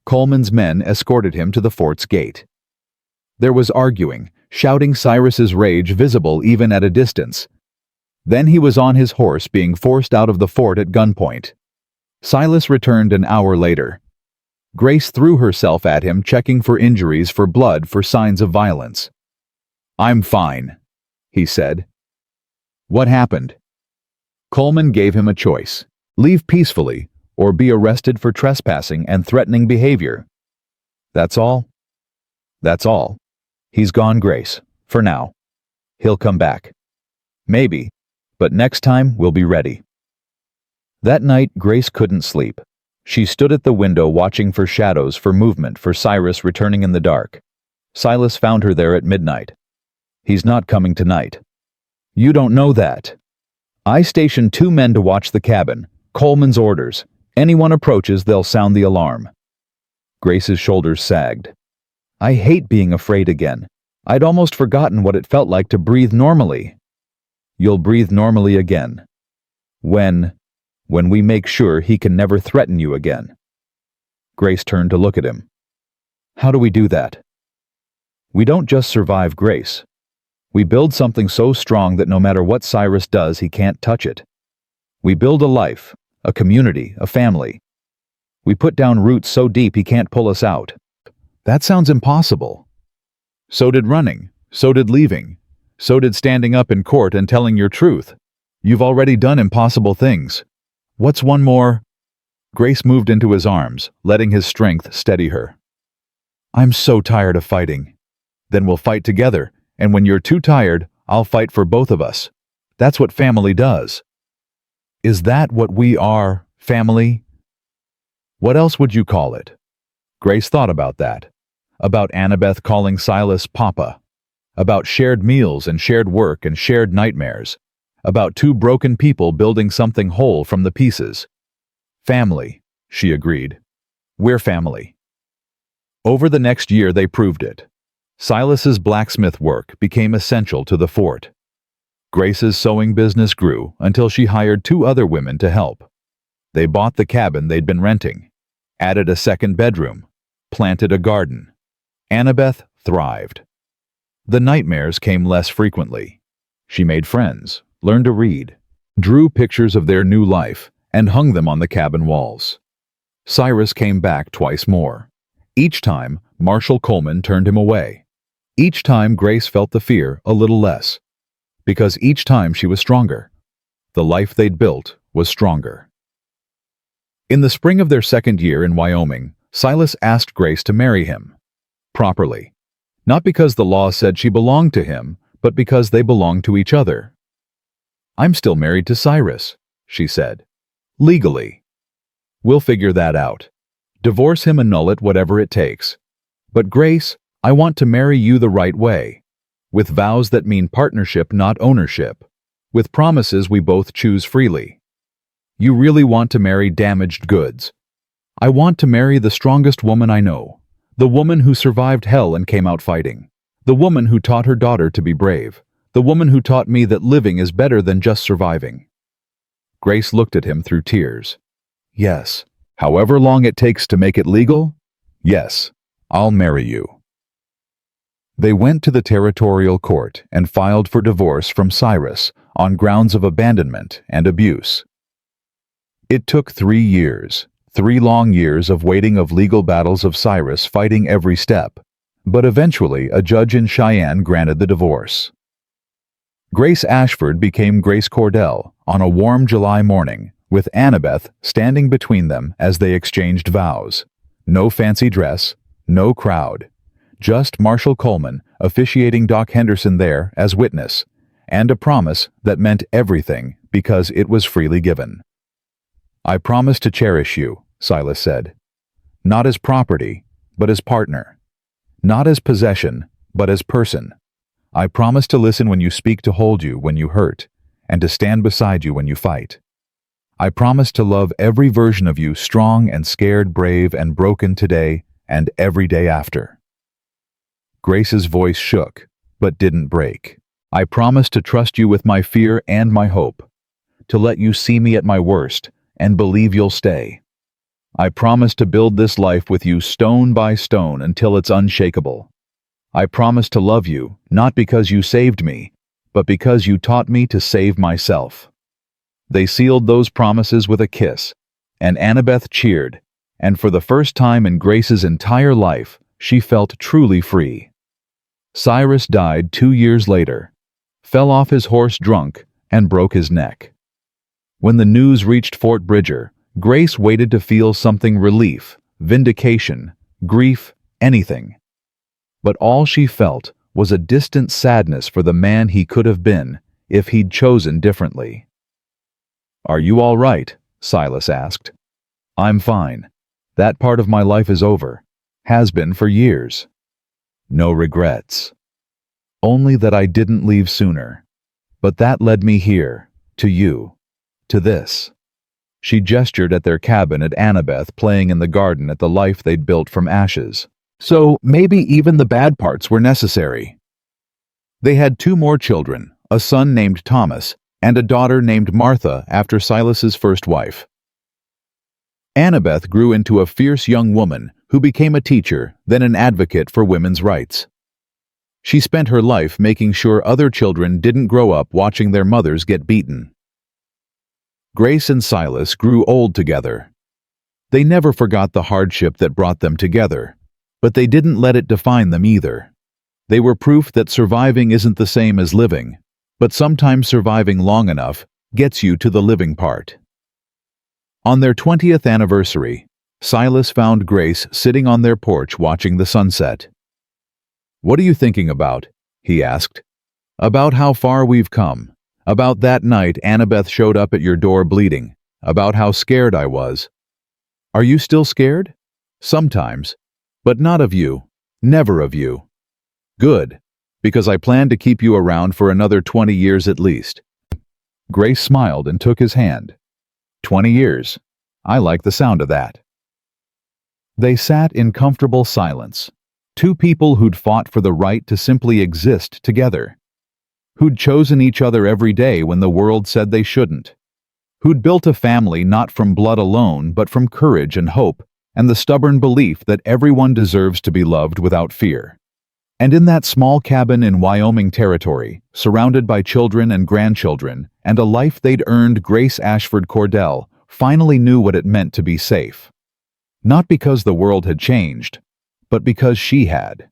Coleman's men escorted him to the fort's gate. There was arguing, shouting, Cyrus's rage visible even at a distance. Then he was on his horse being forced out of the fort at gunpoint. Silas returned an hour later. Grace threw herself at him, checking for injuries, for blood, for signs of violence. "I'm fine," he said. "What happened?" Coleman gave him a choice: leave peacefully or be arrested for trespassing and threatening behavior. "That's all?" "That's all. He's gone, Grace, for now. He'll come back. Maybe, but next time we'll be ready." That night, Grace couldn't sleep. She stood at the window watching for shadows, for movement, for Cyrus returning in the dark. Silas found her there at midnight. "He's not coming tonight." "You don't know that. I stationed 2 men to watch the cabin. Coleman's orders. Anyone approaches, they'll sound the alarm. Grace's shoulders sagged. I hate being afraid again. I'd almost forgotten what it felt like to breathe normally. You'll breathe normally again. When we make sure he can never threaten you again. Grace turned to look at him. How do we do that? We don't just survive, Grace. We build something so strong that no matter what Silas does, he can't touch it. We build a life, a community, a family. We put down roots so deep he can't pull us out. That sounds impossible. So did running. So did leaving. So did standing up in court and telling your truth. You've already done impossible things. What's one more? Grace moved into his arms, letting his strength steady her. I'm so tired of fighting. Then we'll fight together, and when you're too tired, I'll fight for both of us. That's what family does. Is that what we are, family? What else would you call it? Grace thought about that. About Annabeth calling Silas Papa. About shared meals and shared work and shared nightmares. About two broken people building something whole from the pieces. Family, she agreed. We're family. Over the next year they proved it. Silas's blacksmith work became essential to the fort. Grace's sewing business grew until she hired 2 other women to help. They bought the cabin they'd been renting, added a second bedroom, planted a garden. Annabeth thrived. The nightmares came less frequently. She made friends, learned to read, drew pictures of their new life, and hung them on the cabin walls. Silas came back twice more. Each time, Marshal Coleman turned him away. Each time, Grace felt the fear a little less. Because each time she was stronger. The life they'd built was stronger. In the spring of their second year in Wyoming, Silas asked Grace to marry him. Properly. Not because the law said she belonged to him, but because they belonged to each other. I'm still married to Silas, she said. Legally. We'll figure that out. Divorce him, annul it, whatever it takes. But Grace, I want to marry you the right way. With vows that mean partnership, not ownership. With promises we both choose freely. You really want to marry damaged goods. I want to marry the strongest woman I know. The woman who survived hell and came out fighting. The woman who taught her daughter to be brave. The woman who taught me that living is better than just surviving. Grace looked at him through tears. Yes. However long it takes to make it legal? Yes. I'll marry you. They went to the territorial court and filed for divorce from Silas on grounds of abandonment and abuse. It took 3 years, 3 long years of waiting, of legal battles, of Silas fighting every step, but eventually a judge in Cheyenne granted the divorce. Grace Ashford became Grace Cordell on a warm July morning, with Annabeth standing between them as they exchanged vows. No fancy dress, no crowd. Just Marshal Coleman officiating, Doc Henderson there as witness, and a promise that meant everything because it was freely given. I promise to cherish you, Silas said. Not as property, but as partner. Not as possession, but as person. I promise to listen when you speak, to hold you when you hurt, and to stand beside you when you fight. I promise to love every version of you, strong and scared, brave and broken, today and every day after. Grace's voice shook, but didn't break. I promise to trust you with my fear and my hope, to let you see me at my worst and believe you'll stay. I promise to build this life with you stone by stone until it's unshakable. I promise to love you, not because you saved me, but because you taught me to save myself. They sealed those promises with a kiss, and Annabeth cheered, and for the first time in Grace's entire life, she felt truly free. Silas died 2 years later, fell off his horse drunk, and broke his neck. When the news reached Fort Bridger, Grace waited to feel something: relief, vindication, grief, anything. But all she felt was a distant sadness for the man he could have been if he'd chosen differently. Are you all right? Silas asked. I'm fine. That part of my life is over. Has been for years. No regrets. Only that I didn't leave sooner. But that led me here, to you, to this. She gestured at their cabin at Annabeth playing in the garden at the life they'd built from ashes. So maybe even the bad parts were necessary. They had 2 more children, a son named Thomas and a daughter named Martha after Silas's first wife. Annabeth grew into a fierce young woman who became a teacher, then an advocate for women's rights. She spent her life making sure other children didn't grow up watching their mothers get beaten. Grace and Silas grew old together. They never forgot the hardship that brought them together, but they didn't let it define them either. They were proof that surviving isn't the same as living, but sometimes surviving long enough gets you to the living part. On their 20th anniversary, Silas found Grace sitting on their porch watching the sunset. "What are you thinking about?" he asked. "About how far we've come. About that night Annabeth showed up at your door bleeding. About how scared I was." "Are you still scared?" "Sometimes. But not of you. Never of you." "Good, because I plan to keep you around for another 20 years at least." Grace smiled and took his hand. 20 years. I like the sound of that. They sat in comfortable silence. 2 people who'd fought for the right to simply exist together. Who'd chosen each other every day when the world said they shouldn't. Who'd built a family not from blood alone, but from courage and hope, and the stubborn belief that everyone deserves to be loved without fear. And in that small cabin in Wyoming territory, surrounded by children and grandchildren, and a life they'd earned, Grace Ashford Cordell finally knew what it meant to be safe. Not because the world had changed, but because she had.